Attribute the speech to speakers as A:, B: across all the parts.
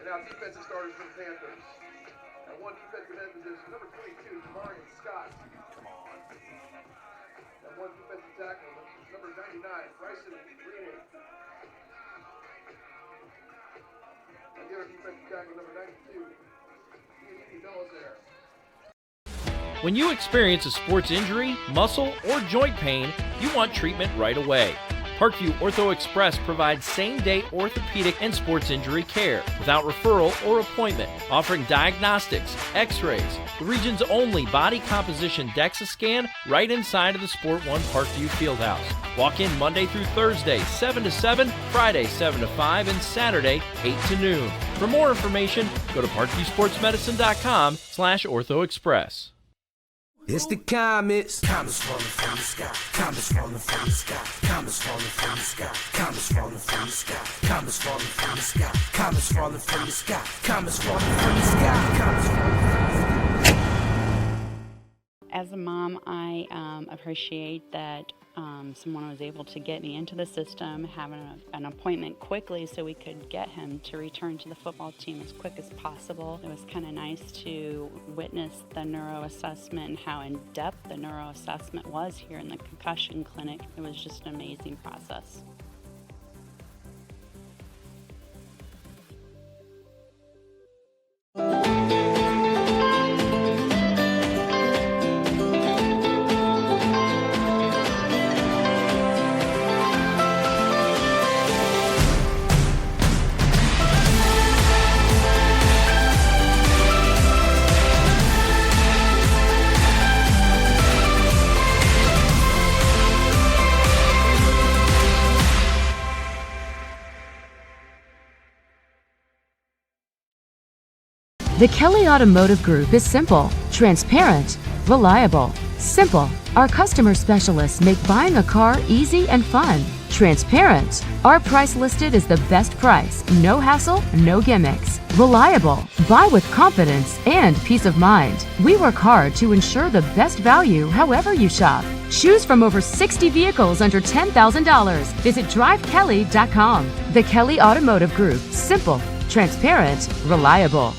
A: And now defensive starters for the Panthers. At one defensive end position, number 22, Mahoney Scott. Come on. At one defensive tackle, number 99, Bryson Greening. And the other defensive tackle, number 92, Ian Noah's there.
B: When you experience a sports injury, muscle, or joint pain, you want treatment right away. Parkview Ortho Express provides same-day orthopedic and sports injury care without referral or appointment, offering diagnostics, x-rays, the region's only body composition DEXA scan right inside of the Sport One Parkview Fieldhouse. Walk in Monday through Thursday, 7 to 7, Friday, 7 to 5, and Saturday, 8 to noon. For more information, go to parkviewsportsmedicine.com/orthoexpress.
C: It's the comets. Comets falling from the sky. Comets falling from the sky. Comets falling from the sky. Comets falling from the sky. Comets falling from the sky. Comets falling from the sky. Comets falling from the sky. Comets falling from the sky.
D: As a mom, I appreciate that someone was able to get me into the system, having an appointment quickly so we could get him to return to the football team as quick as possible. It was kind of nice to witness the neuroassessment and how in-depth the neuroassessment was here in the concussion clinic. It was just an amazing process.
E: The Kelly Automotive Group is simple, transparent, reliable. Simple. Our customer specialists make buying a car easy and fun. Transparent. Our price listed is the best price. No hassle, no gimmicks. Reliable. Buy with confidence and peace of mind. We work hard to ensure the best value however you shop. Choose from over 60 vehicles under $10,000. Visit drivekelly.com. The Kelly Automotive Group. Simple, transparent, reliable.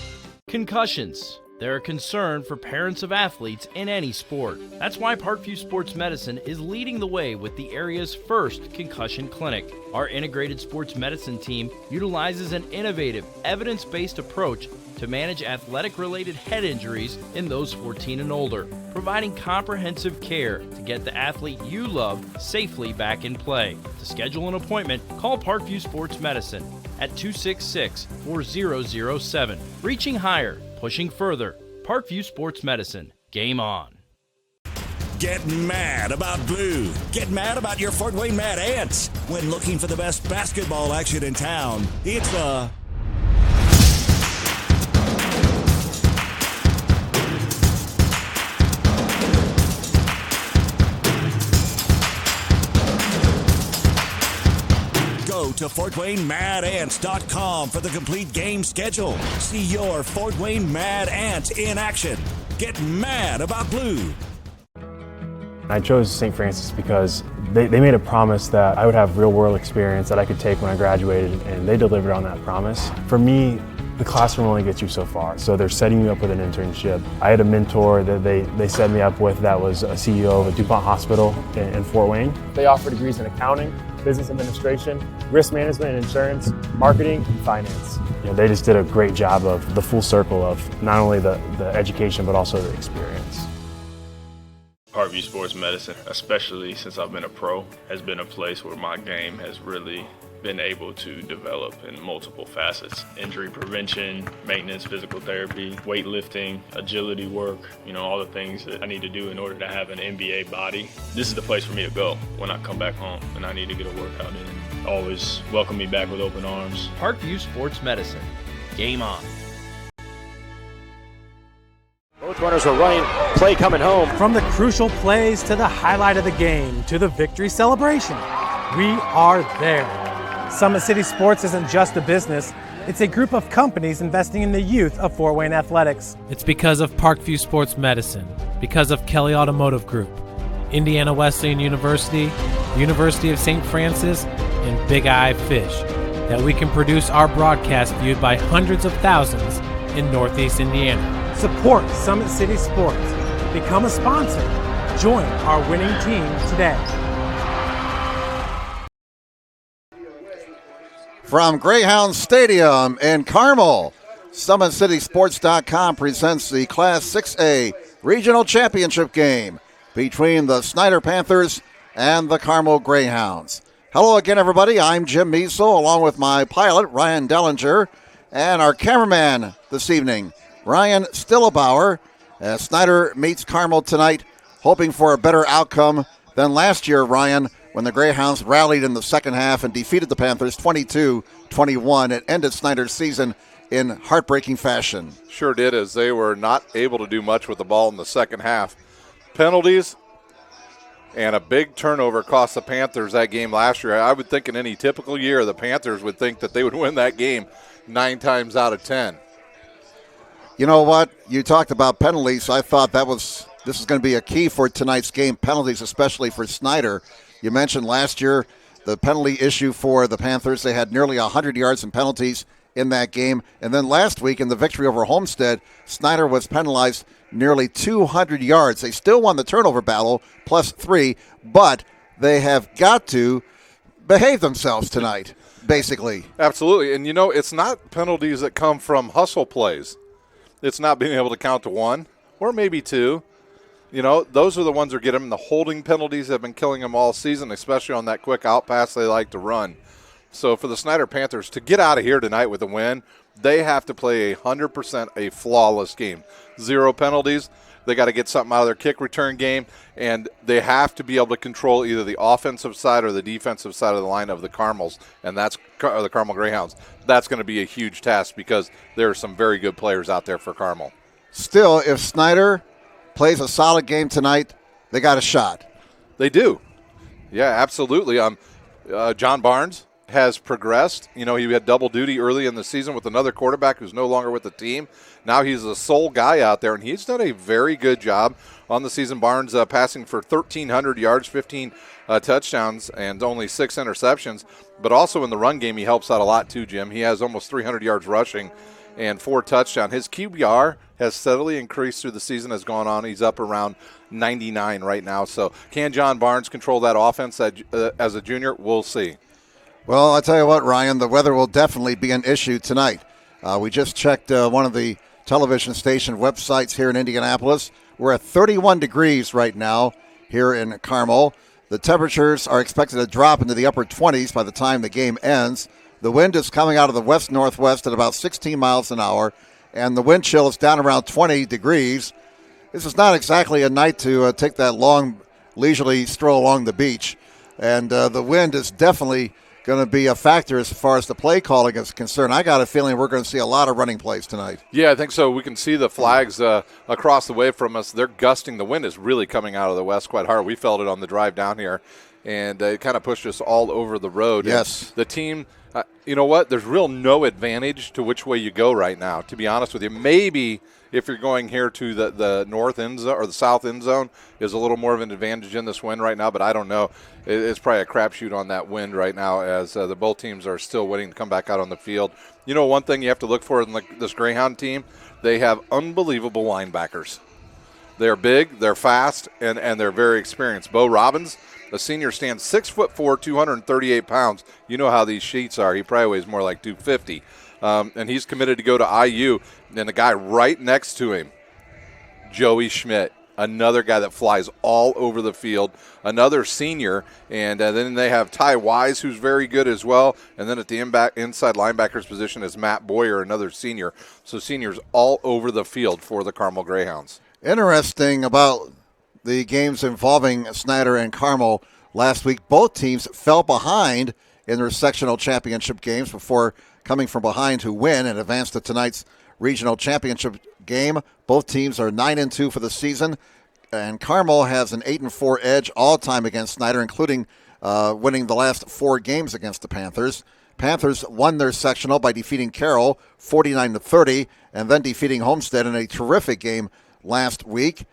B: Concussions. They're a concern for parents of athletes in any sport. That's why Parkview Sports Medicine is leading the way with the area's first concussion clinic. Our integrated sports medicine team utilizes an innovative, evidence-based approach to manage athletic-related head injuries in those 14 and older, providing comprehensive care to get the athlete you love safely back in play. To schedule an appointment, call Parkview Sports Medicine at 266-4007. Reaching higher, pushing further. Parkview Sports Medicine. Game on.
F: Get mad about blue. Get mad about your Fort Wayne Mad Ants. When looking for the best basketball action in town, it's the Go to FortWayneMadAnts.com for the complete game schedule. See your Fort Wayne Mad Ants in action. Get mad about blue.
G: I chose St. Francis because they made a promise that I would have real-world experience that I could take when I graduated, and they delivered on that promise. For me, the classroom only gets you so far, so they're setting you up with an internship. I had a mentor that they set me up with that was a CEO of a DuPont hospital in Fort Wayne. They offer degrees in accounting, business administration, risk management and insurance, marketing, and finance. You know, they just did a great job of the full circle of not only the education but also the experience.
H: Parkview Sports Medicine, especially since I've been a pro, has been a place where my game has really been able to develop in multiple facets. Injury prevention, maintenance, physical therapy, weightlifting, agility work, all the things that I need to do in order to have an NBA body. This is the place for me to go when I come back home and I need to get a workout in. Always welcome me back with open arms.
B: Parkview Sports Medicine. Game on.
I: Both runners are running, play coming home.
J: From the crucial plays to the highlight of the game to the victory celebration, we are there. Summit City Sports isn't just a business, it's a group of companies investing in the youth of Fort Wayne athletics.
K: It's because of Parkview Sports Medicine, because of Kelly Automotive Group, Indiana Wesleyan University, University of St. Francis, and Big Eye Fish. that we can produce our broadcast viewed by hundreds of thousands in Northeast Indiana.
J: Support Summit City Sports. Become a sponsor. Join our winning team today.
L: From Greyhound Stadium in Carmel, SummitCitySports.com presents the Class 6A Regional Championship game between the Snider Panthers and the Carmel Greyhounds. Hello again, everybody. I'm Jim Measel, along with my pilot, Ryan Dellinger, and our cameraman this evening, Ryan Stillebauer, as Snider meets Carmel tonight, hoping for a better outcome than last year, Ryan, when the Greyhounds rallied in the second half and defeated the Panthers 22-21. It ended Snider's season in heartbreaking fashion.
M: Sure did, as they were not able to do much with the ball in the second half. Penalties and a big turnover cost the Panthers that game last year. I would think in any typical year, the Panthers would think that they would win that game 9 times out of 10.
L: You know what? You talked about penalties. I thought this is going to be a key for tonight's game, penalties, especially for Snider. You mentioned last year the penalty issue for the Panthers. They had nearly 100 yards in penalties in that game. And then last week in the victory over Homestead, Snider was penalized nearly 200 yards. They still won the turnover battle, +3, but they have got to behave themselves tonight, basically.
M: Absolutely. And, it's not penalties that come from hustle plays. It's not being able to count to 1 or maybe 2. Those are the ones that get them. The holding penalties have been killing them all season, especially on that quick out pass they like to run. So for the Snider Panthers to get out of here tonight with a win, they have to play 100% a flawless game. 0 penalties. They got to get something out of their kick return game, and they have to be able to control either the offensive side or the defensive side of the line of the Carmels, and that's the Carmel Greyhounds. That's going to be a huge task because there are some very good players out there for Carmel.
L: Still, if Snider plays a solid game tonight, they got a shot.
M: They do. Yeah, absolutely. John Barnes has progressed. He had double duty early in the season with another quarterback who's no longer with the team. Now he's the sole guy out there, and he's done a very good job on the season. Barnes passing for 1,300 yards, 15 touchdowns, and only 6 interceptions. But also in the run game, he helps out a lot too, Jim. He has almost 300 yards rushing and 4 touchdowns. His QBR has steadily increased through the season has gone on. He's up around 99 right now. So can John Barnes control that offense as a junior? We'll see.
L: Well, I'll tell you what, Ryan, the weather will definitely be an issue tonight. We just checked one of the television station websites here in Indianapolis. We're at 31 degrees right now here in Carmel. The temperatures are expected to drop into the upper 20s by the time the game ends. The wind is coming out of the west-northwest at about 16 miles an hour, and the wind chill is down around 20 degrees. This is not exactly a night to take that long, leisurely stroll along the beach. And the wind is definitely going to be a factor as far as the play calling is concerned. I got a feeling we're going to see a lot of running plays tonight.
M: Yeah, I think so. We can see the flags across the way from us. They're gusting. The wind is really coming out of the west quite hard. We felt it on the drive down here, and it kind of pushed us all over the road.
L: Yes.
M: And the team, you know what? There's real no advantage to which way you go right now, to be honest with you. Maybe if you're going here to the north end zone or the south end zone is a little more of an advantage in this wind right now, but I don't know. It's probably a crapshoot on that wind right now as the both teams are still waiting to come back out on the field. One thing you have to look for in this Greyhound team, they have unbelievable linebackers. They're big, they're fast, and they're very experienced. Bo Robbins, the senior, stands 6'4", 238 pounds. You know how these sheets are. He probably weighs more like 250. And he's committed to go to IU. And the guy right next to him, Joey Schmidt, another guy that flies all over the field, another senior. And then they have Ty Wise, who's very good as well. And then at the inside linebacker's position is Matt Boyer, another senior. So seniors all over the field for the Carmel Greyhounds.
L: Interesting about the games involving Snider and Carmel last week. Both teams fell behind in their sectional championship games before coming from behind to win and advance to tonight's regional championship game. Both teams are 9-2 for the season, and Carmel has an 8-4 edge all-time against Snider, including winning the last 4 games against the Panthers. Panthers won their sectional by defeating Carroll 49-30, and then defeating Homestead in a terrific game last week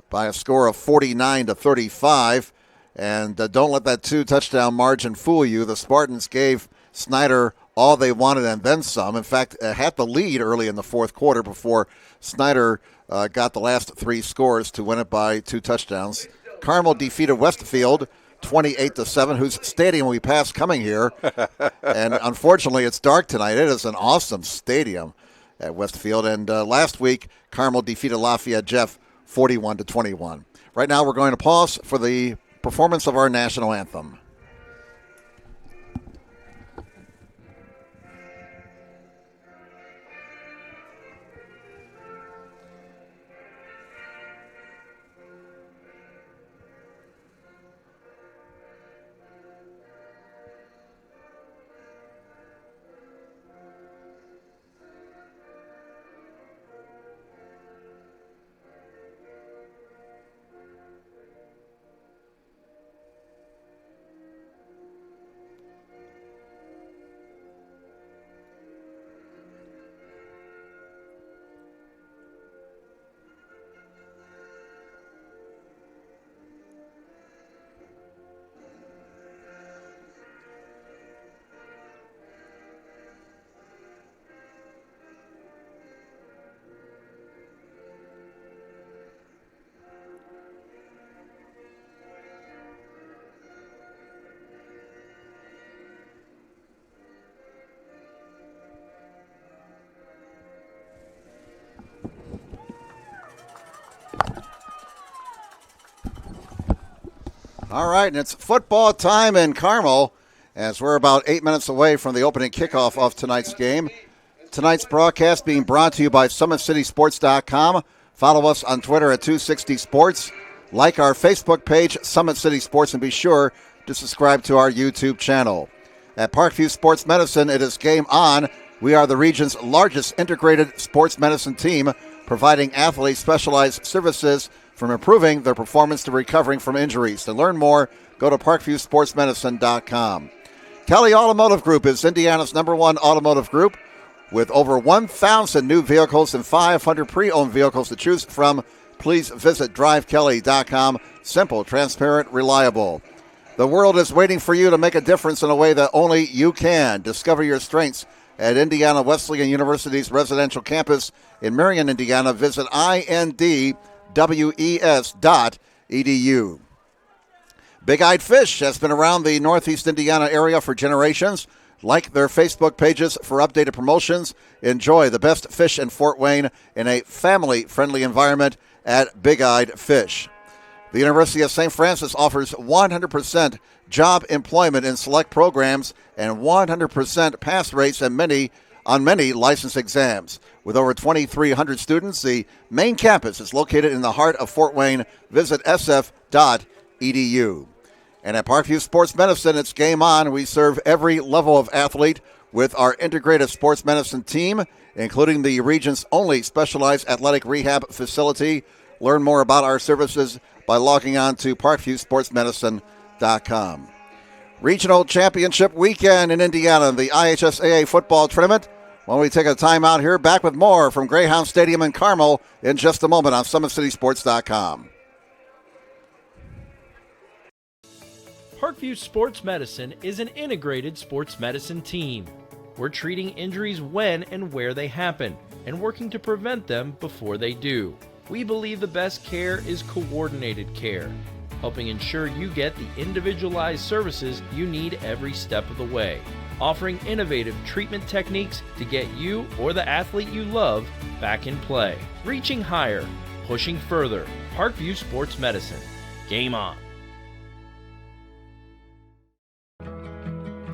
L: by a score of 49-35. And don't let that 2-touchdown margin fool you. The Spartans gave Snider all they wanted and then some. In fact, had the lead early in the fourth quarter before Snider got the last 3 scores to win it by 2 touchdowns. Carmel defeated Westfield 28-7, whose stadium we passed coming here. And unfortunately, it's dark tonight. It is an awesome stadium at Westfield. And last week, Carmel defeated Lafayette Jeff 41-21. Right now, we're going to pause for the performance of our national anthem. All right, and it's football time in Carmel as we're about 8 minutes away from the opening kickoff of tonight's game. Tonight's broadcast being brought to you by SummitCitySports.com. Follow us on Twitter at 260sports. Like our Facebook page, Summit City Sports, and be sure to subscribe to our YouTube channel. At Parkview Sports Medicine, it is game on. We are the region's largest integrated sports medicine team, providing athletes specialized services from improving their performance to recovering from injuries. To learn more, go to parkviewsportsmedicine.com. Kelly Automotive Group is Indiana's #1 automotive group with over 1,000 new vehicles and 500 pre-owned vehicles to choose from. Please visit drivekelly.com. Simple, transparent, reliable. The world is waiting for you to make a difference in a way that only you can. Discover your strengths at Indiana Wesleyan University's residential campus in Marion, Indiana. Visit indwes.edu. Big-Eyed Fish has been around the Northeast Indiana area for generations. Like their Facebook pages for updated promotions. Enjoy the best fish in Fort Wayne in a family-friendly environment at Big-Eyed Fish. The University of St. Francis offers 100% job employment in select programs and 100% pass rates on many license exams. With over 2,300 students, the main campus is located in the heart of Fort Wayne. Visit sf.edu. And at Parkview Sports Medicine, it's game on. We serve every level of athlete with our integrated sports medicine team, including the region's only specialized athletic rehab facility. Learn more about our services by logging on to parkviewsportsmedicine.com. Regional Championship weekend in Indiana, the IHSAA football tournament. When we take a time out here, back with more from Greyhound Stadium in Carmel in just a moment on SummitCitySports.com.
B: Parkview Sports Medicine is an integrated sports medicine team. We're treating injuries when and where they happen and working to prevent them before they do. We believe the best care is coordinated care, helping ensure you get the individualized services you need every step of the way, offering innovative treatment techniques to get you or the athlete you love back in play. Reaching higher, pushing further. Parkview Sports Medicine. Game on.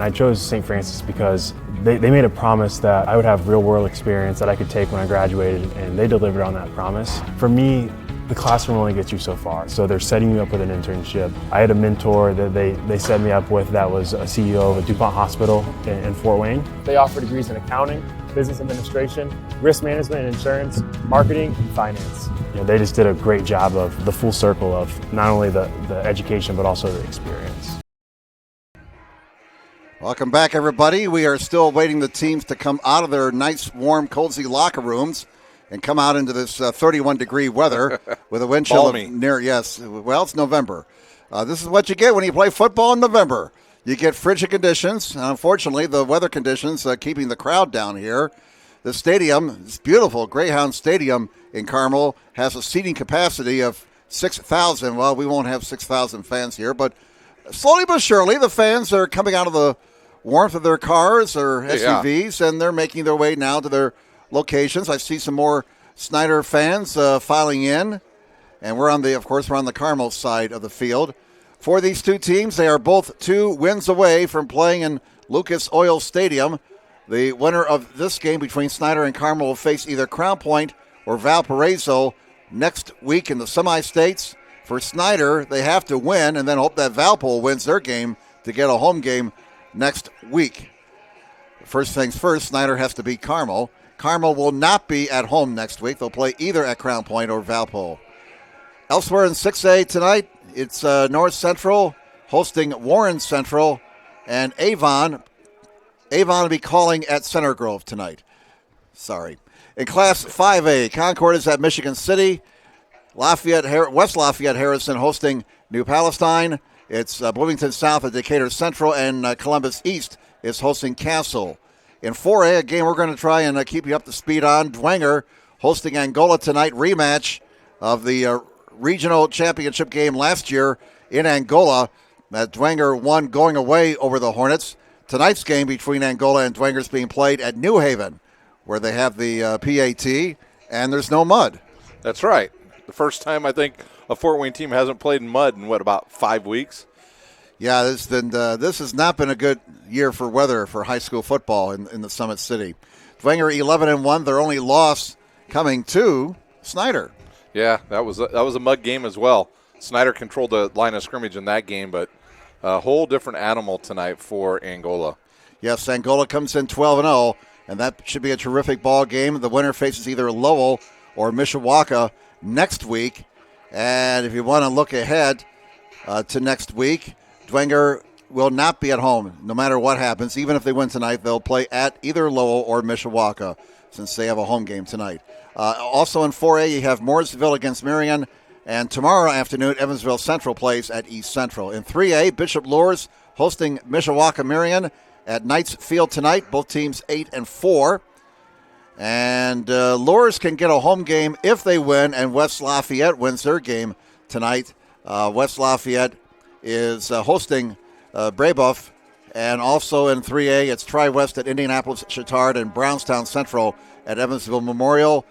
G: I chose St. Francis because they made a promise that I would have real-world experience that I could take when I graduated, and they delivered on that promise. For me, the classroom only gets you so far, so they're setting you up with an internship. I had a mentor that they set me up with that was a CEO of a DuPont hospital in Fort Wayne. They offer degrees in accounting, business administration, risk management and insurance, marketing, and finance. They just did a great job of the full circle of not only the education but also the experience.
L: Welcome back, everybody. We are still waiting the teams to come out of their nice, warm, cozy locker rooms and come out into this 31-degree weather with a wind chill of near, yes, well, it's November. This is what you get when you play football in November. you get frigid conditions. Unfortunately, the weather conditions keeping the crowd down here. The stadium is beautiful. Greyhound Stadium in Carmel has a seating capacity of 6,000. Well, we won't have 6,000 fans here, but slowly but surely, the fans are coming out of the warmth of their cars or SUVs, and they're making their way now to their locations. I see some more Snider fans filing in, and we're on the Carmel side of the field. For these two teams, they are both 2 wins away from playing in Lucas Oil Stadium. The winner of this game between Snider and Carmel will face either Crown Point or Valparaiso next week in the semi-states. For Snider, they have to win and then hope that Valpo wins their game to get a home game next week. First things first, Snider has to beat Carmel. Carmel will not be at home next week. They'll play either at Crown Point or Valpo. Elsewhere in 6A tonight, it's North Central hosting Warren Central, and Avon will be calling at Center Grove tonight. Sorry. In Class 5A, Concord is at Michigan City. West Lafayette Harrison hosting New Palestine. It's Bloomington South at Decatur Central, and Columbus East is hosting Castle. In 4A, a game we're going to try and keep you up to speed on, Dwenger hosting Angola tonight, rematch of the regional championship game last year in Angola. That Dwenger won going away over the Hornets. Tonight's game between Angola and Dwenger is being played at New Haven, where they have the PAT, and there's no mud.
M: That's right. The first time I think a Fort Wayne team hasn't played in mud in, about 5 weeks?
L: Yeah, this has not been a good year for weather for high school football in the Summit City. Dwenger 11-1, their only loss coming to Snider.
M: Yeah, that was a mud game as well. Snider controlled the line of scrimmage in that game, but a whole different animal tonight for Angola.
L: Yes, Angola comes in 12-0, and that should be a terrific ball game. The winner faces either Lowell or Mishawaka next week. And if you want to look ahead to next week, Dwenger will not be at home no matter what happens. Even if they win tonight, they'll play at either Lowell or Mishawaka since they have a home game tonight. Also in 4A, you have Mooresville against Marion. And tomorrow afternoon, Evansville Central plays at East Central. In 3A, Bishop Luers hosting Mishawaka Marion at Knights Field tonight. Both teams 8-4. And Luers can get a home game if they win, and West Lafayette wins their game tonight. West Lafayette is hosting Brebeuf. And also in 3A, it's Tri-West at Indianapolis Chittard and Brownstown Central at Evansville Memorial.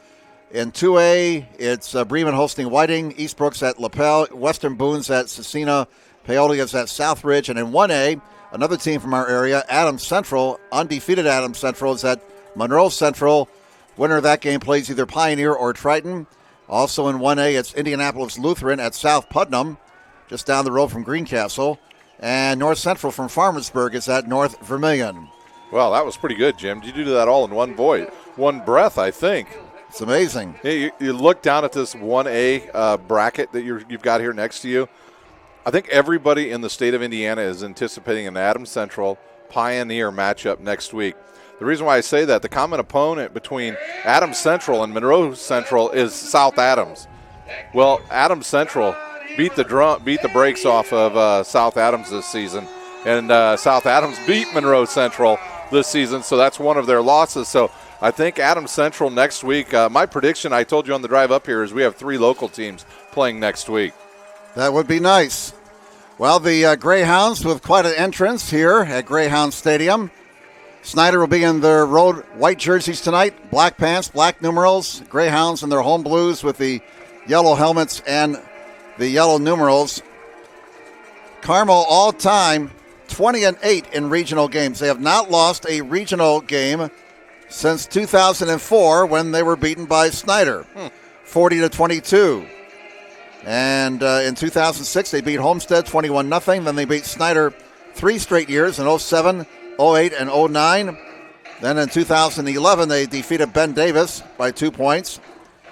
L: In 2A, it's Bremen hosting Whiting, Eastbrooks at LaPel, Western Boones at Cecina, Paoli is at Southridge. And in 1A, another team from our area, Adams Central, undefeated Adams Central, is at Monroe Central. Winner of that game plays either Pioneer or Triton. Also in 1A, it's Indianapolis Lutheran at South Putnam, just down the road from Greencastle. And North Central from Farmersburg is at North Vermilion.
M: Well, that was pretty good, Jim. Did you do that all in one breath, I think?
L: It's amazing.
M: Hey, you look down at this 1A bracket that you've got here next to you. I think everybody in the state of Indiana is anticipating an Adams Central Pioneer matchup next week. The reason why I say that, the common opponent between Adams Central and Monroe Central is South Adams. Well, Adams Central beat the brakes off of South Adams this season, and South Adams beat Monroe Central this season, so that's one of their losses. So I think Adams Central next week, my prediction, I told you on the drive up here, is we have 3 local teams playing next week.
L: That would be nice. Well, the Greyhounds with quite an entrance here at Greyhound Stadium. Snider will be in their road white jerseys tonight, black pants, black numerals. Greyhounds in their home blues with the yellow helmets and the yellow numerals. Carmel all-time 20-8 in regional games. They have not lost a regional game since 2004 when they were beaten by Snider, 40-22. And in 2006, they beat Homestead 21-0. Then they beat Snider 3 straight years in 07, 08, and 09. Then in 2011, they defeated Ben Davis by 2 points.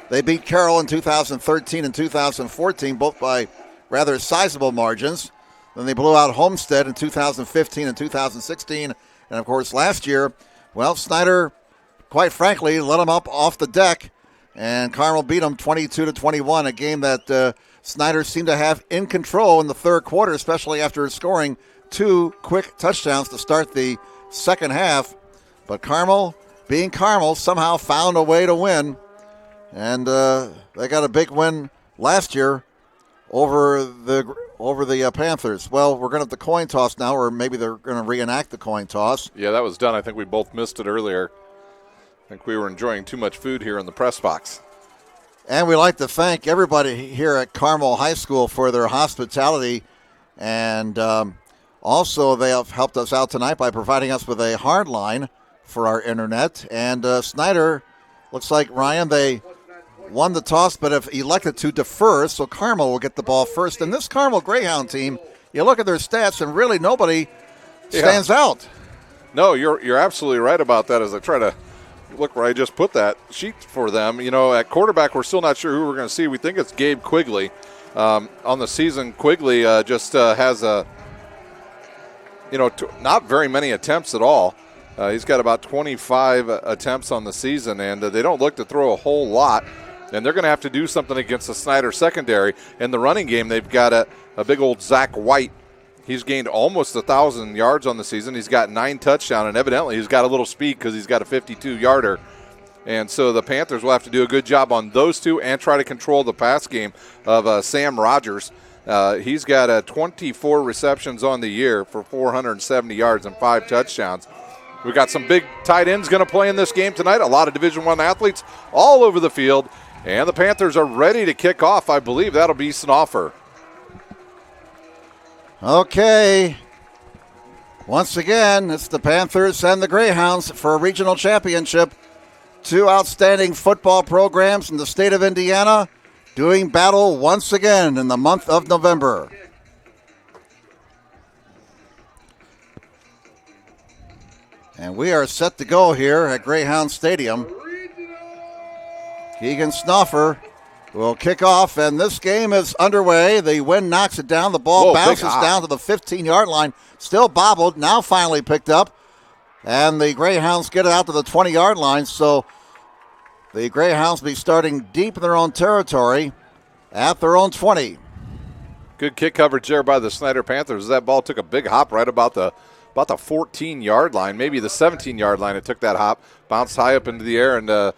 L: They beat Carroll in 2013 and 2014, both by rather sizable margins. Then they blew out Homestead in 2015 and 2016. And, of course, last year, well, Snider, quite frankly, let them up off the deck. And Carmel beat them 22-21, a game that Snider seemed to have in control in the third quarter, especially after scoring 2 quick touchdowns to start the second half. But Carmel, being Carmel, somehow found a way to win. And they got a big win last year over the Panthers. Well, we're going to have the coin toss now, or maybe they're going to reenact the coin toss.
M: Yeah, that was done. I think we both missed it earlier. I think we were enjoying too much food here in the press box.
L: And we'd like to thank everybody here at Carmel High School for their hospitality. And also they have helped us out tonight by providing us with a hard line for our internet. And Snider, looks like, Ryan, they won the toss but have elected to defer, so Carmel will get the ball first. And this Carmel Greyhound team, you look at their stats, and really nobody stands out.
M: No, you're absolutely right about that. As I try to look where I just put that sheet for them, at quarterback, we're still not sure who we're going to see. We think it's Gabe Quigley. On the season, Quigley just has not very many attempts at all. He's got about 25 attempts on the season, and they don't look to throw a whole lot. And they're going to have to do something against the Snider secondary. In the running game, they've got a big old Zach White. He's gained almost 1,000 yards on the season. He's got 9 touchdowns, and evidently he's got a little speed because he's got a 52-yarder. And so the Panthers will have to do a good job on those two and try to control the pass game of Sam Rogers. He's got 24 receptions on the year for 470 yards and 5 touchdowns. We got some big tight ends going to play in this game tonight. A lot of Division I athletes all over the field. And the Panthers are ready to kick off. I believe that'll be Snoffer.
L: Okay. Once again, it's the Panthers and the Greyhounds for a regional championship. 2 outstanding football programs in the state of Indiana doing battle once again in the month of November. And we are set to go here at Greyhound Stadium. Keegan Snoffer will kick off, and this game is underway. The wind knocks it down. The ball bounces down to the 15-yard line. Still bobbled, now finally picked up. And the Greyhounds get it out to the 20-yard line. So the Greyhounds be starting deep in their own territory at their own 20.
M: Good kick coverage there by the Snider Panthers. That ball took a big hop right about the 14-yard line, maybe the 17-yard line. It took that hop, bounced high up into the air, and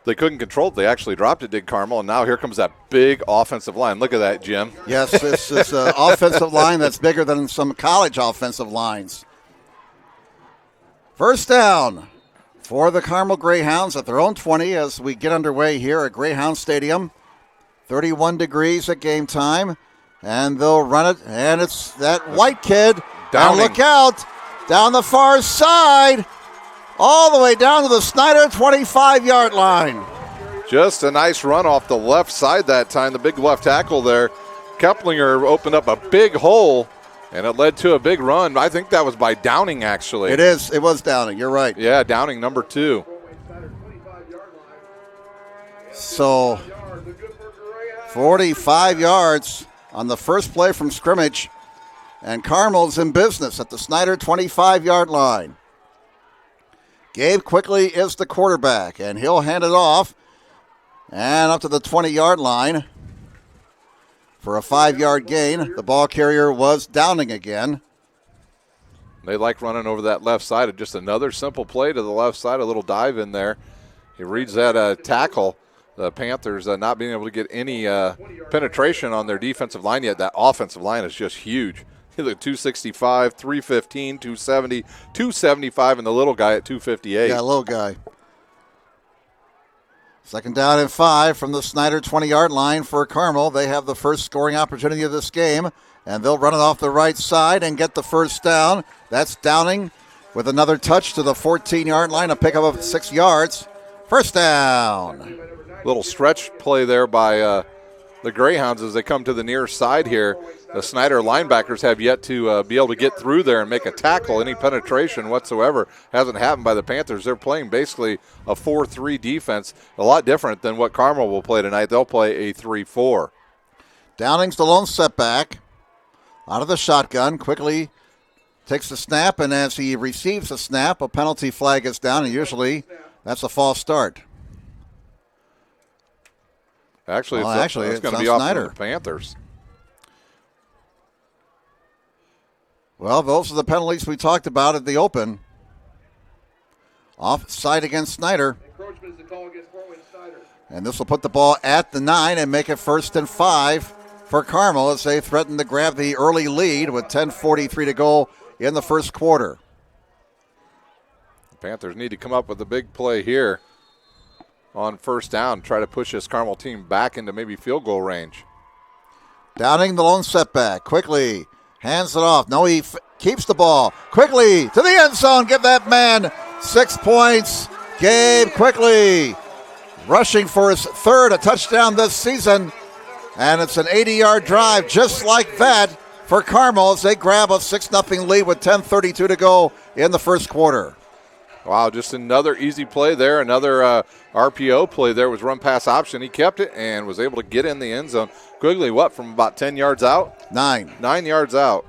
M: they couldn't control it. They actually dropped it, did Carmel, and now here comes that big offensive line. Look at that, Jim.
L: Yes, this is an offensive line that's bigger than some college offensive lines. First down for the Carmel Greyhounds at their own 20 as we get underway here at Greyhound Stadium. 31 degrees at game time, and they'll run it, and it's that white kid.
M: Downing.
L: And look out, down the far side, all the way down to the Snider 25-yard line.
M: Just a nice run off the left side that time, the big left tackle there. Keplinger opened up a big hole, and it led to a big run. I think that was by Downing, actually.
L: It is. It was Downing. You're right.
M: Yeah, Downing, number 2.
L: So 45 yards on the first play from scrimmage, and Carmel's in business at the Snider 25-yard line. Gabe Quigley is the quarterback, and he'll hand it off and up to the 20-yard line for a 5-yard gain. The ball carrier was Downing again.
M: They like running over that left side. Just another simple play to the left side, a little dive in there. He reads that tackle. The Panthers not being able to get any penetration on their defensive line yet. That offensive line is just huge. You look at 265, 315, 270, 275, and the little guy at 258.
L: Yeah, little guy. Second down and 5 from the Snider 20-yard line for Carmel. They have the first scoring opportunity of this game, and they'll run it off the right side and get the first down. That's Downing with another touch to the 14-yard line, a pickup of 6 yards. First down.
M: Little stretch play there by the Greyhounds as they come to the near side here. The Snider linebackers have yet to be able to get through there and make a tackle. Any penetration whatsoever hasn't happened by the Panthers. They're playing basically a 4-3 defense, a lot different than what Carmel will play tonight. They'll play a 3-4.
L: Downing's the lone setback. Out of the shotgun, quickly takes the snap, and as he receives the snap, a penalty flag is down, and usually that's a false start.
M: Actually, it's going to be off the Panthers.
L: Well, those are the penalties we talked about at the open. Offside against Snider.
A: Encroachment is the call against Fort Wayne Snider.
L: And this will put the ball at the 9 and make it 1st and 5 for Carmel as they threaten to grab the early lead with 10:43 to go in the first quarter.
M: The Panthers need to come up with a big play here on first down, try to push this Carmel team back into maybe field goal range.
L: Downing the lone setback. Quickly hands it off. No, he keeps the ball. Quickly to the end zone. Give that man 6 points. Gabe Quickly rushing for his 3rd a touchdown this season. And it's an 80-yard drive just like that for Carmel as they grab a 6-0 lead with 10:32 to go in the first quarter.
M: Wow, just another easy play there. Another RPO play there was run pass option. He kept it and was able to get in the end zone. Quigley, what, from about 10 yards out?
L: 9
M: yards out.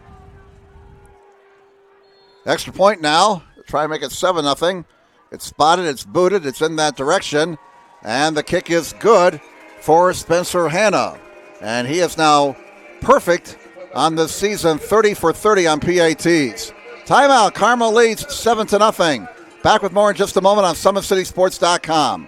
L: Extra point now. Try to make it 7-0. It's spotted, it's booted, it's in that direction. And the kick is good for Spencer Hanna. And he is now perfect on this season, 30 for 30 on PATs. Timeout, Carmel leads 7-0. Back with more in just a moment on SummitCitySports.com.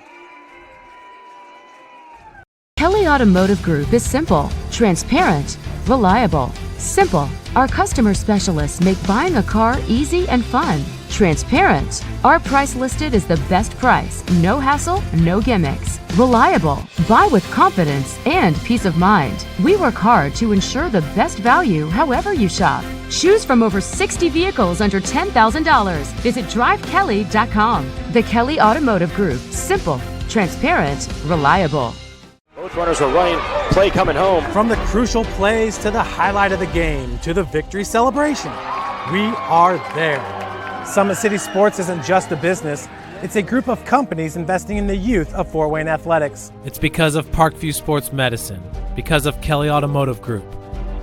E: Kelly Automotive Group is simple, transparent, reliable. Simple. Our customer specialists make buying a car easy and fun. Transparent. Our price listed is the best price. No hassle, no gimmicks. Reliable. Buy with confidence and peace of mind. We work hard to ensure the best value however you shop. Choose from over 60 vehicles under $10,000. Visit drivekelly.com. The Kelly Automotive Group. Simple, transparent, reliable.
I: Both runners are running. Play coming home.
J: From the crucial plays to the highlight of the game to the victory celebration, we are there. Summit City Sports isn't just a business. It's a group of companies investing in the youth of Fort Wayne athletics.
K: It's because of Parkview Sports Medicine, because of Kelly Automotive Group,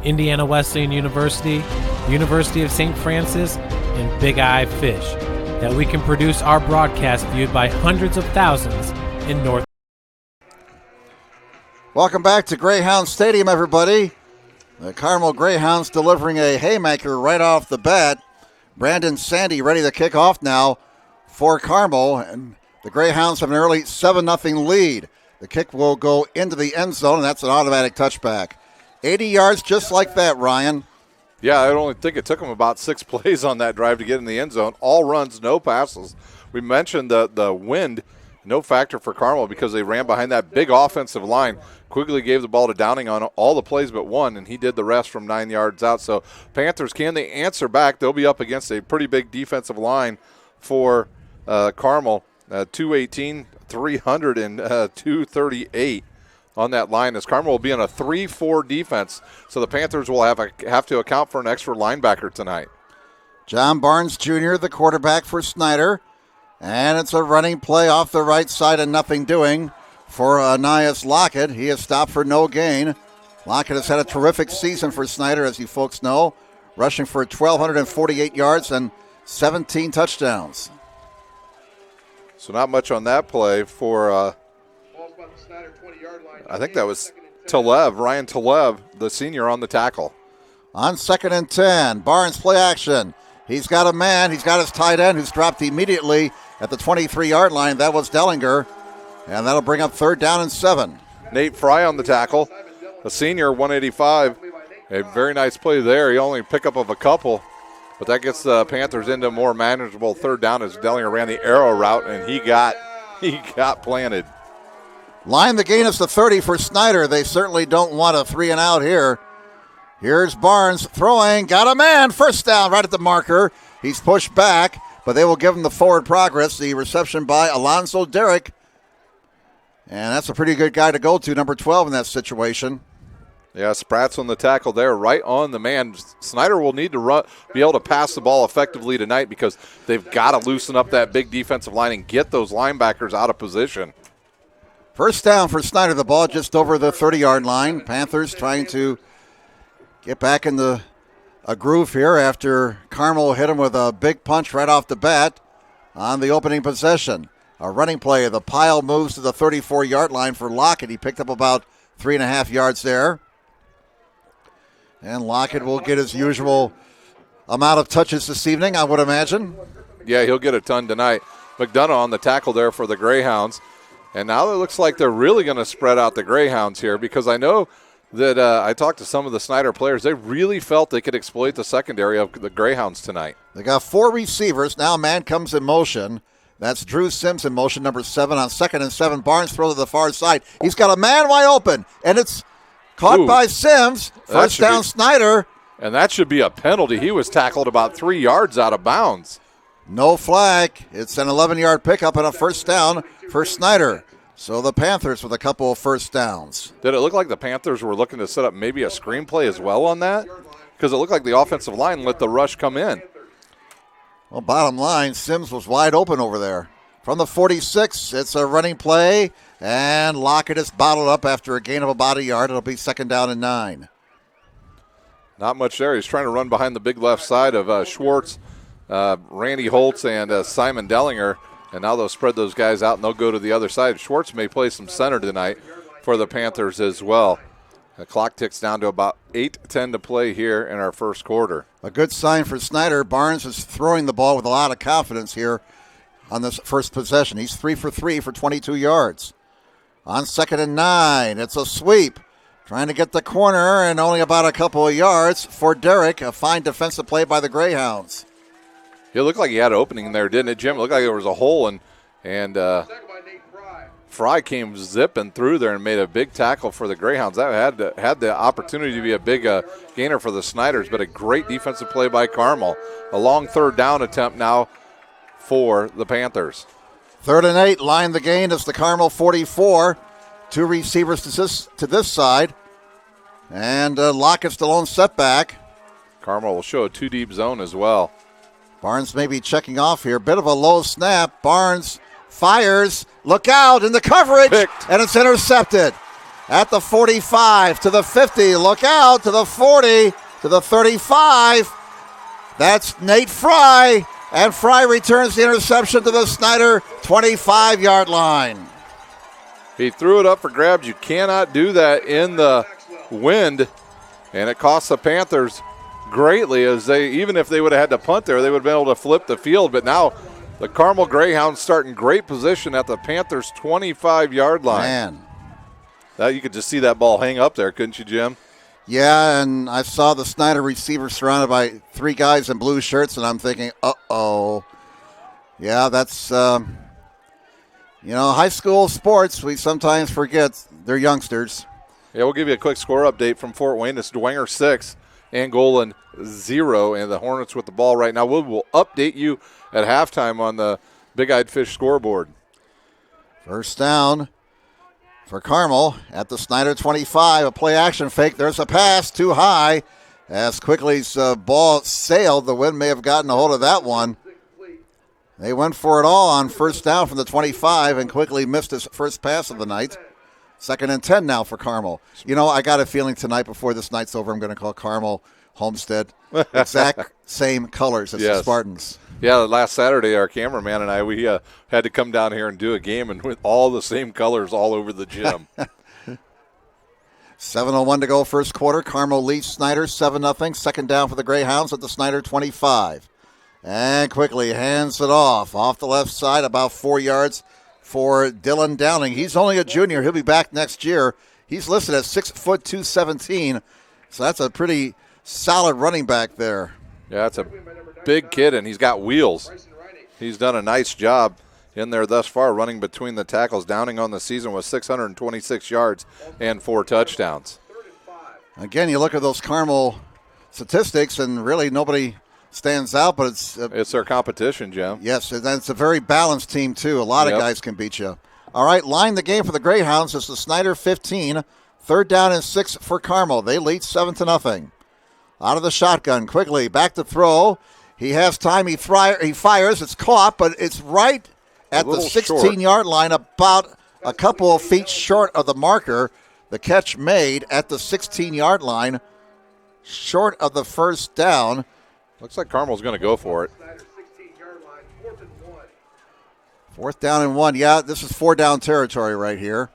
K: Indiana Wesleyan University, University of St. Francis, and Big Eye Fish, that we can produce our broadcast viewed by hundreds of thousands in North.
L: Welcome back to Greyhound Stadium, everybody. The Carmel Greyhounds delivering a haymaker right off the bat. Brandon Sandy ready to kick off now for Carmel, and the Greyhounds have an early 7-0 lead. The kick will go into the end zone, and that's an automatic touchback. 80 yards just like that, Ryan.
M: Yeah, I only think it took them about 6 plays on that drive to get in the end zone. All runs, no passes. We mentioned the wind, no factor for Carmel because they ran behind that big offensive line. Quigley gave the ball to Downing on all the plays but one, and he did the rest from 9 yards out. So Panthers, can they answer back? They'll be up against a pretty big defensive line for Carmel. 218, 300, and 238 on that line, as Carmel will be on a 3-4 defense. So the Panthers will have to account for an extra linebacker tonight.
L: John Barnes Jr., the quarterback for Snider. And it's a running play off the right side and nothing doing for Anias Lockett. He is stopped for no gain. Lockett has had a terrific season for Snider, as you folks know, rushing for 1,248 yards and 17 touchdowns.
M: So not much on that play for,
A: Ball's about the Snider 20-yard line.
M: I think that was Ryan Talev, the senior, on the tackle.
L: On 2nd and 10, Barnes play action. He's got a man. He's got his tight end who's dropped immediately at the 23-yard line. That was Dellinger. And that'll bring up 3rd down and 7.
M: Nate Fry on the tackle, a senior, 185. A very nice play there. He only picked up of a couple, but that gets the Panthers into a more manageable 3rd down as Dellinger ran the arrow route, and he got planted.
L: Line the gain is the 30 for Snider. They certainly don't want a 3-and-out here. Here's Barnes throwing. Got a man. 1st down right at the marker. He's pushed back, but they will give him the forward progress. The reception by Alonzo Derrick. And that's a pretty good guy to go to, number 12 in that situation.
M: Yeah, Spratt's on the tackle there, right on the man. Snider will need to be able to pass the ball effectively tonight because they've got to loosen up that big defensive line and get those linebackers out of position.
L: 1st down for Snider. The ball just over the 30-yard line. Panthers trying to get back in a groove here after Carmel hit him with a big punch right off the bat on the opening possession. A running play. The pile moves to the 34-yard line for Lockett. He picked up about 3.5 yards there. And Lockett will get his usual amount of touches this evening, I would imagine.
M: Yeah, he'll get a ton tonight. McDonough on the tackle there for the Greyhounds. And now it looks like they're really going to spread out the Greyhounds here, because I know that I talked to some of the Snider players. They really felt they could exploit the secondary of the Greyhounds tonight.
L: They got 4 receivers. Now man comes in motion. That's Drew Sims in motion, number 7 on 2nd and 7. Barnes throw to the far side. He's got a man wide open, and it's caught by Sims. First down, Snider.
M: And that should be a penalty. He was tackled about 3 yards out of bounds.
L: No flag. It's an 11-yard pickup and a first down for Snider. So the Panthers with a couple of first downs.
M: Did it look like the Panthers were looking to set up maybe a screenplay as well on that? Because it looked like the offensive line let the rush come in.
L: Well, bottom line, Sims was wide open over there. From the 46, it's a running play, and Lockett is bottled up after a gain of about a yard. It'll be 2nd down and 9.
M: Not much there. He's trying to run behind the big left side of Schwartz, Randy Holtz, and Simon Dellinger. And now they'll spread those guys out, and they'll go to the other side. Schwartz may play some center tonight for the Panthers as well. The clock ticks down to about 8:10 to play here in our first quarter.
L: A good sign for Snider. Barnes is throwing the ball with a lot of confidence here on this first possession. He's 3 for 3 for 22 yards. On 2nd and 9, it's a sweep. Trying to get the corner, and only about a couple of yards for Derrick. A fine defensive play by the Greyhounds.
M: It looked like he had an opening there, didn't it, Jim? It looked like there was a hole, and Fry came zipping through there and made a big tackle for the Greyhounds. That had the opportunity to be a big gainer for the Sniders, but a great defensive play by Carmel. A long 3rd down attempt now for the Panthers.
L: 3rd and 8, line the gain. It's the Carmel 44. 2 receivers to this side. And Lockett's the lone setback.
M: Carmel will show a 2-deep zone as well.
L: Barnes may be checking off here. Bit of a low snap. Barnes fires. Look out in the coverage.
M: Picked.
L: And it's intercepted. At the 45 to the 50. Look out to the 40 to the 35. That's Nate Fry. And Fry returns the interception to the Snider 25-yard line.
M: He threw it up for grabs. You cannot do that in the wind. And it costs the Panthers greatly, as even if they would have had to punt there, they would have been able to flip the field. But now the Carmel Greyhounds start in great position at the Panthers' 25-yard line.
L: Man.
M: That, you could just see that ball hang up there, couldn't you, Jim?
L: Yeah, and I saw the Snider receiver surrounded by 3 guys in blue shirts, and I'm thinking, uh-oh. Yeah, that's, high school sports, we sometimes forget they're youngsters.
M: Yeah, we'll give you a quick score update from Fort Wayne. It's Dwenger 6, Angolan 0, and the Hornets with the ball right now. We will update you at halftime on the Big Eyed Fish scoreboard.
L: First down for Carmel at the Snider 25. A play action fake. There's a pass too high. As Quigley's ball sailed, the wind may have gotten a hold of that one. They went for it all on first down from the 25, and Quigley missed his first pass of the night. 2nd and 10 now for Carmel. I got a feeling tonight before this night's over, I'm going to call Carmel Homestead. Exact same colors as the Spartans.
M: Yeah, last Saturday, our cameraman and I, we had to come down here and do a game, and with all the same colors all over the gym.
L: 7:01 to go first quarter. Carmel leads Snider 7-0. 2nd down for the Greyhounds at the Snider 25. And quickly hands it off the left side, about 4 yards for Dylan Downing. He's only a junior. He'll be back next year. He's listed at 6 foot 217, so that's a pretty solid running back there.
M: Yeah, that's a big kid, and he's got wheels. He's done a nice job in there thus far, running between the tackles. Downing on the season was 626 yards and 4 touchdowns.
L: Again, you look at those Carmel statistics, and really nobody stands out, but
M: it's their competition, Jim.
L: Yes, and it's a very balanced team, too. A lot of guys can beat you. All right, line the game for the Greyhounds. It's the Snider 15. 3rd down and 6 for Carmel. They lead 7-0. Out of the shotgun, Quigley back to throw. He has time. He fires. It's caught, but it's right at the 16-yard line, about a couple of feet short of the marker. The catch made at the 16-yard line, short of the first down.
M: Looks like Carmel's going to go for it.
L: 4th down and 1. Yeah, this is 4-down territory right here.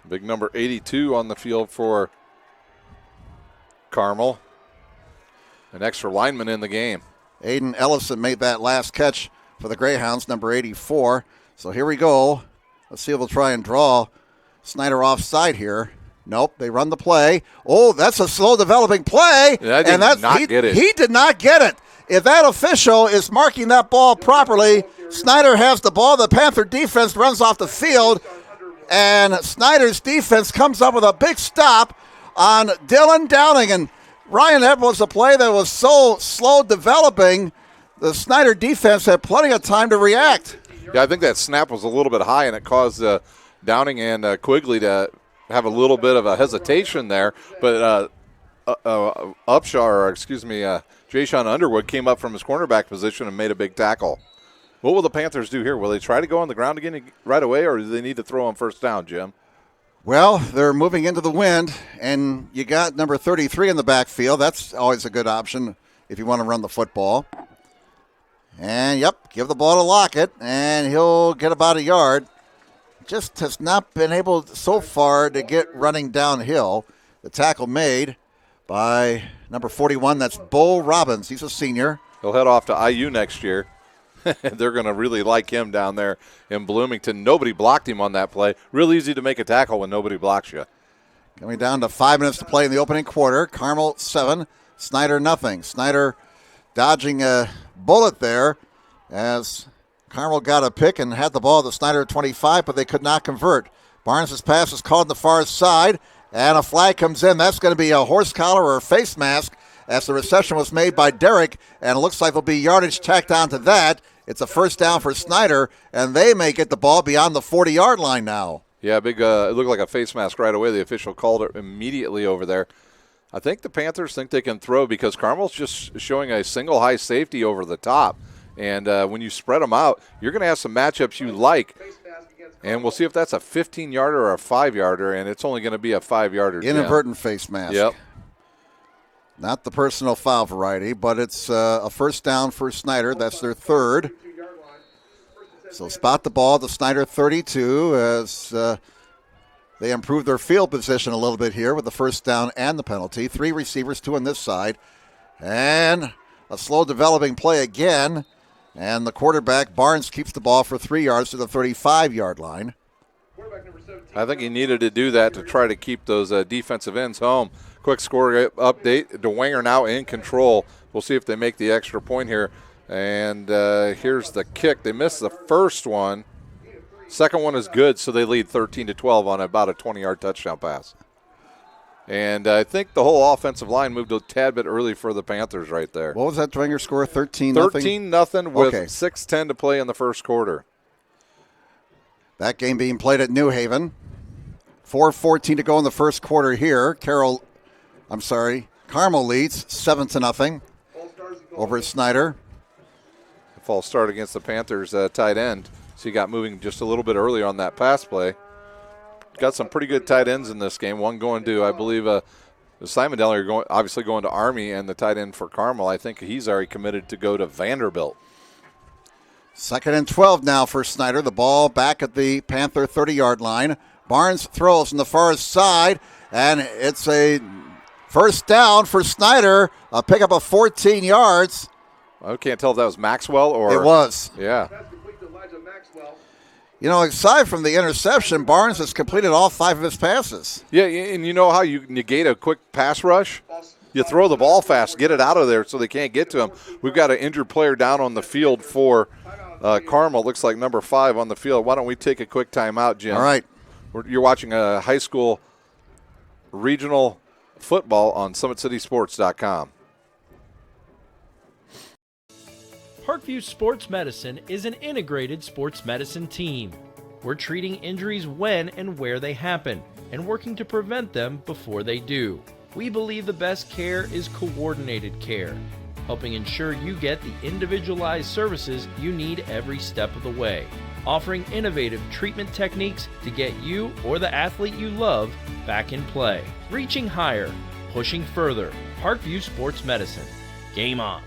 M: Big number 82 on the field for Carmel. An extra lineman in the game.
L: Aiden Ellison made that last catch for the Greyhounds, number 84. So here we go. Let's see if we'll try and draw Snider offside here. Nope, they run the play. Oh, that's a slow developing play.
M: Yeah, get it.
L: He did not get it. If that official is marking that ball properly, Snider has the ball. The Panther defense runs off the field, and Snider's defense comes up with a big stop on Dylan Downing. And Ryan, that was a play that was so slow developing. The Snider defense had plenty of time to react.
M: Yeah, I think that snap was a little bit high, and it caused Downing and Quigley to have a little bit of a hesitation there. But Jayshon Underwood came up from his cornerback position and made a big tackle. What will the Panthers do here? Will they try to go on the ground again right away, or do they need to throw on first down, Jim?
L: Well, they're moving into the wind, and you got number 33 in the backfield. That's always a good option if you want to run the football. And, give the ball to Lockett, and he'll get about a yard. Just has not been able so far to get running downhill. The tackle made by number 41, that's Bo Robbins. He's a senior.
M: He'll head off to IU next year. They're going to really like him down there in Bloomington. Nobody blocked him on that play. Real easy to make a tackle when nobody blocks you.
L: Coming down to 5 minutes to play in the opening quarter. Carmel 7, Snider nothing. Snider dodging a bullet there as Carmel got a pick and had the ball at the Snider 25, but they could not convert. Barnes' pass is called on the far side, and a flag comes in. That's going to be a horse collar or a face mask as the reception was made by Derrick, and it looks like there'll be yardage tacked onto that. It's a first down for Snider, and they may get the ball beyond the 40-yard line now.
M: Yeah, big. It looked like a face mask right away. The official called it immediately over there. I think the Panthers think they can throw because Carmel's just showing a single high safety over the top. And when you spread them out, you're going to have some matchups you like. And we'll see if that's a 15-yarder or a 5-yarder, and it's only going to be a 5-yarder.
L: Inadvertent face mask.
M: Yep.
L: Not the personal foul variety, but it's a first down for Snider. That's their third. So spot the ball at the Snider 32 as they improve their field position a little bit here with the first down and the penalty. 3 receivers, 2 on this side. And a slow developing play again. And the quarterback, Barnes, keeps the ball for 3 yards to the 35-yard line.
M: I think he needed to do that to try to keep those defensive ends home. Quick score update. DeWanger now in control. We'll see if they make the extra point here. And here's the kick. They missed the first one. Second one is good, so they lead 13-12 on about a 20-yard touchdown pass. And I think the whole offensive line moved a tad bit early for the Panthers right there.
L: What was that Dwenger score, 13-0?
M: 13-0 with 6:10 to play in the first quarter.
L: That game being played at New Haven. 4:14 to go in the first quarter here. Carmel leads 7-0 over Snider.
M: False start against the Panthers tight end. So he got moving just a little bit early on that pass play. Got some pretty good tight ends in this game. One going to, I believe, Simon Dellner obviously going to Army, and the tight end for Carmel, I think he's already committed to go to Vanderbilt.
L: 2nd and 12 now for Snider. The ball back at the Panther 30-yard line. Barnes throws on the far side, and it's a first down for Snider. A pickup of 14 yards.
M: I can't tell if that was Maxwell or...
L: It was.
M: Yeah.
L: You know, aside from the interception, Barnes has completed all 5 of his passes.
M: Yeah, and you know how you negate a quick pass rush? You throw the ball fast, get it out of there so they can't get to him. We've got an injured player down on the field for Carmel. Looks like number 5 on the field. Why don't we take a quick timeout, Jim?
L: All right.
M: You're watching a high school regional football on SummitCitySports.com.
B: Parkview Sports Medicine is an integrated sports medicine team. We're treating injuries when and where they happen and working to prevent them before they do. We believe the best care is coordinated care, helping ensure you get the individualized services you need every step of the way, offering innovative treatment techniques to get you or the athlete you love back in play. Reaching higher, pushing further. Parkview Sports Medicine. Game on.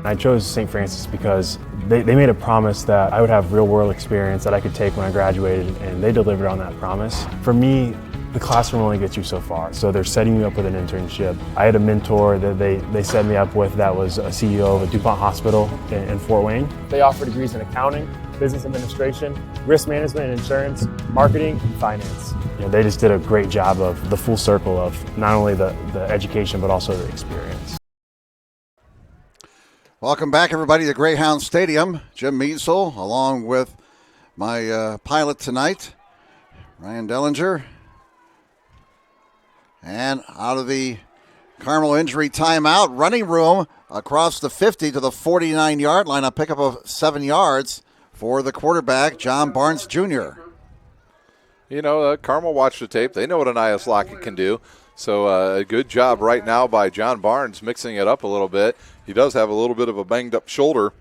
G: I chose St. Francis because they made a promise that I would have real-world experience that I could take when I graduated, and they delivered on that promise. For me, the classroom only gets you so far. So they're setting you up with an internship. I had a mentor that they set me up with that was a CEO of a DuPont hospital in Fort Wayne. They offer degrees in accounting, business administration, risk management and insurance, marketing, and finance. They just did a great job of the full circle of not only the education but also the experience.
L: Welcome back, everybody, to Greyhound Stadium. Jim Measel, along with my pilot tonight, Ryan Dellinger. And out of the Carmel injury timeout, running room across the 50 to the 49-yard line, a pickup of 7 yards for the quarterback, John Barnes Jr.
M: Carmel watched the tape. They know what an IHSAA can do. So a good job right now by John Barnes mixing it up a little bit. He does have a little bit of a banged-up shoulder,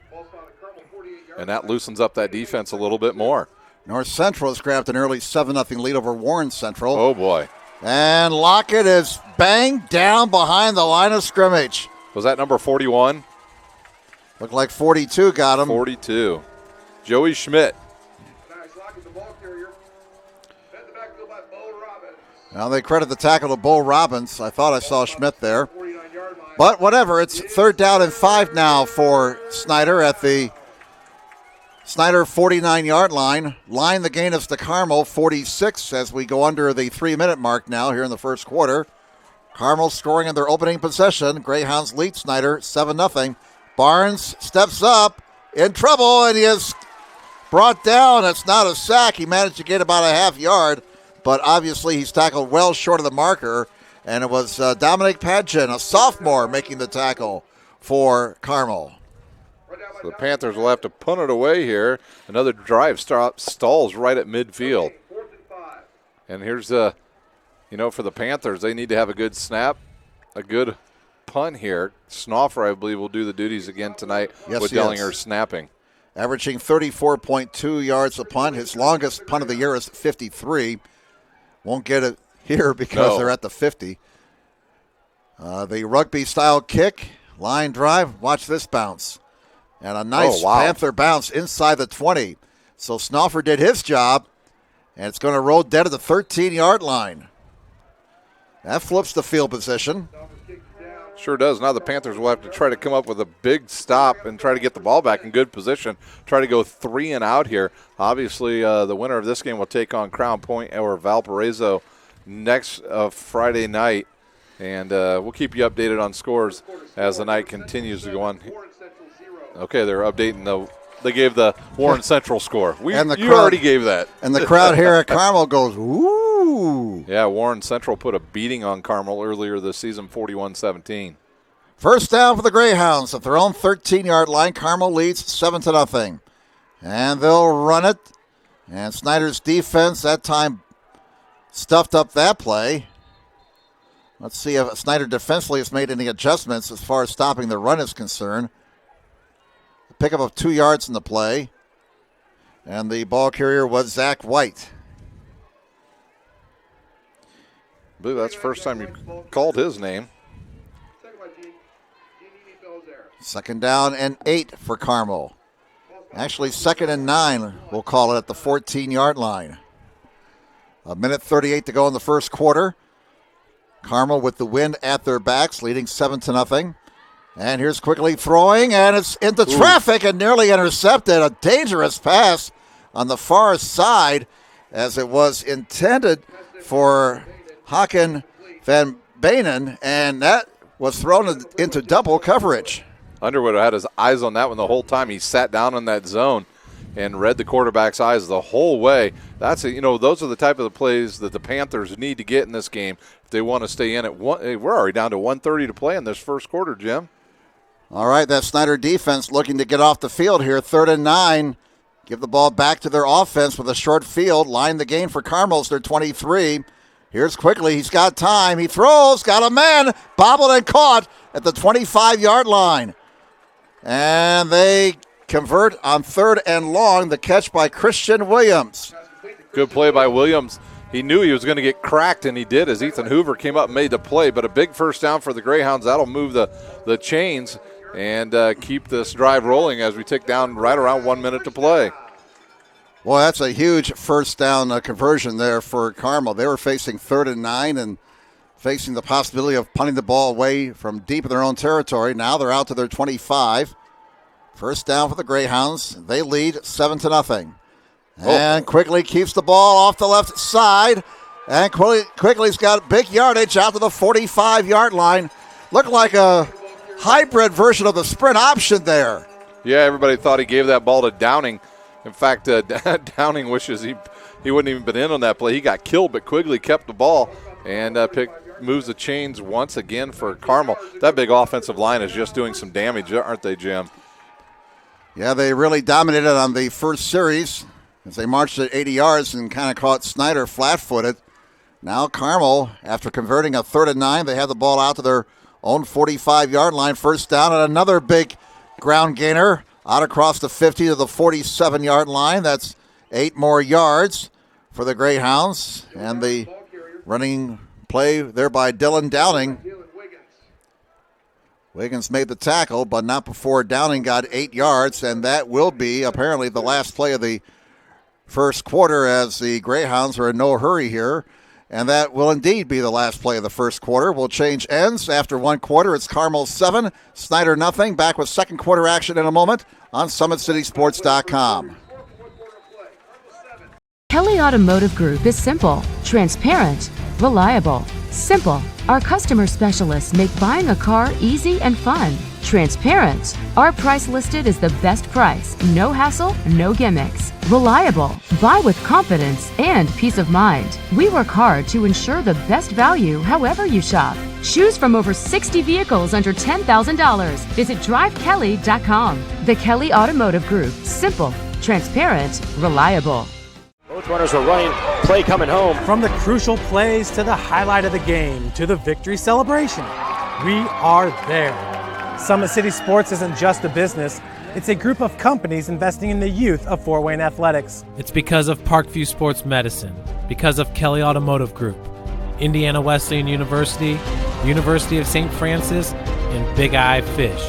M: and that loosens up that defense a little bit more.
L: North Central has grabbed an early 7-0 lead over Warren Central.
M: Oh, boy.
L: And Lockett is banged down behind the line of scrimmage.
M: Was that number 41?
L: Looked like 42 got him.
M: 42. Joey Schmidt.
L: Now they credit the tackle to Bo Robbins. I thought I saw Schmidt there. But whatever, it's 3rd down and 5 now for Snider at the Snider 49-yard line. Line the gain is to Carmel 46 as we go under the 3-minute mark now here in the first quarter. Carmel scoring in their opening possession. Greyhounds lead Snider 7-0. Barnes steps up in trouble and he is brought down. It's not a sack. He managed to get about a half yard, but obviously he's tackled well short of the marker. And it was Dominic Padgett, a sophomore, making the tackle for Carmel.
M: So the Panthers will have to punt it away here. Another drive stalls right at midfield. And here's for the Panthers, they need to have a good snap, a good punt here. Snoffer, I believe, will do the duties again tonight with Dellinger snapping.
L: Averaging 34.2 yards a punt. His longest punt of the year is 53. Won't get it here because they're at the 50. The rugby-style kick, line drive. Watch this bounce. And a nice Panther bounce inside the 20. So Snoffer did his job, and it's going to roll dead at the 13-yard line. That flips the field position.
M: Sure does. Now the Panthers will have to try to come up with a big stop and try to get the ball back in good position. Try to go 3 and out here. Obviously, the winner of this game will take on Crown Point or Valparaiso next Friday night. And we'll keep you updated on scores as the night continues to go on. Okay, they're updating they gave the Warren Central score. You already gave that.
L: And the crowd here at Carmel goes, ooh.
M: Yeah, Warren Central put a beating on Carmel earlier this season, 41-17.
L: First down for the Greyhounds at their own 13-yard line. Carmel leads 7-0. And they'll run it. And Snider's defense that time stuffed up that play. Let's see if Snider defensively has made any adjustments as far as stopping the run is concerned. A pickup of 2 yards in the play. And the ball carrier was Zach White.
M: I believe that's the first time you called his name.
L: 2nd down and 8 for Carmel. Actually, 2nd and 9, we'll call it, at the 14-yard line. 1:38 to go in the first quarter. Carmel with the wind at their backs, leading 7-0. And here's quickly throwing, and it's into traffic and nearly intercepted. A dangerous pass on the far side as it was intended for Haken van Benen, and that was thrown into double coverage.
M: Underwood had his eyes on that one the whole time. He sat down in that zone and read the quarterback's eyes the whole way. Those are the type of the plays that the Panthers need to get in this game if they want to stay in it. We're already down to 1:30 to play in this first quarter, Jim.
L: All right, that Snider defense looking to get off the field here. 3rd and 9. Give the ball back to their offense with a short field. Line the gain for Carmel's their 23. Here's quickly. He's got time. He throws. Got a man. Bobbled and caught at the 25-yard line. And they convert on 3rd and long. The catch by Christian Williams.
M: Good play by Williams. He knew he was going to get cracked, and he did as Ethan Hoover came up and made the play. But a big first down for the Greyhounds. That'll move the chains and keep this drive rolling as we tick down right around 1 minute to play.
L: Well, that's a huge first down conversion there for Carmel. They were facing 3rd and 9 and facing the possibility of punting the ball away from deep in their own territory. Now they're out to their 25. First down for the Greyhounds. They lead 7-0. And Quigley keeps the ball off the left side. And Quigley's got big yardage out to the 45-yard line. Looked like a hybrid version of the sprint option there.
M: Yeah, everybody thought he gave that ball to Downing. In fact, Downing wishes he wouldn't even been in on that play. He got killed, but Quigley kept the ball and moves the chains once again for Carmel. That big offensive line is just doing some damage, aren't they, Jim?
L: Yeah, they really dominated on the first series as they marched at 80 yards and kind of caught Snider flat-footed. Now Carmel, after converting a 3rd and 9, they have the ball out to their own 45-yard line. First down and another big ground gainer out across the 50 to the 47-yard line. That's 8 more yards for the Greyhounds. And the running play there by Dylan Downing. Wiggins made the tackle, but not before Downing got 8 yards, and that will be apparently the last play of the first quarter as the Greyhounds are in no hurry here. And that will indeed be the last play of the first quarter. We'll change ends after 1 quarter. It's Carmel 7, Snider nothing. Back with second quarter action in a moment on SummitCitySports.com.
E: Kelly Automotive Group is simple, transparent, reliable. Simple. Our customer specialists make buying a car easy and fun. Transparent. Our price listed is the best price. No hassle, no gimmicks. Reliable. Buy with confidence and peace of mind. We work hard to ensure the best value however you shop. Choose from over 60 vehicles under $10,000. Visit drivekelly.com. The Kelly Automotive Group. Simple, transparent, reliable.
I: Both runners are running. Play coming home.
J: From the crucial plays to the highlight of the game to the victory celebration, we are there. Summit City Sports isn't just a business. It's a group of companies investing in the youth of Fort Wayne athletics.
K: It's because of Parkview Sports Medicine, because of Kelly Automotive Group, Indiana Wesleyan University, University of St. Francis, and Big Eye Fish,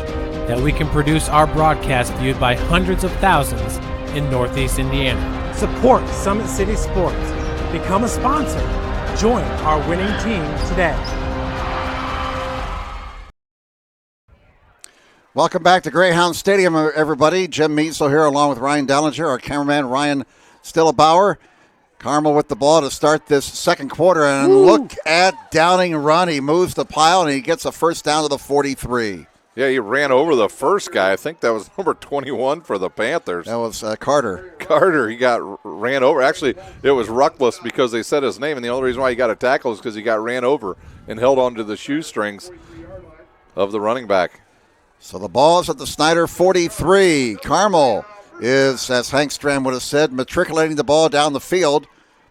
K: that we can produce our broadcast viewed by hundreds of thousands in Northeast Indiana.
J: Support Summit City Sports. Become a sponsor. Join our winning team today.
L: Welcome back to Greyhound Stadium, everybody. Jim Measel here along with Ryan Dellinger, our cameraman Ryan Stillebauer. Carmel with the ball to start this second quarter, and look at Downing run. He moves the pile, and he gets a first down to the 43.
M: Yeah, he ran over the first guy. I think that was number 21 for the Panthers.
L: That was Carter.
M: Carter, he ran over. Actually, it was Ruckless because they said his name, and the only reason why he got a tackle is because he got ran over and held onto the shoestrings of the running back.
L: So the ball is at the Snider 43. Carmel is, as Hank Strand would have said, matriculating the ball down the field,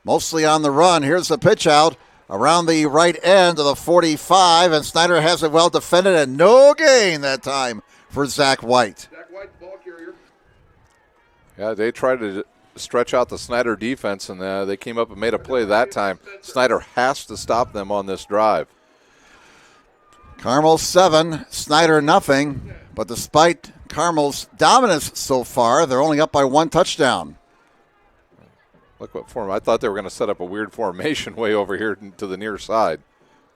L: mostly on the run. Here's the pitch out around the right end of the 45, and Snider has it well defended, and no gain that time for Zach White.
M: Yeah, they tried to stretch out the Snider defense, and they came up and made a play that time. Snider has to stop them on this drive.
L: Carmel 7, Snider nothing, but despite Carmel's dominance so far, they're only up by 1 touchdown.
M: Look what form. I thought they were going to set up a weird formation way over here to the near side.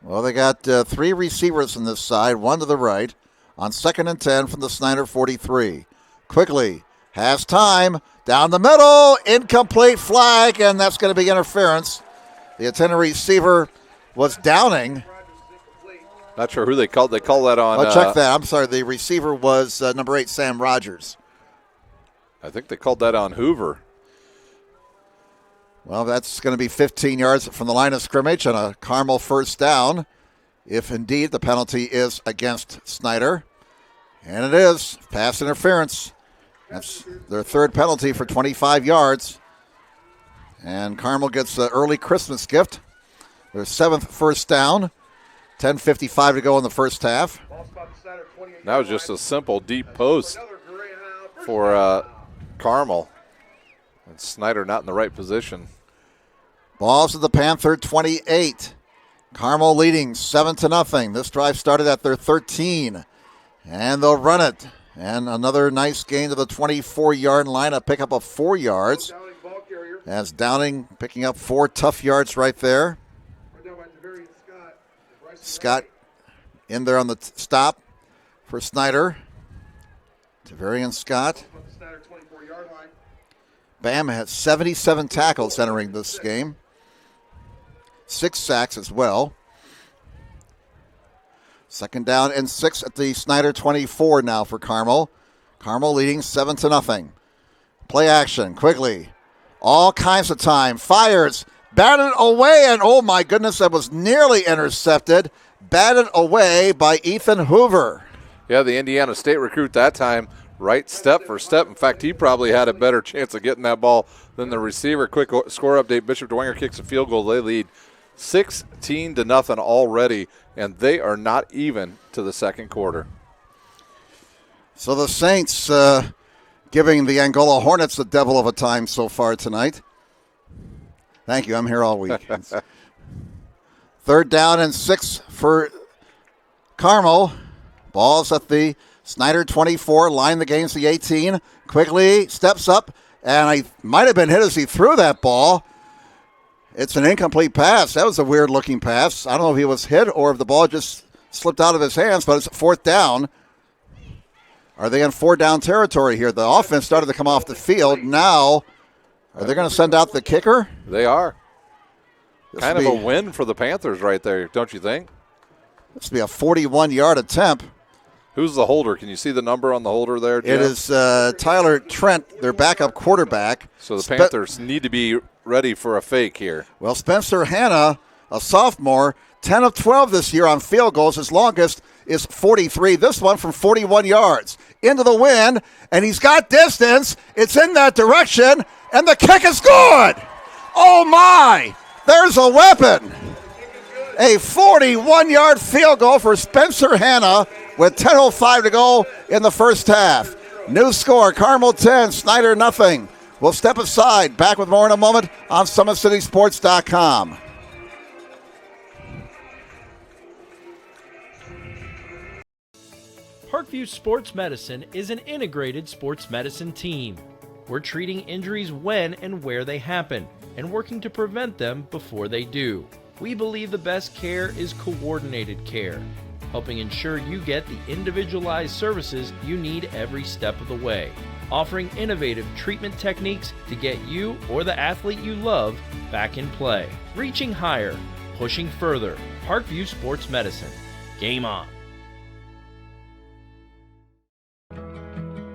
L: Well, they got 3 receivers on this side, 1 to the right, on 2nd and 10 from the Snider 43. Quigley has time, down the middle, incomplete flag, and that's going to be interference. The intended receiver was Downing.
M: Not sure who they called. They called that on.
L: I'll check that. I'm sorry. The receiver was number 8, Sam Rogers.
M: I think they called that on Hoover.
L: Well, that's going to be 15 yards from the line of scrimmage and a Carmel first down, if indeed the penalty is against Snider. And it is. Pass interference. That's their 3rd penalty for 25 yards. And Carmel gets an early Christmas gift. Their 7th first down. 10:55 to go in the first half.
M: That was just a simple deep post for Carmel. And Snider not in the right position.
L: Balls to the Panther 28. Carmel leading 7-0. This drive started at their 13. And they'll run it. And another nice gain to the 24-yard line, a pickup of 4 yards. As Downing picking up 4 tough yards right there. Scott in there on the stop for Snider. Tavarian Scott. Bam has 77 tackles entering this game. 6 sacks as well. Second down and 6 at the Snider 24 now for Carmel. Carmel leading 7-0. Play action quickly. All kinds of time. Fires. Batted away, and oh my goodness, that was nearly intercepted. Batted away by Ethan Hoover.
M: Yeah, the Indiana State recruit that time, right step for step. In fact, he probably had a better chance of getting that ball than the receiver. Quick score update. Bishop Dwenger kicks a field goal. They lead 16-0 already, and they are not even to the second quarter.
L: So the Saints giving the Angola Hornets the devil of a time so far tonight. Thank you. I'm here all week. Third down and 6 for Carmel. Ball's at the Snider 24. Line the gains the 18. Quickly steps up, and I might have been hit as he threw that ball. It's an incomplete pass. That was a weird-looking pass. I don't know if he was hit or if the ball just slipped out of his hands, but it's 4th down. Are they in 4-down territory here? The offense started to come off the field. Now, are they going to send out the kicker?
M: They are. Kind of a win for the Panthers right there, don't you think?
L: This will be a 41-yard attempt.
M: Who's the holder? Can you see the number on the holder there, Jim?
L: It is Tyler Trent, their backup quarterback.
M: So the Panthers need to be ready for a fake here.
L: Well, Spencer Hanna, a sophomore, 10 of 12 this year on field goals. His longest is 43. This one from 41 yards. Into the wind, and he's got distance. It's in that direction, and the kick is good. Oh, my. There's a weapon. A 41-yard field goal for Spencer Hanna with 10:05 to go in the first half. New score, Carmel 10, Snider nothing. We'll step aside. Back with more in a moment on SummitCitySports.com.
B: Parkview Sports Medicine is an integrated sports medicine team. We're treating injuries when and where they happen and working to prevent them before they do. We believe the best care is coordinated care, helping ensure you get the individualized services you need every step of the way, offering innovative treatment techniques to get you or the athlete you love back in play. Reaching higher, pushing further. Parkview Sports Medicine. Game on.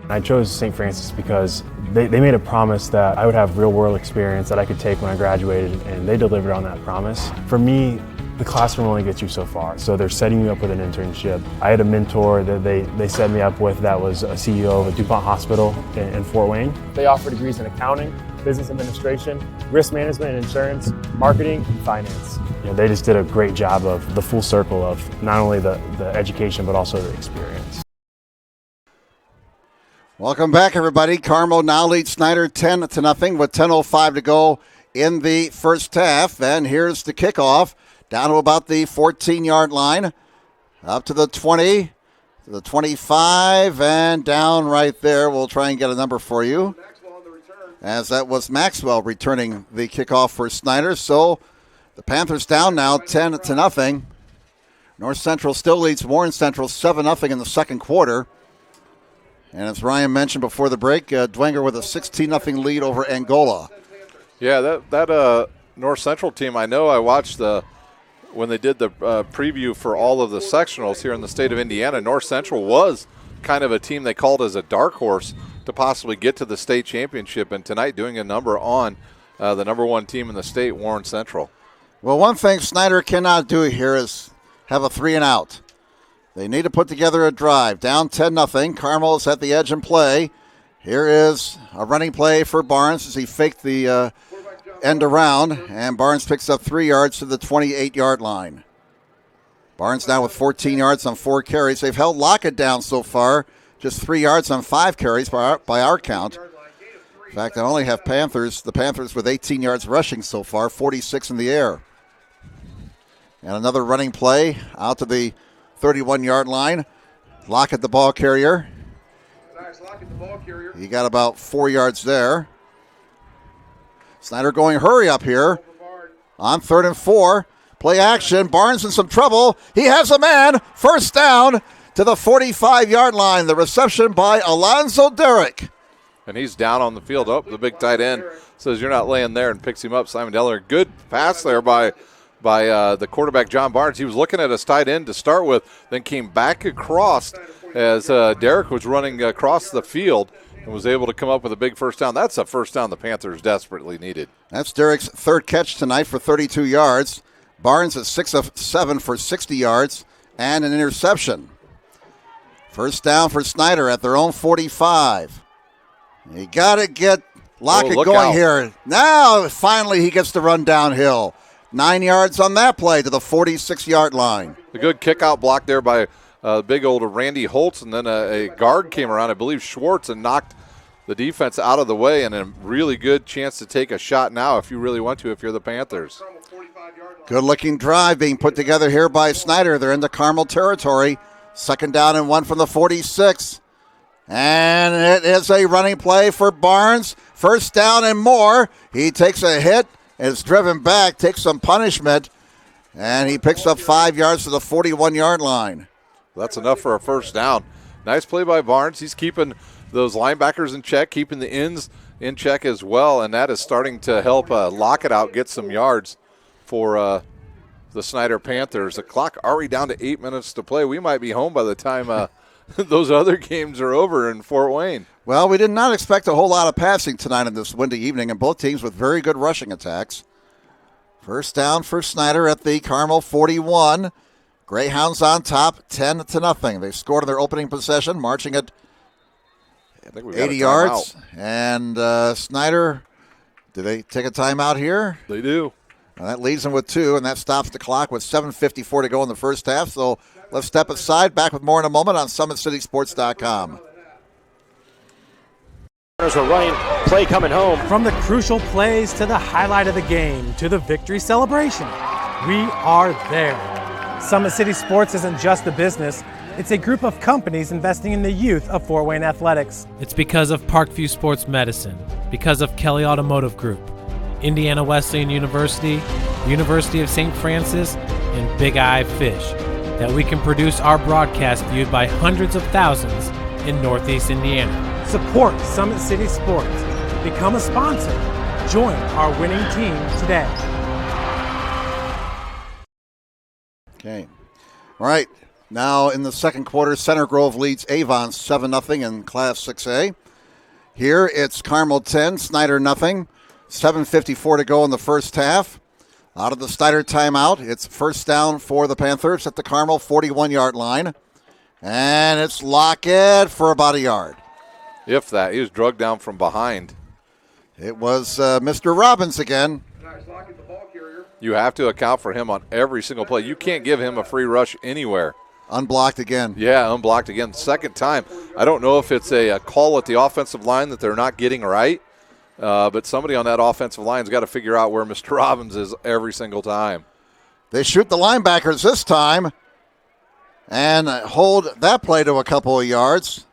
G: I chose St. Francis because they made a promise that I would have real-world experience that I could take when I graduated, and they delivered on that promise. For me, the classroom only gets you so far, so they're setting you up with an internship. I had a mentor that they set me up with that was a CEO of a DuPont hospital in Fort Wayne. They offer degrees in accounting, business administration, risk management and insurance, marketing, and finance. You know, they just did a great job of the full circle of not only the education but also the experience.
L: Welcome back, everybody. Carmel now leads Snider 10-0 with 10:05 to go in the first half. And here's the kickoff down to about the 14-yard line, up to the 20, to the 25, and down right there. We'll try and get a number for you, as that was Maxwell returning the kickoff for Snider. So the Panthers down now 10-0. North Central still leads Warren Central 7-0 in the second quarter. And as Ryan mentioned before the break, Dwenger with a 16-0 lead over Angola.
M: Yeah, that North Central team, I know I watched when they did the preview for all of the sectionals here in the state of Indiana. North Central was kind of a team they called as a dark horse to possibly get to the state championship, and tonight doing a number on the number one team in the state, Warren Central.
L: Well, one thing Snider cannot do here is have a 3-and-out. They need to put together a drive. Down 10-0. Carmel is at the edge and play. Here is a running play for Barnes as he faked the end around, and Barnes picks up 3 yards to the 28-yard line. Barnes now with 14 yards on 4 carries. They've held Lockett down so far, just 3 yards on 5 carries by our count. In fact, I only have the Panthers with 18 yards rushing so far, 46 in the air. And another running play out to the 31-yard line. Lockett the ball carrier. He got about 4 yards there. Snider going hurry up here on 3rd and 4. Play action. Barnes in some trouble. He has a man. First down to the 45-yard line. The reception by Alonzo Derrick.
M: And he's down on the field. Oh, the big tight end says you're not laying there and picks him up. Simon Deller. Good pass there by the quarterback, John Barnes. He was looking at his tight end to start with, then came back across as Derrick was running across the field and was able to come up with a big first down. That's a first down the Panthers desperately needed.
L: That's Derrick's 3rd catch tonight for 32 yards. Barnes at 6 of 7 for 60 yards and an interception. First down for Snider at their own 45. You got to get Lockett going
M: out
L: here. Now, finally, he gets to run downhill. 9 yards on that play to the 46-yard line.
M: A good kick-out block there by big old Randy Holtz, and then a guard came around, I believe Schwartz, and knocked the defense out of the way, and a really good chance to take a shot now if you really want to, if you're the Panthers.
L: Good-looking drive being put together here by Snider. They're into Carmel territory. 2nd down and 1 from the 46. And it is a running play for Barnes. First down and more. He takes a hit, is driven back, takes some punishment, and he picks up 5 yards to the 41-yard line.
M: That's enough for a first down. Nice play by Barnes. He's keeping those linebackers in check, keeping the ends in check as well, and that is starting to help Lockett out get some yards for the Snider Panthers. The clock already down to 8 minutes to play. We might be home by the time those other games are over in Fort Wayne.
L: Well, we did not expect a whole lot of passing tonight on this windy evening, and both teams with very good rushing attacks. First down for Snider at the Carmel 41. Greyhounds on top, 10-0. They scored in their opening possession, marching at 80 yards. And Snider, do they take a timeout here?
M: They do.
L: And that leaves them with 2, and that stops the clock with 7:54 to go in the first half. So let's step aside. Back with more in a moment on SummitCitySports.com.
I: Are running, play coming home.
J: From the crucial plays to the highlight of the game to the victory celebration, we are there. Summit City Sports isn't just a business. It's a group of companies investing in the youth of Fort Wayne athletics.
K: It's because of Parkview Sports Medicine, because of Kelly Automotive Group, Indiana Wesleyan University, University of St. Francis, and Big Eye Fish, that we can produce our broadcast viewed by hundreds of thousands in Northeast Indiana.
J: Support Summit City Sports. Become a sponsor. Join our winning team today.
L: Okay. All right. Now in the second quarter, Center Grove leads Avon 7-0 in Class 6A. Here it's Carmel 10, Snider nothing. 7:54 to go in the first half. Out of the Snider timeout, it's first down for the Panthers at the Carmel 41-yard line. And it's Lockett for about a yard.
M: If that. He was drugged down from behind.
L: It was Mr. Robbins again.
M: You have to account for him on every single play. You can't give him a free rush anywhere.
L: Unblocked again.
M: Yeah, unblocked again. Second time. I don't know if it's a call at the offensive line that they're not getting right, but somebody on that offensive line's got to figure out where Mr. Robbins is every single time.
L: They shoot the linebackers this time and hold that play to a couple of yards.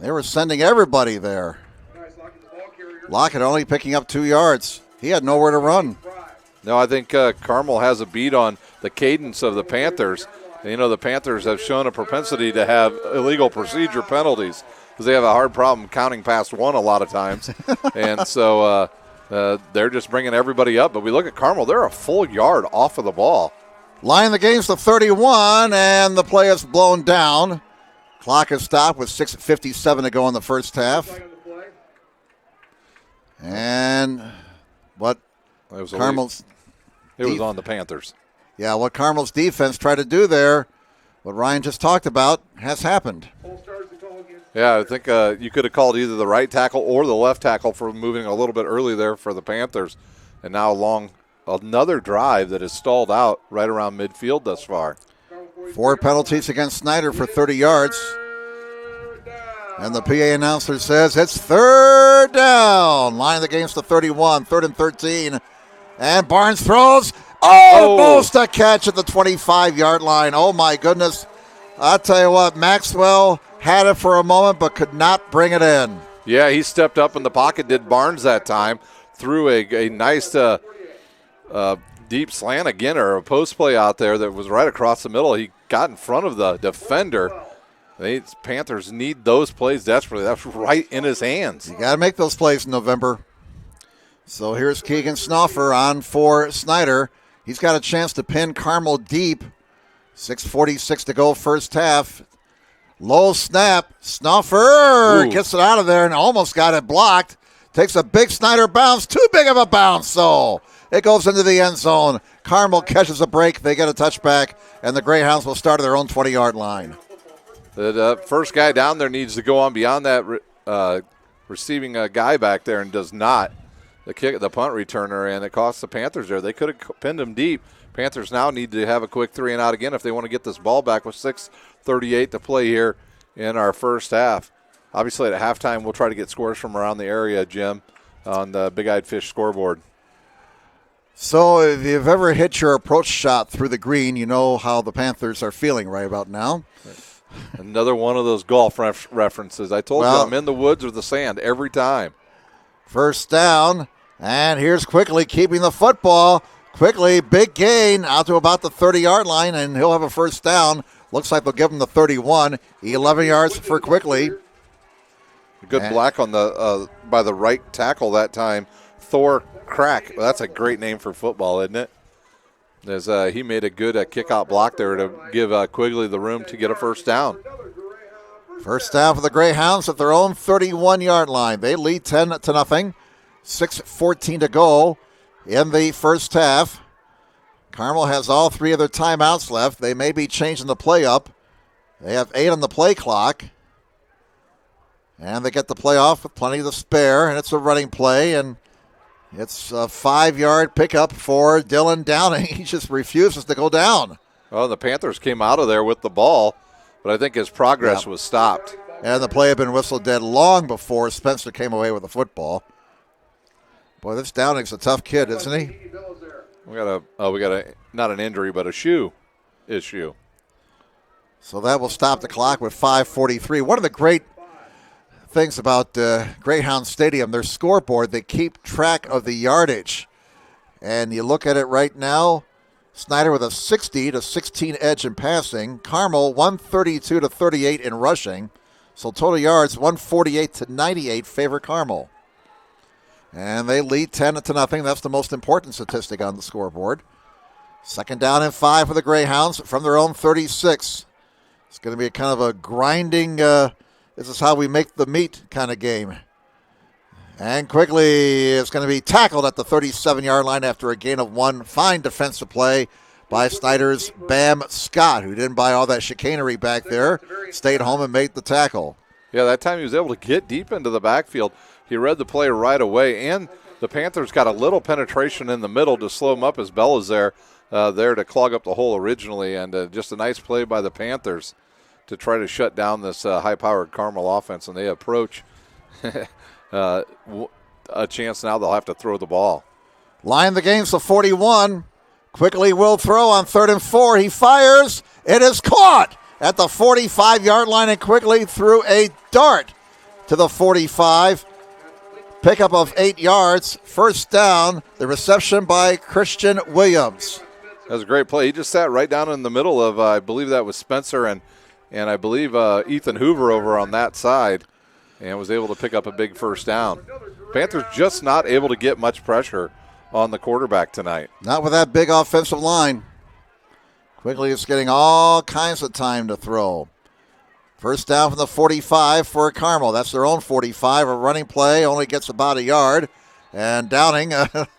L: They were sending everybody there. Lockett only picking up 2 yards. He had nowhere to run.
M: No, I think Carmel has a beat on the cadence of the Panthers. And, you know, the Panthers have shown a propensity to have illegal procedure penalties because they have a hard problem counting past one a lot of times. And so they're just bringing everybody up. But we look at Carmel, they're a full yard off of the ball.
L: Line the game's to 31, and the play is blown down. Clock is stopped with 6:57 to go in the first half. And what Carmel's...
M: It was on the Panthers.
L: Yeah, what Carmel's defense tried to do there, what Ryan just talked about, has happened.
M: Yeah, I think you could have called either the right tackle or the left tackle for moving a little bit early there for the Panthers. And now along another drive that is stalled out right around midfield thus far.
L: 4 penalties against Snider for 30 yards. And the PA announcer says it's third down. Line of the game's to 31, 3rd and 13. And Barnes throws. Almost a catch at the 25-yard line. Oh, my goodness. I'll tell you what, Maxwell had it for a moment but could not bring it in.
M: Yeah, he stepped up in the pocket, did Barnes that time. threw a nice deep slant again, or a post play out there that was right across the middle. He got in front of the defender. The Panthers need those plays desperately. That's right in his hands.
L: You got to make those plays in November. So here's Keegan Snoffer on for Snider. He's got a chance to pin Carmel deep. 6:46 to go first half. Low snap. Snoffer gets it out of there and almost got it blocked. Takes a big Snider bounce. Too big of a bounce, so it goes into the end zone. Carmel catches a break. They get a touchback, and the Greyhounds will start at their own 20-yard line.
M: The first guy down there needs to go on beyond that receiving guy back there, and does not. The punt returner, and it costs the Panthers there. They could have pinned him deep. Panthers now need to have a quick 3 and out again if they want to get this ball back with 6:38 to play here in our first half. Obviously, at halftime, we'll try to get scores from around the area, Jim, on the Big Eyed Fish scoreboard.
L: So if you've ever hit your approach shot through the green, you know how the Panthers are feeling right about now.
M: Another one of those golf references. I told you I'm in the woods or the sand every time.
L: First down, and here's Quickly keeping the football. Quickly, big gain out to about the 30-yard line, and he'll have a first down. Looks like they'll give him the 31. 11 yards for Quickly.
M: Good block on the by the right tackle that time. Thor Crack. Well, that's a great name for football, isn't it? As he made a good kick-out block there to give Quigley the room to get a first down.
L: First down for the Greyhounds at their own 31-yard line. They lead 10-0. 6:14 to go in the first half. Carmel has all 3 of their timeouts left. They may be changing the play up. They have 8 on the play clock. And they get the play off with plenty to spare, and it's a running play, and it's a 5-yard pickup for Dylan Downing. He just refuses to go down.
M: Well, the Panthers came out of there with the ball, but I think his progress was stopped.
L: And the play had been whistled dead long before Spencer came away with the football. Boy, this Downing's a tough kid, isn't he?
M: We got a not an injury, but a shoe issue.
L: So that will stop the clock with 5:43. One of the great things about Greyhound Stadium, their scoreboard, they keep track of the yardage. And you look at it right now, Snider with a 60-16 edge in passing. Carmel 132-38 in rushing. So total yards 148-98 favor Carmel. And they lead 10-0. That's the most important statistic on the scoreboard. Second down and 5 for the Greyhounds from their own 36. It's going to be a kind of a grinding, this is how we make the meat kind of game. And quickly, it's going to be tackled at the 37-yard line after a gain of 1. Fine defensive play by Snider's Bam Scott, who didn't buy all that chicanery back there, stayed home and made the tackle.
M: Yeah, that time he was able to get deep into the backfield. He read the play right away, and the Panthers got a little penetration in the middle to slow him up as Bella's there to clog up the hole originally, and just a nice play by the Panthers to try to shut down this high-powered Carmel offense, and they approach a chance now they'll have to throw the ball.
L: Line the game's to 41. Quickly will throw on 3rd and 4. He fires. It is caught at the 45-yard line, and Quickly threw a dart to the 45. Pickup of 8 yards. First down. The reception by Christian Williams.
M: That was a great play. He just sat right down in the middle of, I believe that was Spencer and I believe Ethan Hoover over on that side, and was able to pick up a big first down. Panthers just not able to get much pressure on the quarterback tonight.
L: Not with that big offensive line. Quickly is getting all kinds of time to throw. First down from the 45 for Carmel. That's their own 45. A running play only gets about a yard. And Downing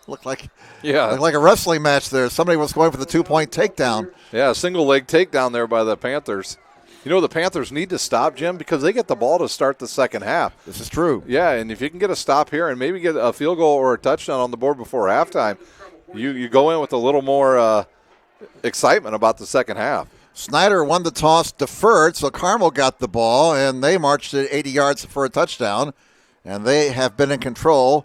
L: looked like a wrestling match there. Somebody was going for the 2-point takedown.
M: Yeah, a single leg takedown there by the Panthers. You know, the Panthers need to stop, Jim, because they get the ball to start the second half.
L: This is true.
M: Yeah, and if you can get a stop here and maybe get a field goal or a touchdown on the board before halftime, you go in with a little more excitement about the second half.
L: Snider won the toss deferred, so Carmel got the ball, and they marched it 80 yards for a touchdown, and they have been in control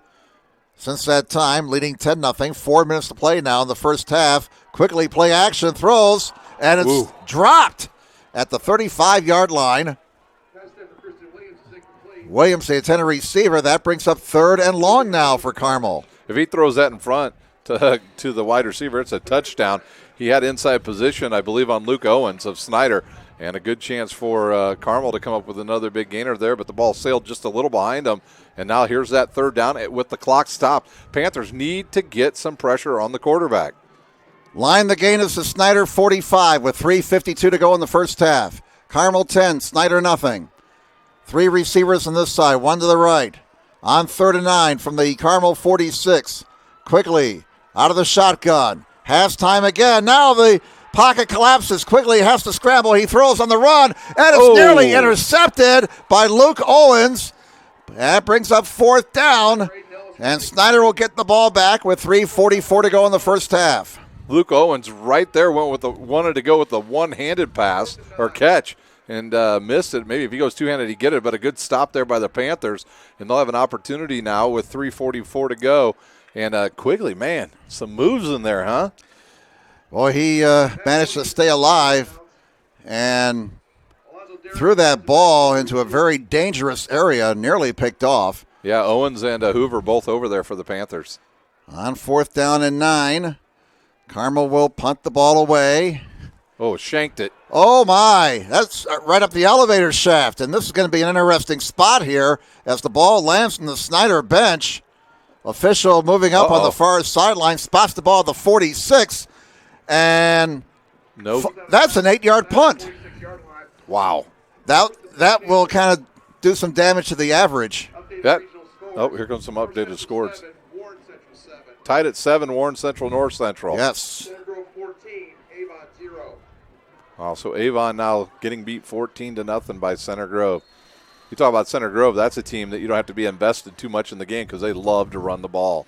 L: since that time, leading 10-0. 4 minutes to play now in the first half. Quickly play action, throws, and it's dropped at the 35-yard line. Williams, the intended receiver. That brings up 3rd and long now for Carmel.
M: If he throws that in front to the wide receiver, it's a touchdown. He had inside position, I believe, on Luke Owens of Snider, and a good chance for Carmel to come up with another big gainer there, but the ball sailed just a little behind him. And now here's that third down with the clock stopped. Panthers need to get some pressure on the quarterback.
L: Line the gain is to Snider 45 with 3:52 to go in the first half. Carmel 10, Snider nothing. 3 receivers on this side, 1 to the right. On 3rd and 9 from the Carmel 46. Quickly out of the shotgun. Has time again. Now the pocket collapses. Quickly has to scramble. He throws on the run, and it's nearly intercepted by Luke Owens. That brings up 4th down, and Snider will get the ball back with 3:44 to go in the first half.
M: Luke Owens right there wanted to go with the one-handed pass or catch and missed it. Maybe if he goes two-handed, he get it, but a good stop there by the Panthers, and they'll have an opportunity now with 3:44 to go. And Quigley, man, some moves in there, huh?
L: Boy, he managed to stay alive and threw that ball into a very dangerous area, nearly picked off.
M: Yeah, Owens and Hoover both over there for the Panthers.
L: On 4th down and 9, Carmel will punt the ball away.
M: Oh, shanked it.
L: Oh, my. That's right up the elevator shaft. And this is going to be an interesting spot here as the ball lands in the Snider bench. Official moving up on the far sideline, spots the ball at the 46. And that's an 8-yard punt.
M: Wow.
L: That will kind of do some damage to the average.
M: Here comes some updated scores. Tied at 7, Warren Central, North Central.
L: Yes.
M: Wow, so Avon now getting beat 14-0 by Center Grove. You talk about Center Grove, that's a team that you don't have to be invested too much in the game because they love to run the ball.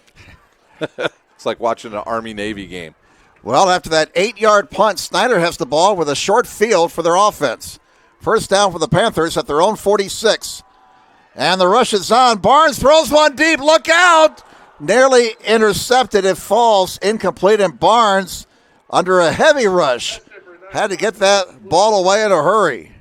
M: It's like watching an Army-Navy game.
L: Well, after that 8-yard punt, Snider has the ball with a short field for their offense. First down for the Panthers at their own 46. And the rush is on. Barnes throws one deep. Look out! Nearly intercepted. It falls incomplete, and Barnes, under a heavy rush, had to get that ball away in a hurry.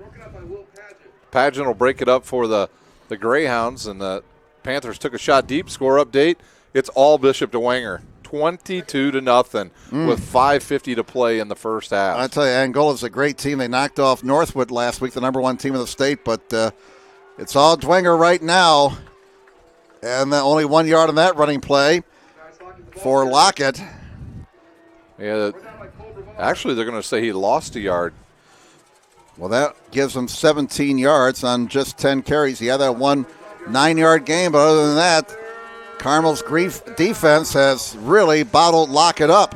M: Pageant will break it up for the Greyhounds, and the Panthers took a shot deep. Score update. It's all Bishop to Wenger. 22-0 with 5:50 to play in the first half.
L: I tell you, Angola's a great team. They knocked off Northwood last week, the number 1 team in the state, but it's all Dwenger right now. And only 1 yard on that running play for Lockett.
M: Yeah, actually, they're going to say he lost a yard.
L: Well, that gives him 17 yards on just 10 carries. He had that 1 9-yard game, but other than that, Carmel's defense has really bottled Lockett up.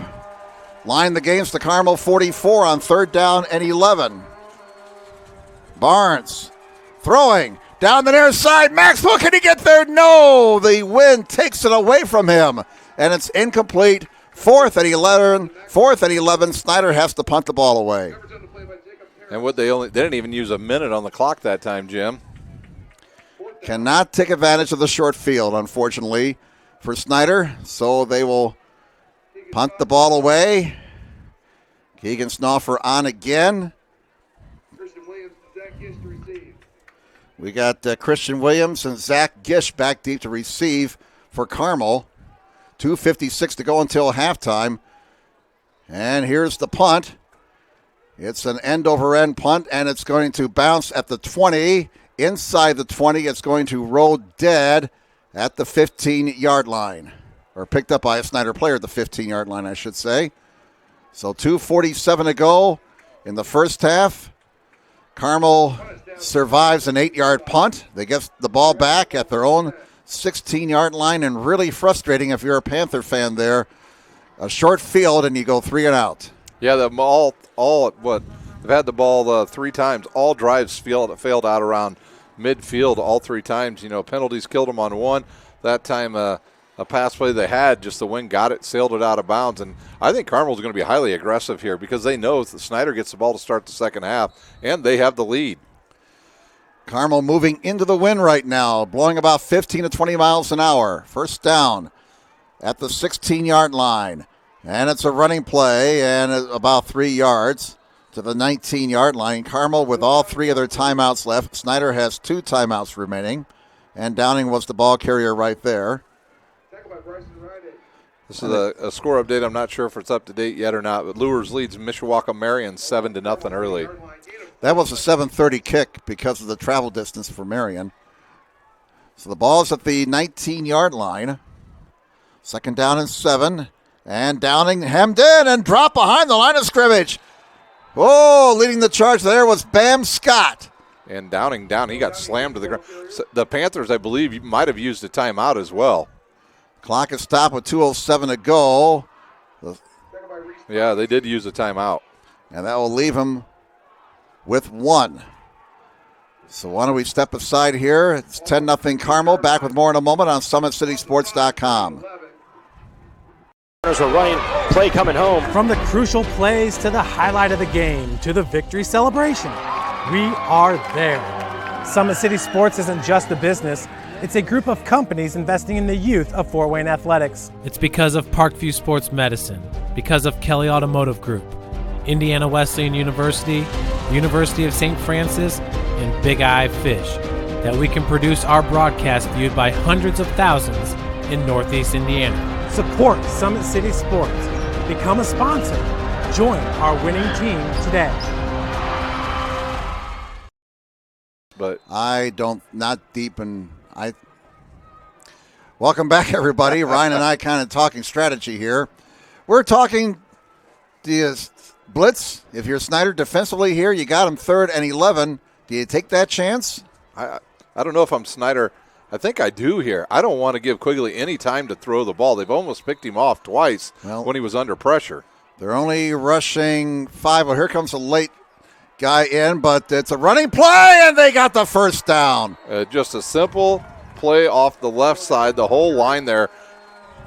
L: Line the games to Carmel 44 on 3rd down and 11. Barnes throwing down the near side. Maxwell, can he get there? No, the wind takes it away from him, and it's incomplete. 4th and 11. Snider has to punt the ball away.
M: And they didn't even use a minute on the clock that time, Jim.
L: Cannot take advantage of the short field, unfortunately, for Snider. So they will punt the ball away. Keegan Snoffer on again. We got Christian Williams and Zach Gish back deep to receive for Carmel. 2:56 to go until halftime. And here's the punt. It's an end-over-end punt, and it's going to bounce at the 20. Inside the 20, it's going to roll dead at the 15-yard line. Or picked up by a Snider player at the 15-yard line, I should say. So 2:47 to go in the first half. Carmel survives an 8-yard punt. They get the ball back at their own 16-yard line, and really frustrating if you're a Panther fan there. A short field, and you go 3 and out.
M: Yeah, they've had the ball 3 times. All drives failed out around midfield all 3 times. You know, penalties killed them on one. That time a pass play they had, just the wind got it, sailed it out of bounds. And I think Carmel's going to be highly aggressive here because they know that Snider gets the ball to start the second half, and they have the lead.
L: Carmel moving into the wind right now, blowing about 15 to 20 miles an hour. First down at the 16-yard line. And it's a running play, and about 3 yards to the 19-yard line. Carmel with all 3 of their timeouts left. Snider has 2 timeouts remaining, and Downing was the ball carrier right there.
M: This is a score update. I'm not sure if it's up to date yet or not, but Lures leads Mishawaka Marion 7-0 early.
L: That was a 7:30 kick because of the travel distance for Marion. So the ball's at the 19-yard line. 2nd down and 7. And Downing hemmed in and dropped behind the line of scrimmage. Oh, leading the charge there was Bam Scott.
M: And Downing down. He got slammed to the ground. So the Panthers, I believe, might have used a timeout as well.
L: Clock is stopped with 2:07 to go.
M: Yeah, they did use a timeout.
L: And that will leave him with 1. So why don't we step aside here? It's 10-0 Carmel. Back with more in a moment on SummitCitySports.com.
I: Are running, play coming home.
J: From the crucial plays to the highlight of the game to the victory celebration, we are there. Summit City Sports isn't just a business, it's a group of companies investing in the youth of Fort Wayne athletics.
K: It's because of Parkview Sports Medicine, because of Kelly Automotive Group, Indiana Wesleyan University, University of St. Francis, and Big Eye Fish, that we can produce our broadcast viewed by hundreds of thousands in Northeast Indiana.
J: Support Summit City Sports. Become a sponsor. Join our winning team today.
M: But
L: Welcome back, everybody. Ryan and I kind of talking strategy here. We're talking the blitz. If you're Snider defensively here, you got him 3rd and 11. Do you take that chance?
M: I don't know if I'm Snider. I think I do here. I don't want to give Quigley any time to throw the ball. They've almost picked him off twice when he was under pressure.
L: They're only rushing 5. Well, here comes a late guy in, but it's a running play, and they got the first down.
M: Just a simple play off the left side. The whole line there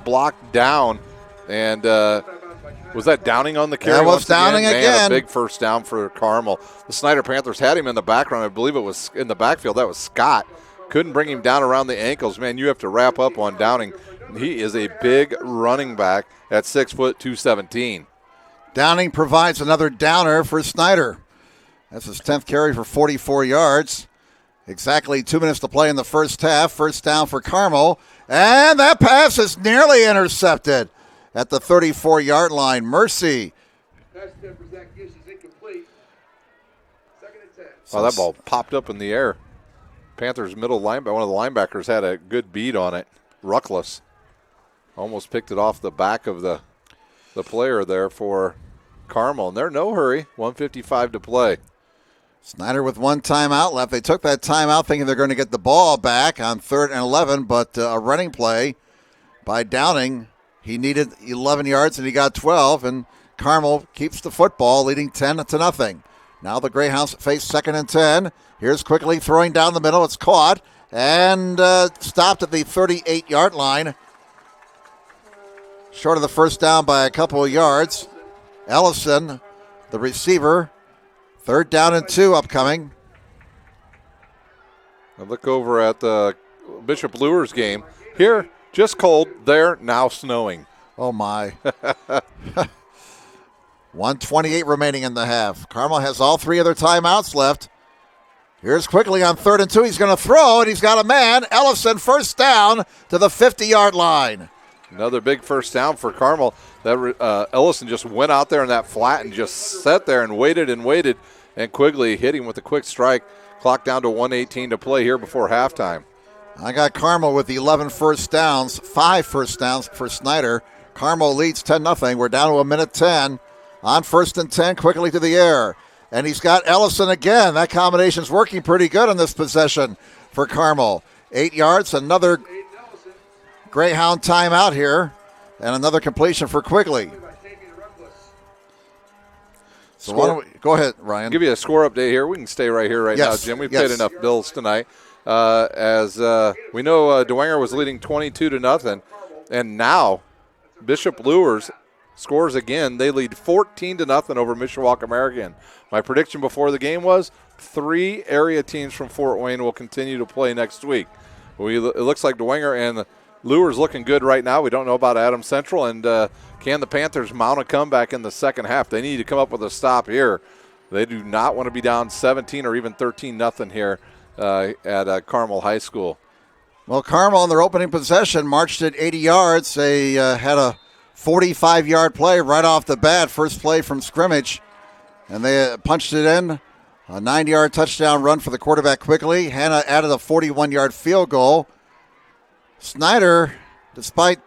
M: blocked down. And was that Downing on the carry?
L: That was Downing again.
M: A big first down for Carmel. The Snider Panthers had him in the background. I believe it was in the backfield. That was Scott. Couldn't bring him down around the ankles. Man, you have to wrap up on Downing. He is a big running back at 6 foot 217.
L: Downing provides another downer for Snider. That's his 10th carry for 44 yards. Exactly 2 minutes to play in the first half. First down for Carmel. And that pass is nearly intercepted at the 34-yard line. Mercy.
A: Pass attempt for Zach Gibbs is incomplete. 2nd and 10.
M: Oh, that ball popped up in the air. Panthers middle linebacker, one of the linebackers had a good beat on it. Ruckless almost picked it off the back of the player there for Carmel. And they're in no hurry. 1:55 to play.
L: Snider with 1 timeout left. They took that timeout thinking they're going to get the ball back on 3rd and 11, but a running play by Downing. He needed 11 yards and he got 12, and Carmel keeps the football, leading 10-0. Now the Greyhounds face 2nd and 10. Here's Quigley throwing down the middle. It's caught and stopped at the 38-yard line. Short of the first down by a couple of yards. Ellison, the receiver. 3rd down and 2 upcoming.
M: I look over at the Bishop Lures game. Here, just cold. There, now snowing.
L: Oh, my. 1:28 remaining in the half. Carmel has all 3 of their timeouts left. Here's Quigley on 3rd and 2. He's going to throw, and he's got a man. Ellison, first down to the 50-yard line.
M: Another big first down for Carmel. That Ellison just went out there in that flat and just sat there and waited. And Quigley hit him with a quick strike. Clock down to 1:18 to play here before halftime.
L: I got Carmel with 11 first downs, 5 first downs for Snider. Carmel leads 10-0. We're down to 1:10. On 1st and 10, Quigley to the air. And he's got Ellison again. That combination's working pretty good on this possession for Carmel. 8 yards, another Greyhound timeout here, and another completion for Quigley. So why don't we, go ahead, Ryan.
M: I'll give you a score update here. We can stay right here now, Jim. We've paid enough bills tonight. As we know, Dwenger was leading 22-0, and now Bishop Lures scores again. They lead 14-0 over Mishawaka Marion. My prediction before the game was 3 area teams from Fort Wayne will continue to play next week. It looks like Dwenger and Lures looking good right now. We don't know about Adams Central, and can the Panthers mount a comeback in the second half? They need to come up with a stop here. They do not want to be down 17 or even 13-0 here at Carmel High School.
L: Well, Carmel in their opening possession marched it 80 yards. They had a 45-yard play right off the bat, first play from scrimmage. And they punched it in. A 9-yard touchdown run for the quarterback quickly. Hanna added a 41-yard field goal. Snider, despite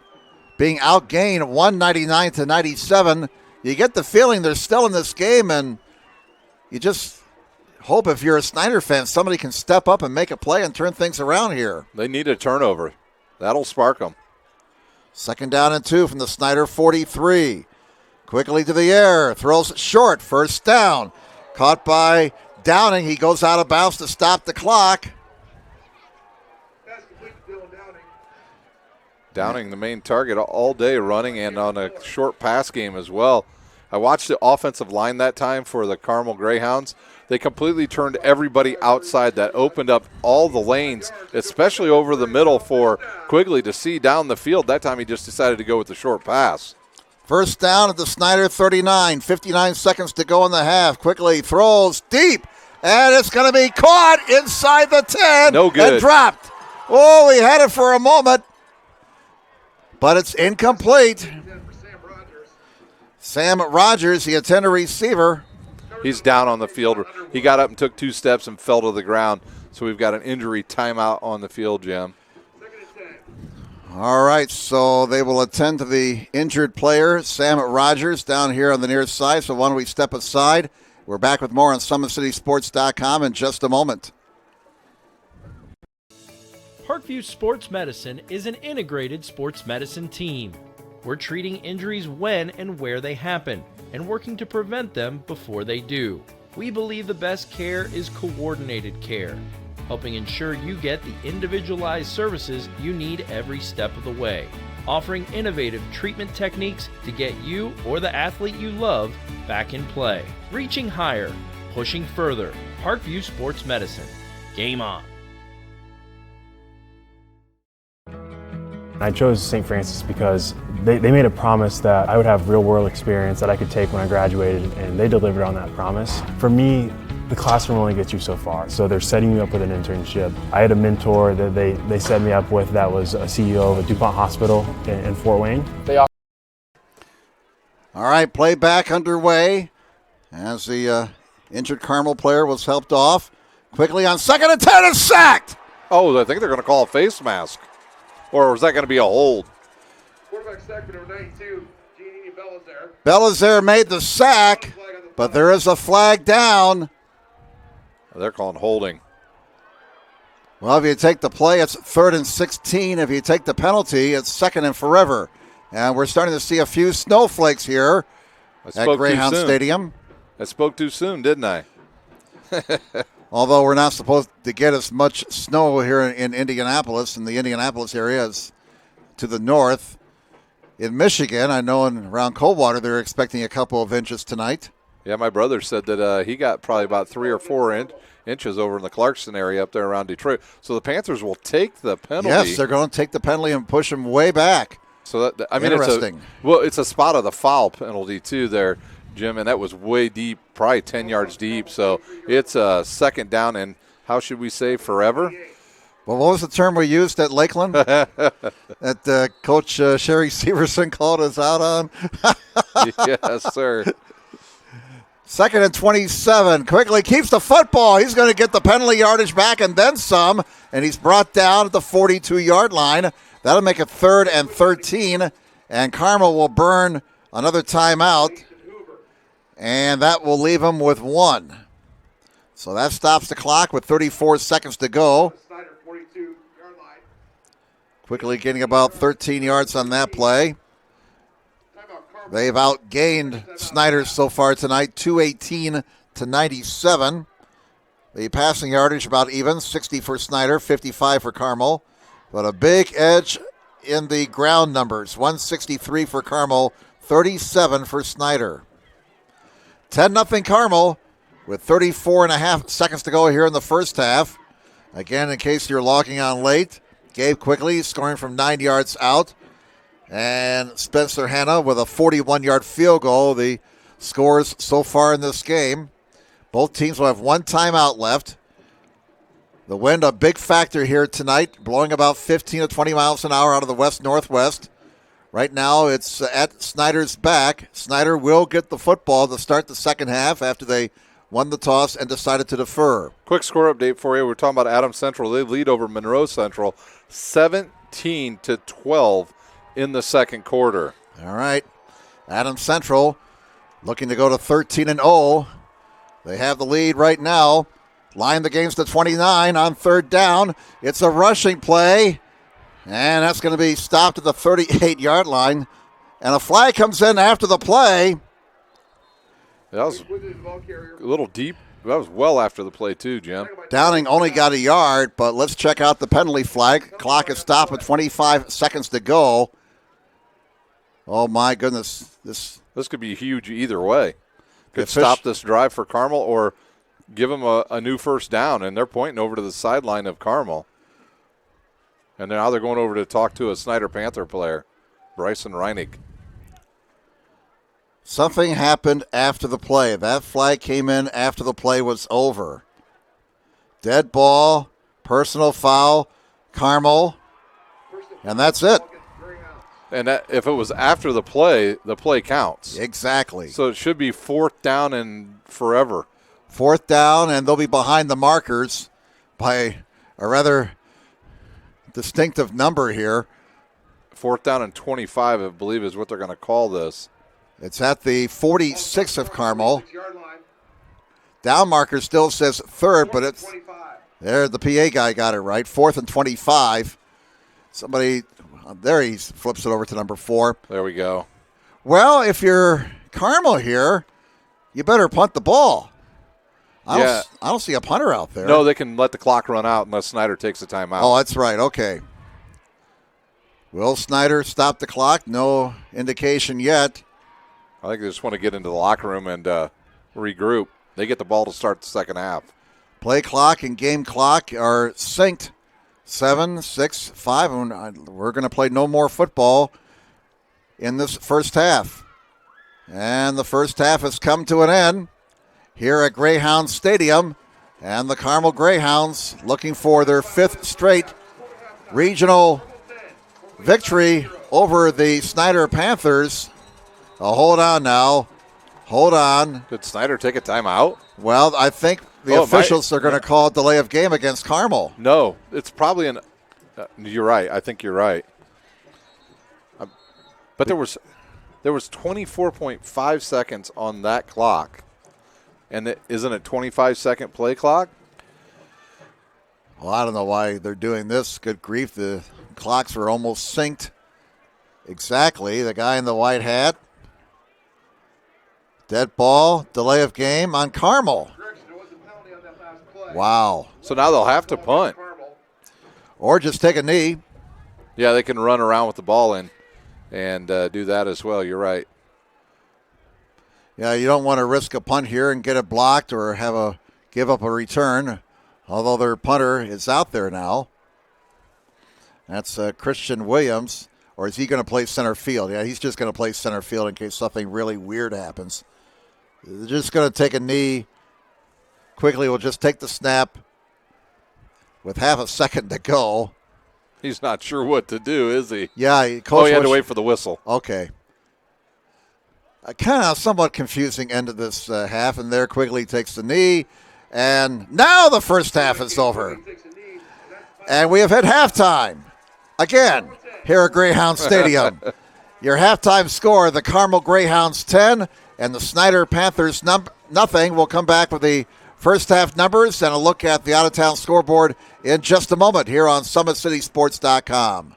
L: being outgained 199-97, you get the feeling they're still in this game, and you just hope if you're a Snider fan, somebody can step up and make a play and turn things around here.
M: They need a turnover. That'll spark them.
L: 2nd down and 2 from the Snider 43. Quickly to the air, throws it short, 1st down. Caught by Downing. He goes out of bounds to stop the clock.
M: Downing, the main target all day, running and on a short pass game as well. I watched the offensive line that time for the Carmel Greyhounds. They completely turned everybody outside. That opened up all the lanes, especially over the middle for Quigley to see down the field. That time he just decided to go with the short pass.
L: 1st down at the Snider 39. 59 seconds to go in the half. Quickly throws deep, and it's going to be caught inside the 10.
M: No good.
L: And dropped. Oh, he had it for a moment, but it's incomplete. Sam Rogers, the intended receiver.
M: He's down on the field. He got up and took 2 steps and fell to the ground. So we've got an injury timeout on the field, Jim.
L: All right, so they will attend to the injured player, Sam Rogers, down here on the near side. So why don't we step aside? We're back with more on SummitCitySports.com in just a moment.
B: Parkview Sports Medicine is an integrated sports medicine team. We're treating injuries when and where they happen and working to prevent them before they do. We believe the best care is coordinated care, helping ensure you get the individualized services you need every step of the way, offering innovative treatment techniques to get you or the athlete you love back in play. Reaching higher, pushing further. Parkview Sports Medicine. Game on.
G: I chose St. Francis because they made a promise that I would have real-world experience that I could take when I graduated, and they delivered on that promise. For me, the classroom only gets you so far, so they're setting you up with an internship. I had a mentor that they set me up with that was a CEO of a DuPont hospital in Fort Wayne.
L: All right, play back underway as the injured Carmel player was helped off. Quickly on 2nd and 10 is sacked.
M: Oh, I think they're going to call a face mask. Or was that going to be a hold?
A: Quarterback sack for number 92, Giannini Bellazer.
L: Bellazer made the sack, but there is a flag down.
M: They're calling holding.
L: Well, if you take the play, it's 3rd and 16. If you take the penalty, it's 2nd and forever. And we're starting to see a few snowflakes here at Greyhound Stadium.
M: I spoke too soon, didn't I?
L: Although we're not supposed to get as much snow here in Indianapolis, in the Indianapolis area, as to the north. In Michigan, I know around Coldwater, they're expecting a couple of inches tonight.
M: Yeah, my brother said that he got probably about 3 or 4 inches over in the Clarkston area up there around Detroit. So the Panthers will take the penalty.
L: Yes, they're going to take the penalty and push them way back.
M: So that, I mean,
L: interesting.
M: It's a spot of the foul penalty too there, Jim, and that was way deep, probably 10 yards deep. So it's a 2nd down, and how should we say, forever?
L: Well, what was the term we used at Lakeland that Coach Sherry Severson called us out on?
M: Yes, sir.
L: 2nd and 27. Quickly keeps the football. He's going to get the penalty yardage back and then some, and he's brought down at the 42-yard line. That'll make it 3rd and 13, and Carmel will burn another timeout, and that will leave him with 1. So that stops the clock with 34 seconds to go. Quickly getting about 13 yards on that play. They've outgained Snider so far tonight, 218-97. The passing yardage about even, 60 for Snider, 55 for Carmel. But a big edge in the ground numbers, 163 for Carmel, 37 for Snider. 10-0 Carmel with 34.5 seconds to go here in the first half. Again, in case you're logging on late, Gabe Quigley scoring from 9 yards out. And Spencer Hanna with a 41-yard field goal. The scores so far in this game. Both teams will have 1 timeout left. The wind, a big factor here tonight, blowing about 15 to 20 miles an hour out of the west-northwest. Right now it's at Snider's back. Snider will get the football to start the second half after they won the toss and decided to defer.
M: Quick score update for you. We're talking about Adams Central. They lead over Monroe Central 17-12 in the second quarter.
L: All right. Adams Central looking to go to 13-0. They have the lead right now. Line the games to 29 on third down. It's a rushing play, and that's going to be stopped at the 38-yard line. And a flag comes in after the play.
M: That was a little deep. That was well after the play, too, Jim.
L: Downing only got a yard, but let's check out the penalty flag. Clock is stopped with 25 seconds to go. Oh, my goodness. This
M: could be huge either way. Could stop this drive for Carmel or give them a new first down, and they're pointing over to the sideline of Carmel. And now they're going over to talk to a Snider Panther player, Bryson Reinig.
L: Something happened after the play. That flag came in after the play was over. Dead ball, personal foul, Carmel, and that's it.
M: And if it was after the play counts.
L: Exactly.
M: So it should be fourth down and forever.
L: Fourth down, and they'll be behind the markers by a rather distinctive number here.
M: Fourth down and 25, I believe, is what they're going to call this.
L: It's at the 46 of Carmel. Down marker still says third, but it's there. The PA guy got it right. 4th and 25. Somebody there, he flips it over to number 4.
M: There we go.
L: Well, if you're Carmel here, you better punt the ball. I don't see a punter out there.
M: No, they can let the clock run out unless Snider takes the timeout.
L: Oh, that's right. Okay. Will Snider stop the clock? No indication yet.
M: I think they just want to get into the locker room and regroup. They get the ball to start the second half.
L: Play clock and game clock are synced. 7, 6, 5. And we're going to play no more football in this first half. And the first half has come to an end here at Greyhound Stadium. And the Carmel Greyhounds looking for their 5th straight regional victory over the Snider Panthers. Hold on now. Hold on.
M: Did Snider take a timeout?
L: Well, I think the officials are going to call a delay of game against Carmel.
M: No, it's probably you're right. I think you're right. But there was 24.5 seconds on that clock. And isn't it 25-second play clock?
L: Well, I don't know why they're doing this. Good grief. The clocks were almost synced. Exactly. The guy in the white hat. Dead ball, delay of game on Carmel. Wow.
M: So now they'll have to punt.
L: Or just take a knee.
M: Yeah, they can run around with the ball and do that as well. You're right.
L: Yeah, you don't want to risk a punt here and get it blocked or give up a return, although their punter is out there now. That's Christian Williams. Or is he going to play center field? Yeah, he's just going to play center field in case something really weird happens. They're just going to take a knee. Quickly, we'll just take the snap with half a second to go.
M: He's not sure what to do, is he?
L: Yeah.
M: He had to wait for the whistle.
L: Okay. Kind of somewhat confusing end of this half, and there Quigley takes the knee. And now the first half is over. And we have hit halftime. Again, here at Greyhound Stadium. Your halftime score, the Carmel Greyhounds 10 and the Snider Panthers nothing. We'll come back with the first half numbers and a look at the out-of-town scoreboard in just a moment here on SummitCitySports.com.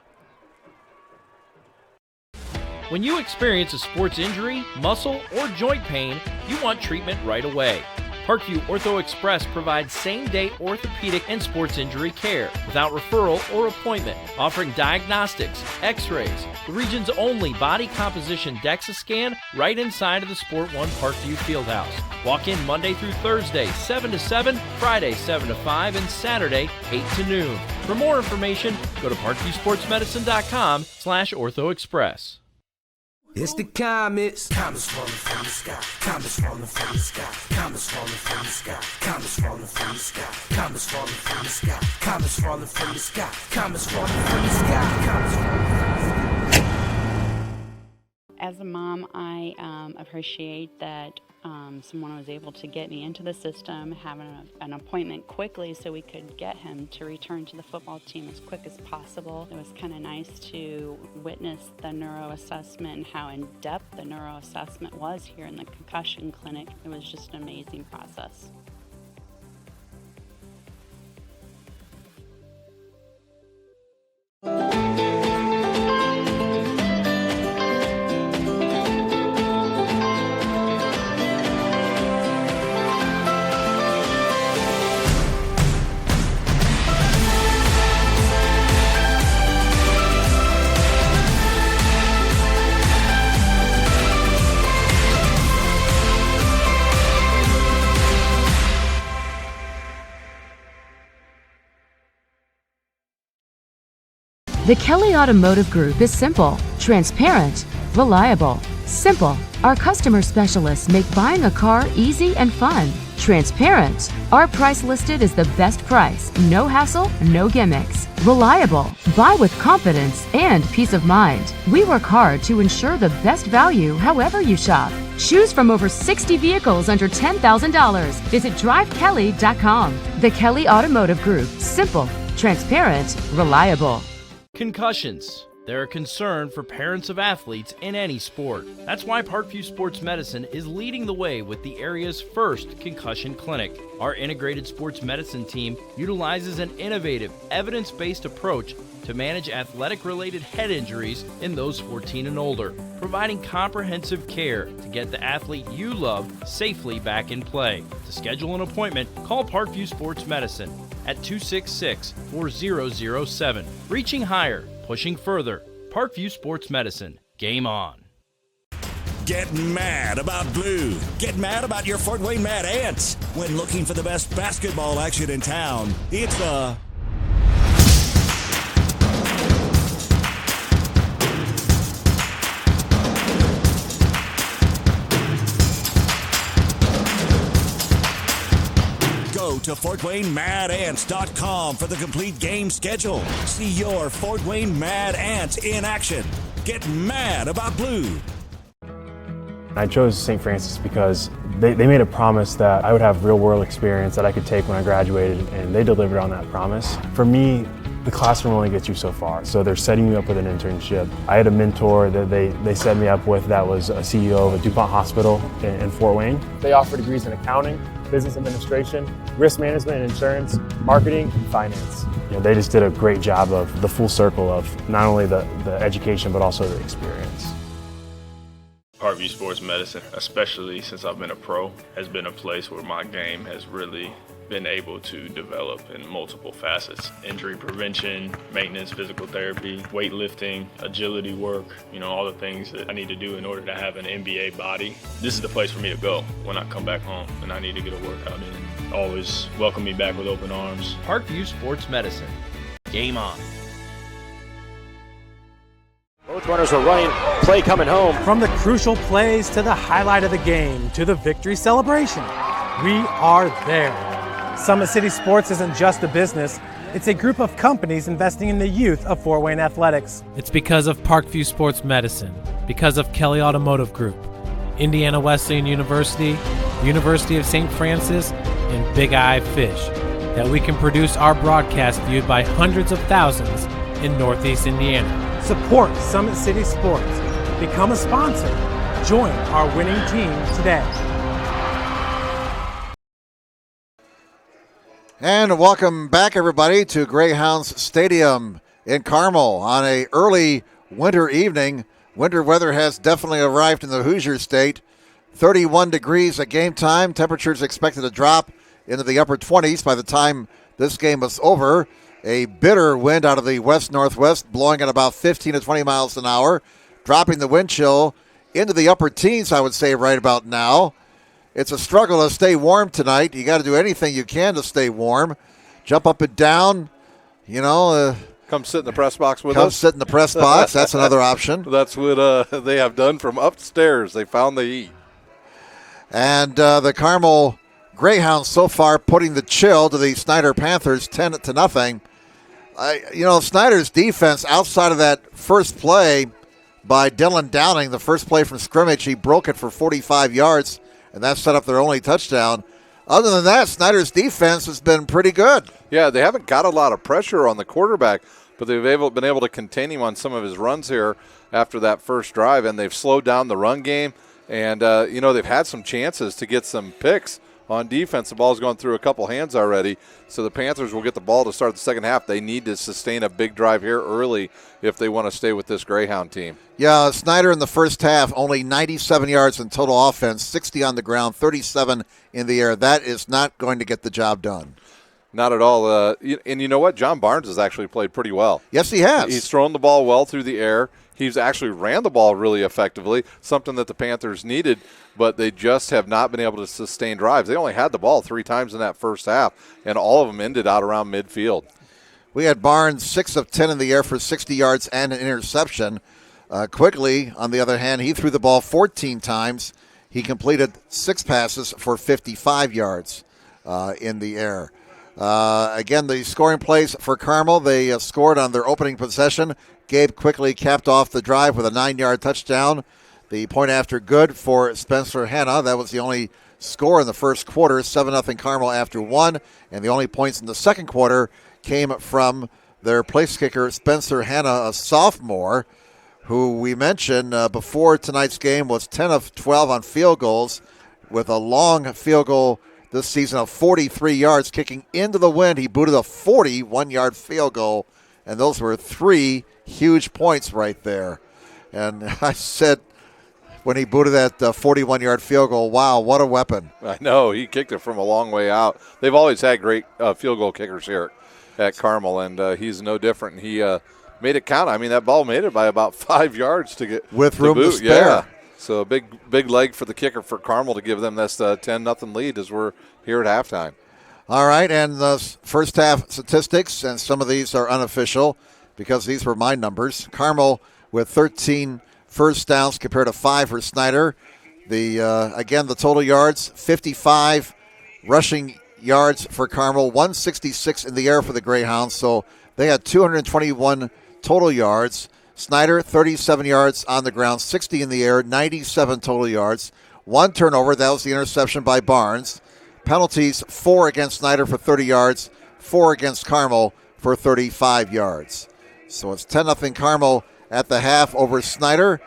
B: When you experience a sports injury, muscle, or joint pain, you want treatment right away. Parkview Ortho Express provides same-day orthopedic and sports injury care without referral or appointment, offering diagnostics, x-rays, the region's only body composition DEXA scan right inside of the Sport One Parkview Fieldhouse. Walk in Monday through Thursday, 7 to 7, Friday, 7 to 5, and Saturday, 8 to noon. For more information, go to parkviewsportsmedicine.com/orthoexpress.
C: It's the comets. Comets falling from the sky. Comets falling from the sky. Comets falling from the sky. Comets falling from the sky. Comets falling from the sky. Comets falling from the sky. Comets falling from the sky. Comets falling from the sky.
D: As a mom, I appreciate that someone was able to get me into the system, having an appointment quickly so we could get him to return to the football team as quick as possible. It was kind of nice to witness the neuroassessment and how in-depth the neuroassessment was here in the concussion clinic. It was just an amazing process.
E: The Kelly Automotive Group is simple, transparent, reliable. Simple. Our customer specialists make buying a car easy and fun. Transparent. Our price listed is the best price. No hassle, no gimmicks. Reliable. Buy with confidence and peace of mind. We work hard to ensure the best value however you shop. Choose from over 60 vehicles under $10,000. Visit drivekelly.com. The Kelly Automotive Group. Simple, transparent, reliable.
B: Concussions. They're a concern for parents of athletes in any sport. That's why Parkview Sports Medicine is leading the way with the area's first concussion clinic. Our integrated sports medicine team utilizes an innovative, evidence-based approach to manage athletic-related head injuries in those 14 and older, providing comprehensive care to get the athlete you love safely back in play. To schedule an appointment, call Parkview Sports Medicine at 266-4007. Reaching higher, pushing further. Parkview Sports Medicine. Game on.
F: Get mad about blue. Get mad about your Fort Wayne Mad Ants. When looking for the best basketball action in town, it's the Go to FortWayneMadAnts.com for the complete game schedule. See your Fort Wayne Mad Ants in action. Get mad about blue.
G: I chose St. Francis because they made a promise that I would have real-world experience that I could take when I graduated, and they delivered on that promise. For me, the classroom only gets you so far, so they're setting you up with an internship. I had a mentor that they set me up with that was a CEO of a DuPont hospital in Fort Wayne. They offer degrees in accounting, business administration, risk management and insurance, marketing, and finance. They just did a great job of the full circle of not only the education but also the experience.
H: Parkview Sports Medicine, especially since I've been a pro, has been a place where my game has really been able to develop in multiple facets. Injury prevention, maintenance, physical therapy, weightlifting, agility work, all the things that I need to do in order to have an NBA body. This is the place for me to go when I come back home and I need to get a workout in. Always welcome me back with open arms.
B: Parkview Sports Medicine. Game on.
I: Both runners are running, play coming home.
J: From the crucial plays to the highlight of the game to the victory celebration, we are there. Summit City Sports isn't just a business, it's a group of companies investing in the youth of Fort Wayne athletics.
K: It's because of Parkview Sports Medicine, because of Kelly Automotive Group, Indiana Wesleyan University, University of St. Francis, and Big Eye Fish, that we can produce our broadcast viewed by hundreds of thousands in Northeast Indiana.
J: Support Summit City Sports. Become a sponsor. Join our winning team today.
L: And welcome back, everybody, to Greyhounds Stadium in Carmel on a early winter evening. Winter weather has definitely arrived in the Hoosier State. 31 degrees at game time. Temperatures expected to drop into the upper 20s by the time this game is over. A bitter wind out of the west-northwest, blowing at about 15 to 20 miles an hour, dropping the wind chill into the upper teens, I would say, right about now. It's a struggle to stay warm tonight. You got to do anything you can to stay warm. Jump up and down,
M: Come sit in the press box with us.
L: Come sit in the press box. That's another option.
M: That's what they have done from upstairs. They found the heat.
L: And the Carmel Greyhounds so far putting the chill to the Snider Panthers 10-0. Snider's defense outside of that first play by Dylan Downing. The first play from scrimmage, he broke it for 45 yards, and that set up their only touchdown. Other than that, Snider's defense has been pretty good.
M: Yeah, they haven't got a lot of pressure on the quarterback, but they've been able to contain him on some of his runs here after that first drive, and they've slowed down the run game. And, they've had some chances to get some picks on defense. The ball's gone through a couple hands already, so the Panthers will get the ball to start the second half. They need to sustain a big drive here early if they want to stay with this Greyhound team.
L: Yeah, Snider in the first half, only 97 yards in total offense, 60 on the ground, 37 in the air. That is not going to get the job done.
M: Not at all. And you know what? John Barnes has actually played pretty well.
L: Yes, he has.
M: He's thrown the ball well through the air. He's actually ran the ball really effectively, something that the Panthers needed, but they just have not been able to sustain drives. They only had the ball 3 times in that first half, and all of them ended out around midfield.
L: We had Barnes 6 of 10 in the air for 60 yards and an interception. Quickly, on the other hand, he threw the ball 14 times. He completed 6 passes for 55 yards in the air. Again, the scoring plays for Carmel, they scored on their opening possession. Gabe quickly capped off the drive with a 9-yard touchdown. The point after good for Spencer Hanna. That was the only score in the first quarter, 7-0 Carmel after 1. And the only points in the second quarter came from their place kicker, Spencer Hanna, a sophomore, who we mentioned before tonight's game was 10 of 12 on field goals with a long field goal this season of 43 yards kicking into the wind. He booted a 41-yard field goal, and those were 3 huge points right there. And I said when he booted that 41-yard field goal, wow, what a weapon.
M: I know. He kicked it from a long way out. They've always had great field goal kickers here at Carmel, and he's no different. He made it count. I mean, that ball made it by about 5 yards to get
L: with room to spare.
M: Yeah. So a big leg for the kicker for Carmel to give them this 10-0 lead as we're here at halftime.
L: All right, and the first half statistics, and some of these are unofficial because these were my numbers. Carmel with 13 first downs compared to 5 for Snider. Again, the total yards, 55 rushing yards for Carmel, 166 in the air for the Greyhounds. So they had 221 total yards. Snider, 37 yards on the ground, 60 in the air, 97 total yards. 1 turnover, that was the interception by Barnes. Penalties, 4 against Snider for 30 yards, 4 against Carmel for 35 yards. So it's 10-0 Carmel at the half over Snider.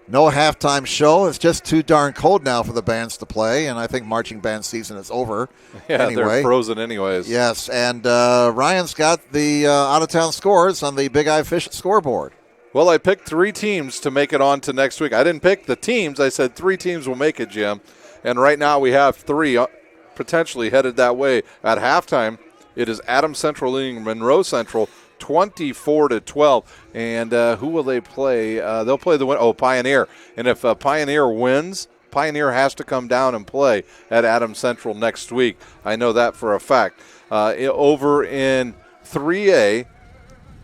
L: No halftime show. It's just too darn cold now for the bands to play, and I think marching band season is over.
M: Yeah,
L: anyway.
M: They're frozen anyways.
L: Yes, and Ryan's got the out-of-town scores on the Big Eye Fish scoreboard.
M: Well, I picked 3 teams to make it on to next week. I didn't pick the teams. I said 3 teams will make it, Jim. And right now we have 3 potentially headed that way. At halftime, it is Adams Central leading Monroe Central 24-12. And who will they play? They'll play Pioneer. And if Pioneer wins, Pioneer has to come down and play at Adams Central next week. I know that for a fact. Over in 3A,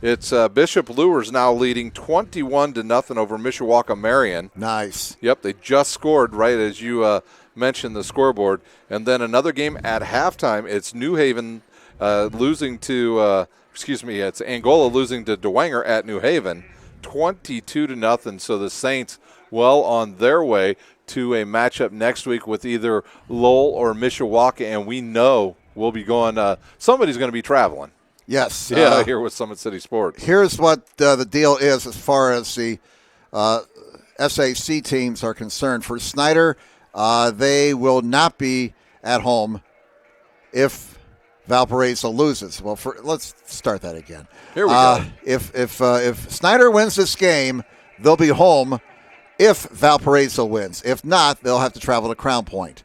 M: it's Bishop Luers now leading 21-0 over Mishawaka Marion.
L: Nice.
M: Yep, they just scored right as you mentioned the scoreboard. And then another game at halftime, it's New Haven losing to, it's Angola losing to Dwenger at New Haven, 22-0. So the Saints well on their way to a matchup next week with either Lowell or Mishawaka, and we know we'll be going, somebody's going to be traveling.
L: Yes.
M: Yeah, here with Summit City Sports.
L: Here's what the deal is as far as the SAC teams are concerned. For Snider, they will not be at home if Valparaiso loses. Well, let's start that again.
M: Here we go.
L: If Snider wins this game, they'll be home if Valparaiso wins. If not, they'll have to travel to Crown Point.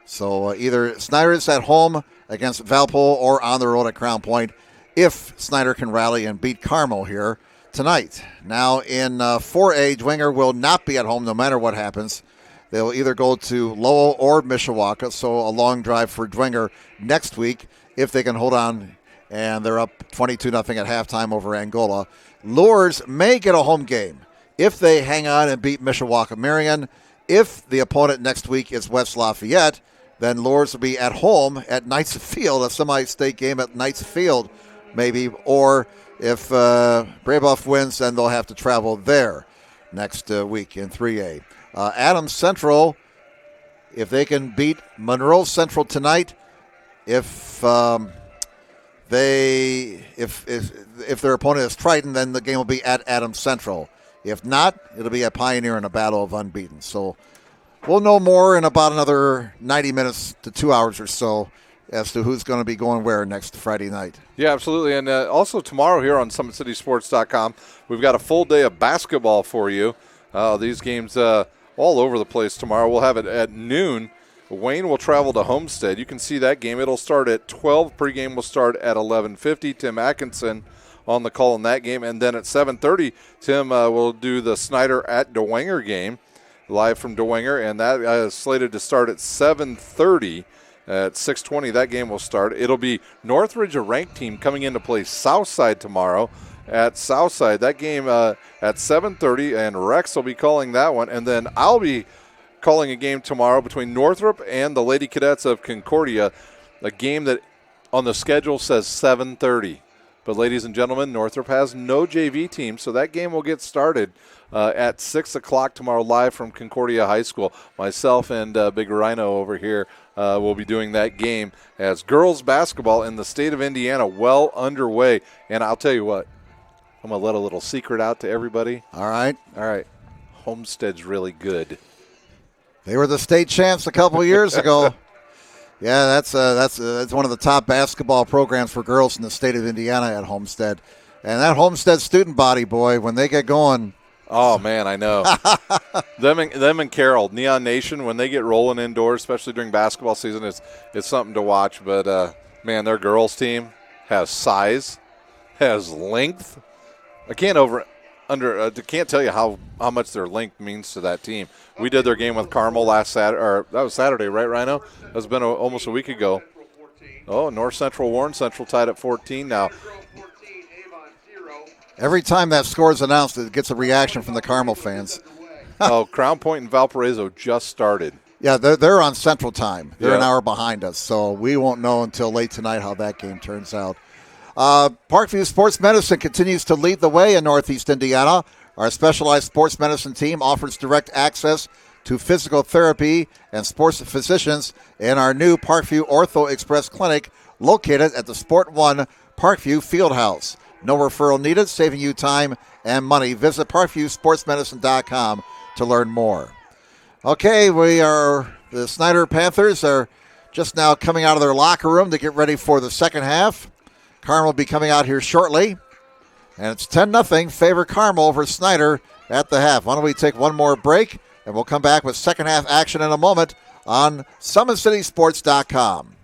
L: So either Snider is at home against Valpo or on the road at Crown Point if Snider can rally and beat Carmel here tonight. Now in 4A, Dwenger will not be at home no matter what happens. They'll either go to Lowell or Mishawaka, so a long drive for Dwenger next week if they can hold on, and they're up 22-0 at halftime over Angola. Luers may get a home game if they hang on and beat Mishawaka Marion. If the opponent next week is West Lafayette, then Luers will be at home at Knights Field, a semi-state game at Knights Field maybe, or if Brebeuf wins, then they'll have to travel there. next week in 3A. Adams Central, if they can beat Monroe Central tonight, if their opponent is Triton, then the game will be at Adams Central. If not, it'll be a Pioneer in a battle of unbeaten. So we'll know more in about another 90 minutes to 2 hours or so as to who's going to be going where next Friday night.
M: Yeah, absolutely. And also tomorrow here on SummitCitySports.com, we've got a full day of basketball for you. These games all over the place tomorrow. We'll have it at noon. Wayne will travel to Homestead. You can see that game. It'll start at 12. Pregame will start at 11:50. Tim Atkinson on the call in that game. And then at 7:30, Tim will do the Snider at DeWanger game live from DeWanger. And that is slated to start at 7:30. At 6:20, that game will start. It'll be Northridge, a ranked team, coming in to play Southside tomorrow at Southside. That game at 7:30, and Rex will be calling that one. And then I'll be calling a game tomorrow between Northrop and the Lady Cadets of Concordia, a game that on the schedule says 7:30. But, ladies and gentlemen, Northrop has no JV team, so that game will get started at 6 o'clock tomorrow live from Concordia High School. Myself and Big Rhino over here will be doing that game as girls basketball in the state of Indiana well underway. And I'll tell you what, I'm going to let a little secret out to everybody.
L: All right.
M: Homestead's really good.
L: They were the state champs a couple of years ago. Yeah, that's one of the top basketball programs for girls in the state of Indiana at Homestead. And that Homestead student body, boy, when they get going.
M: Oh, man, I know. them and Carroll, Neon Nation, when they get rolling indoors, especially during basketball season, it's something to watch. But, man, their girls team has size, has length. I can't tell you how much their length means to that team. We did their game with Carmel last Saturday, or that was Saturday, right, Rhino? That's been almost a week ago. Oh, North Central, Warren Central tied at 14 now.
L: Every time that score is announced, it gets a reaction from the Carmel fans.
M: Crown Point and Valparaiso just started.
L: Yeah, they're on Central Time. They're an hour behind us, so we won't know until late tonight how that game turns out. Parkview Sports Medicine continues to lead the way in Northeast Indiana. Our specialized sports medicine team offers direct access to physical therapy and sports physicians in our new Parkview Ortho Express Clinic located at the Sport One Parkview Fieldhouse. No referral needed, saving you time and money. Visit ParkviewSportsMedicine.com to learn more. Okay, the Snider Panthers are just now coming out of their locker room to get ready for the second half. Carmel will be coming out here shortly. And it's 10-0, favor Carmel over Snider at the half. Why don't we take one more break, and we'll come back with second half action in a moment on SummitCitySports.com.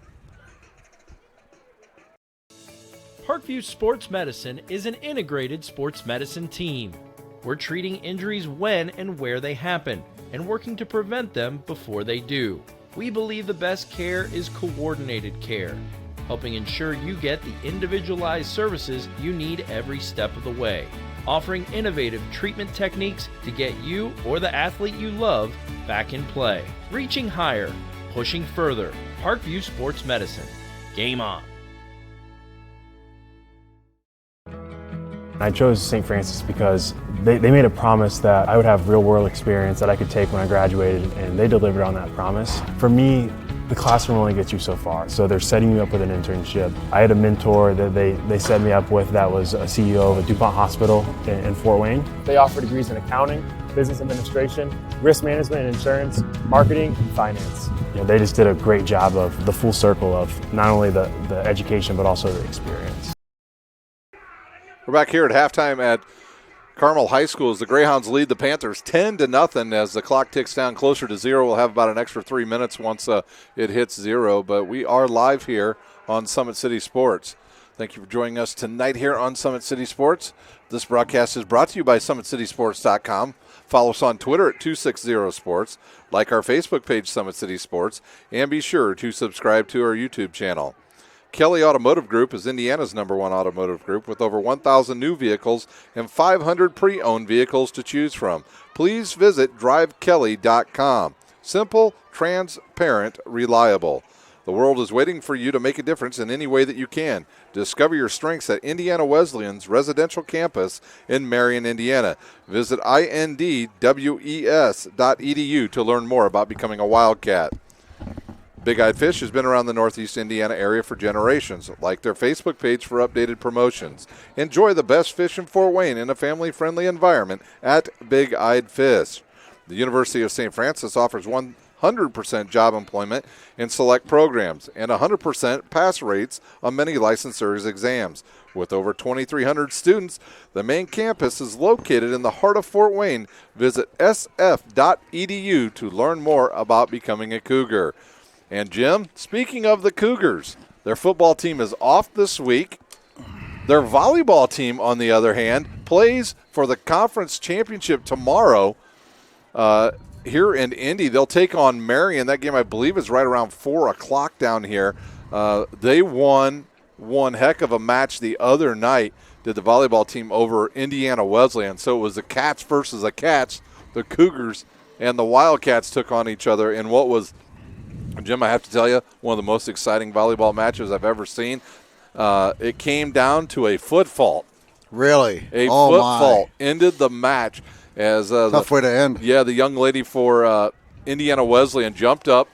B: Parkview Sports Medicine is an integrated sports medicine team. We're treating injuries when and where they happen, and working to prevent them before they do. We believe the best care is coordinated care, helping ensure you get the individualized services you need every step of the way, offering innovative treatment techniques to get you or the athlete you love back in play. Reaching higher, pushing further. Parkview Sports Medicine. Game on.
G: I chose St. Francis because they made a promise that I would have real-world experience that I could take when I graduated, and they delivered on that promise. For me, the classroom only gets you so far, so they're setting you up with an internship. I had a mentor that they set me up with that was a CEO of a DuPont hospital in Fort Wayne. They offer degrees in accounting, business administration, risk management and insurance, marketing, and finance. They just did a great job of the full circle of not only the education but also the experience.
M: We're back here at halftime at Carmel High School as the Greyhounds lead the Panthers 10-0 as the clock ticks down closer to 0. We'll have about an extra 3 minutes once it hits 0, but we are live here on Summit City Sports. Thank you for joining us tonight here on Summit City Sports. This broadcast is brought to you by SummitCitySports.com. Follow us on Twitter at 260sports, like our Facebook page, Summit City Sports, and be sure to subscribe to our YouTube channel. Kelly Automotive Group is Indiana's #1 automotive group with over 1,000 new vehicles and 500 pre-owned vehicles to choose from. Please visit drivekelly.com. Simple, transparent, reliable. The world is waiting for you to make a difference in any way that you can. Discover your strengths at Indiana Wesleyan's residential campus in Marion, Indiana. Visit indwes.edu to learn more about becoming a Wildcat. Big Eyed Fish has been around the Northeast Indiana area for generations. Like their Facebook page for updated promotions. Enjoy the best fish in Fort Wayne in a family-friendly environment at Big Eyed Fish. The University of St. Francis offers 100% job employment in select programs and 100% pass rates on many licensures exams. With over 2,300 students, the main campus is located in the heart of Fort Wayne. Visit sf.edu to learn more about becoming a Cougar. And Jim, speaking of the Cougars, their football team is off this week. Their volleyball team, on the other hand, plays for the conference championship tomorrow. Here in Indy, they'll take on Marion. That game, I believe, is right around 4 o'clock down here. They won one heck of a match the other night, did the volleyball team over Indiana Wesleyan. So it was the Cats versus the Cats. The Cougars and the Wildcats took on each other in what was, Jim, I have to tell you, one of the most exciting volleyball matches I've ever seen. It came down to a foot fault.
L: Really?
M: A foot fault ended the match. As
L: tough way to end.
M: Yeah, the young lady for Indiana Wesleyan jumped up,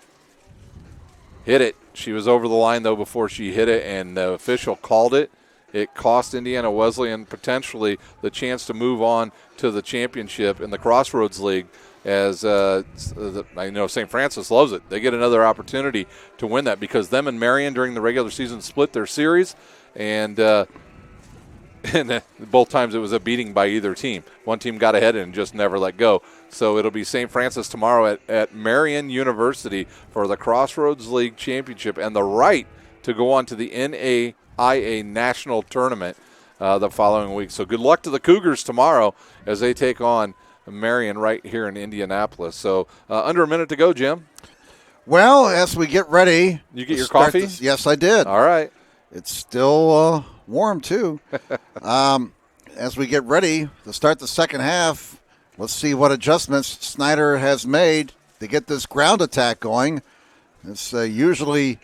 M: hit it. She was over the line, though, before she hit it, and the official called it. It cost Indiana Wesleyan potentially the chance to move on to the championship in the Crossroads League, as I know St. Francis loves it. They get another opportunity to win that because them and Marion during the regular season split their series, and both times it was a beating by either team. One team got ahead and just never let go. So it'll be St. Francis tomorrow at Marion University for the Crossroads League Championship and the right to go on to the NAIA National Tournament the following week. So good luck to the Cougars tomorrow as they take on Marion right here in Indianapolis. So under a minute to go, Jim.
L: Well, as we get ready.
M: You get your coffee?
L: Yes, I did.
M: All right.
L: It's still warm, too. As we get ready to start the second half, let's see what adjustments Snider has made to get this ground attack going. It's usually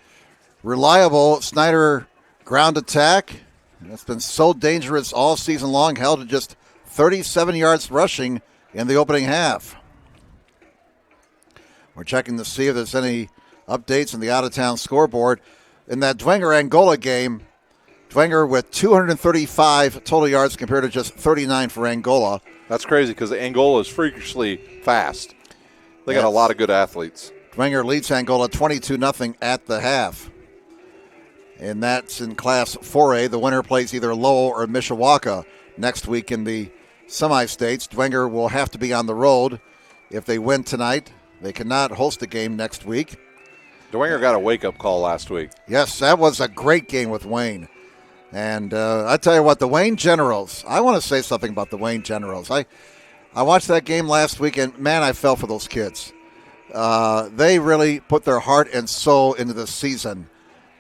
L: reliable Snider ground attack. It's been so dangerous all season long, held to just 37 yards rushing in the opening half. We're checking to see if there's any updates in the out-of-town scoreboard. In that Dwenger-Angola game, Dwenger with 235 total yards compared to just 39 for Angola.
M: That's crazy because Angola is freakishly fast. They got a lot of good athletes.
L: Dwenger leads Angola 22-0 at the half. And that's in Class 4A. The winner plays either Lowell or Mishawaka next week in the semi-states. Dwenger will have to be on the road if they win tonight. They cannot host a game next week.
M: Dwenger got a wake-up call last week.
L: Yes, that was a great game with Wayne. And I tell you what, the Wayne Generals, I want to say something about the Wayne Generals. I watched that game last week, and, man, I fell for those kids. They really put their heart and soul into this season.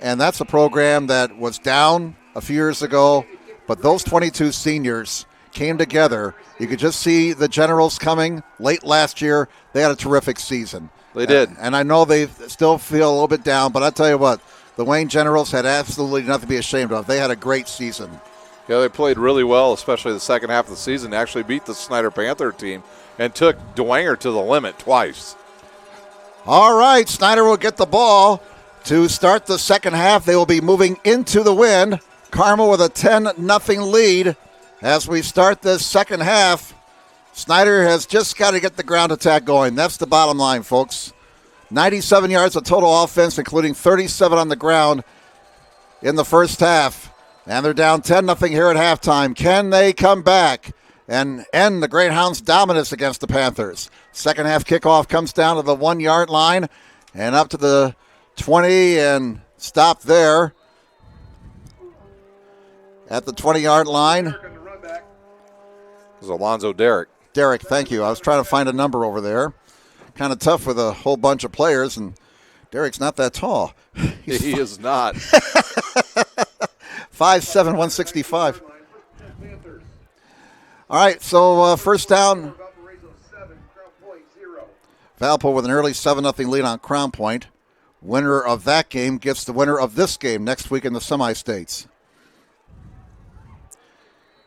L: And that's a program that was down a few years ago, but those 22 seniors came together. You could just see the Generals coming late last year. They had a terrific season.
M: They did.
L: And I know they still feel a little bit down, but I tell you what, the Wayne Generals had absolutely nothing to be ashamed of. They had a great season.
M: Yeah, they played really well, especially the second half of the season. They actually beat the Snider Panther team and took Dwenger to the limit twice.
L: All right, Snider will get the ball to start the second half. They will be moving into the wind. Carmel with a 10-0 lead as we start this second half. Snider has just got to get the ground attack going. That's the bottom line, folks. 97 yards of total offense, including 37 on the ground in the first half. And they're down 10-0 here at halftime. Can they come back and end the Greyhounds' dominance against the Panthers? Second half kickoff comes down to the 1-yard line and up to the 20 and stop there at the 20-yard line.
M: It was Alonzo Derrick.
L: Derrick, thank you. I was trying to find a number over there. Kind of tough with a whole bunch of players, and Derrick's not that tall.
M: He is not.
L: 5'7", 165. All right, so first down. Valpo with an early 7-0 lead on Crown Point. Winner of that game gets the winner of this game next week in the semi-states.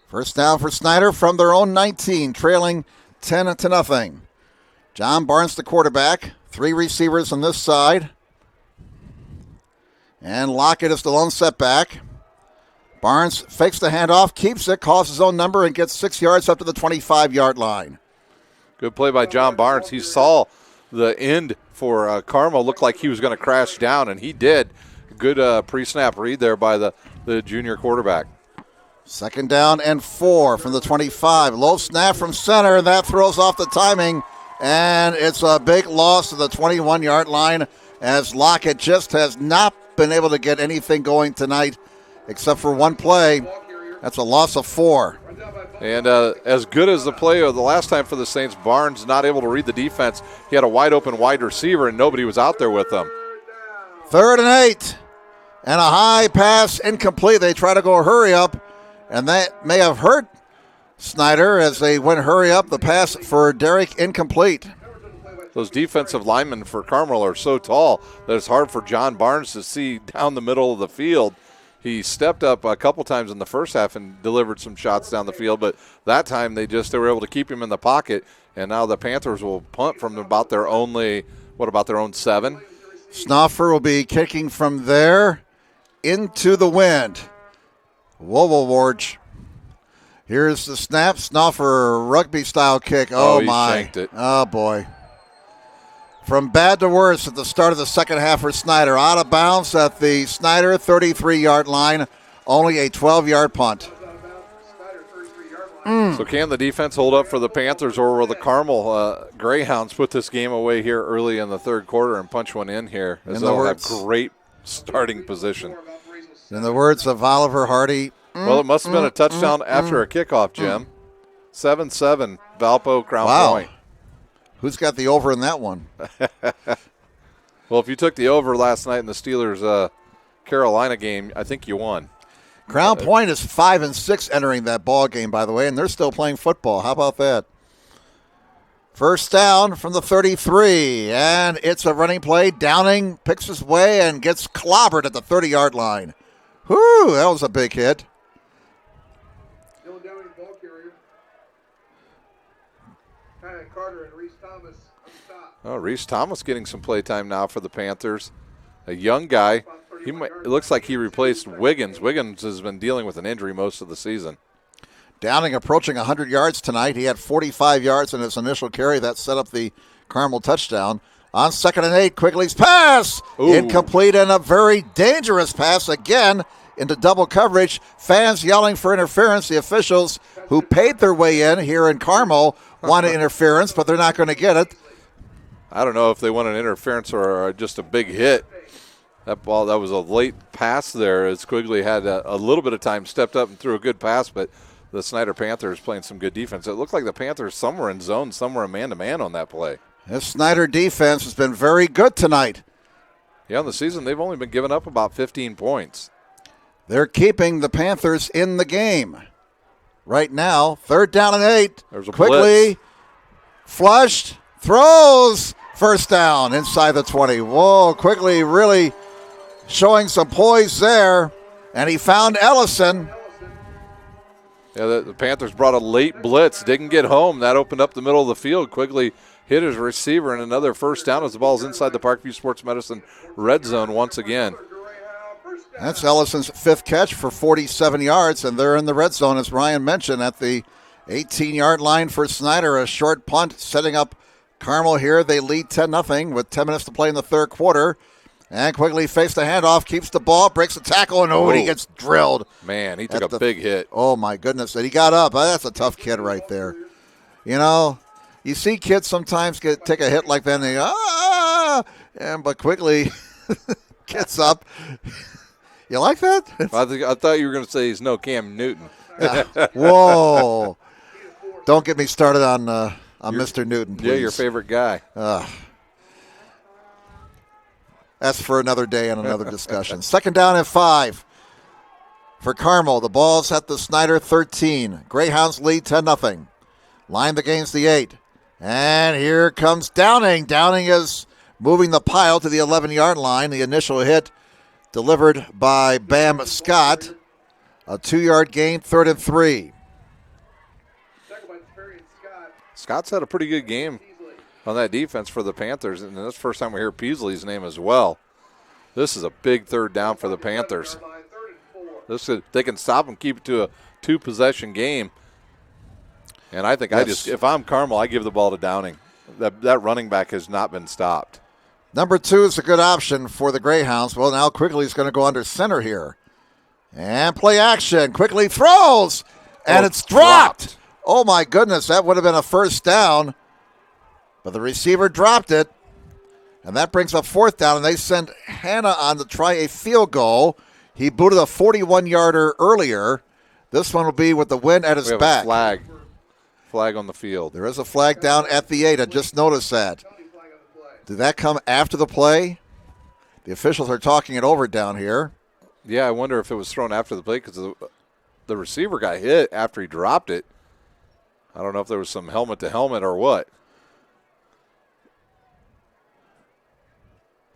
L: First down for Snider from their own 19, trailing 10-0. John Barnes, the quarterback. 3 receivers on this side. And Lockett is the lone setback. Barnes fakes the handoff, keeps it, calls his own number, and gets 6 yards up to the 25-yard line.
M: Good play by John Barnes. He saw the end for Carmel. Looked like he was going to crash down, and he did. Good pre-snap read there by the junior quarterback.
L: Second down and 4 from the 25. Low snap from center. That throws off the timing, and it's a big loss to the 21-yard line as Lockett just has not been able to get anything going tonight except for one play. That's a loss of 4.
M: And as good as the play of the last time for the Saints, Barnes not able to read the defense. He had a wide-open wide receiver, and nobody was out there with him.
L: 3rd and 8, and a high pass incomplete. They try to go hurry up, and that may have hurt Snider as they went hurry up. The pass for Derek incomplete.
M: Those defensive linemen for Carmel are so tall that it's hard for John Barnes to see down the middle of the field. He stepped up a couple times in the first half and delivered some shots down the field, but that time they were able to keep him in the pocket, and now the Panthers will punt from about their own 7?
L: Snoffer will be kicking from there into the wind. Whoa, Warge. Here's the snap. Snoffer, rugby-style kick. Oh,
M: he
L: my.
M: shanked it.
L: Oh, boy. From bad to worse at the start of the second half for Snider. Out of bounds at the Snider 33-yard line. Only a 12-yard punt.
M: So can the defense hold up for the Panthers, or will the Carmel Greyhounds put this game away here early in the third quarter and punch one in here? As they'll have great starting position.
L: In the words of Oliver Hardy.
M: Well, it must have been a touchdown after a kickoff, Jim. 7-7, Valpo, Crown Point.
L: Who's got the over in that one?
M: Well, if you took the over last night in the Steelers Carolina game, I think you won.
L: Crown Point is 5-6 entering that ball game, by the way, and they're still playing football. How about that? First down from the 33, and it's a running play. Downing picks his way and gets clobbered at the 30-yard line. Whew, that was a big hit.
A: Dylan Downing, ball carrier. Kyle Carter and Reese Thomas on the top.
M: Oh, Reese Thomas getting some play time now for the Panthers. A young guy. It looks like he replaced Wiggins. Wiggins has been dealing with an injury most of the season.
L: Downing approaching 100 yards tonight. He had 45 yards in his initial carry. That set up the Carmel touchdown. On 2nd and 8, Quigley's pass.
M: Ooh.
L: Incomplete, and a very dangerous pass again into double coverage. Fans yelling for interference. The officials who paid their way in here in Carmel wanted interference, but they're not going to get it.
M: I don't know if they want an interference or just a big hit. That was a late pass there as Quigley had a little bit of time, stepped up and threw a good pass, but the Snider Panthers playing some good defense. It looked like the Panthers somewhere in zone, somewhere in man-to-man on that play.
L: This Snider defense has been very good tonight.
M: Yeah, in the season they've only been giving up about 15 points.
L: They're keeping the Panthers in the game. Right now, 3rd down and 8.
M: There's a
L: Quigley,
M: blitz.
L: Flushed, throws, first down inside the 20. Whoa, Quigley really showing some poise there, and he found Ellison.
M: Yeah, the Panthers brought a late blitz, didn't get home. That opened up the middle of the field. Quigley hit his receiver, and another first down as the ball's inside the Parkview Sports Medicine red zone once again.
L: That's Ellison's 5th catch for 47 yards, and they're in the red zone, as Ryan mentioned, at the 18-yard line for Snider. A short punt setting up Carmel here. They lead 10-0 with 10 minutes to play in the third quarter. And Quigley fakes the handoff, keeps the ball, breaks the tackle, and he gets drilled.
M: Man, he took a big hit.
L: Oh, my goodness. And he got up. That's a tough kid right there. You know, you see kids sometimes take a hit like that, and they go, but Quigley gets up. You like that?
M: I thought you were going to say he's no Cam Newton.
L: Whoa. Don't get me started on Mr. Newton, please.
M: Yeah, your favorite guy.
L: That's for another day and another discussion. 2nd down and 5 for Carmel. The ball's at the Snider 13. Greyhounds lead 10-0. Lined against the 8. And here comes Downing. Downing is moving the pile to the 11-yard line. The initial hit delivered by Bam Scott. A 2-yard gain, 3rd and 3.
M: Scott's had a pretty good game on that defense for the Panthers, and that's the first time we hear Peasley's name as well. This is a big 3rd down for the Panthers. They can stop and keep it to a 2-possession game. And I think if I'm Carmel, I give the ball to Downing. That running back has not been stopped.
L: Number 2 is a good option for the Greyhounds. Well, now Quigley's going to go under center here. And play action. Quigley throws, and it's dropped. Oh, my goodness, that would have been a 1st down. But the receiver dropped it. And that brings up 4th down, and they send Hannah on to try a field goal. He booted a 41-yarder earlier. This one will be with the wind at his back.
M: A flag. Flag on the field.
L: There is a flag down at the 8. I just noticed that. Did that come after the play? The officials are talking it over down here.
M: Yeah, I wonder if it was thrown after the play because the receiver got hit after he dropped it. I don't know if there was some helmet-to-helmet or what.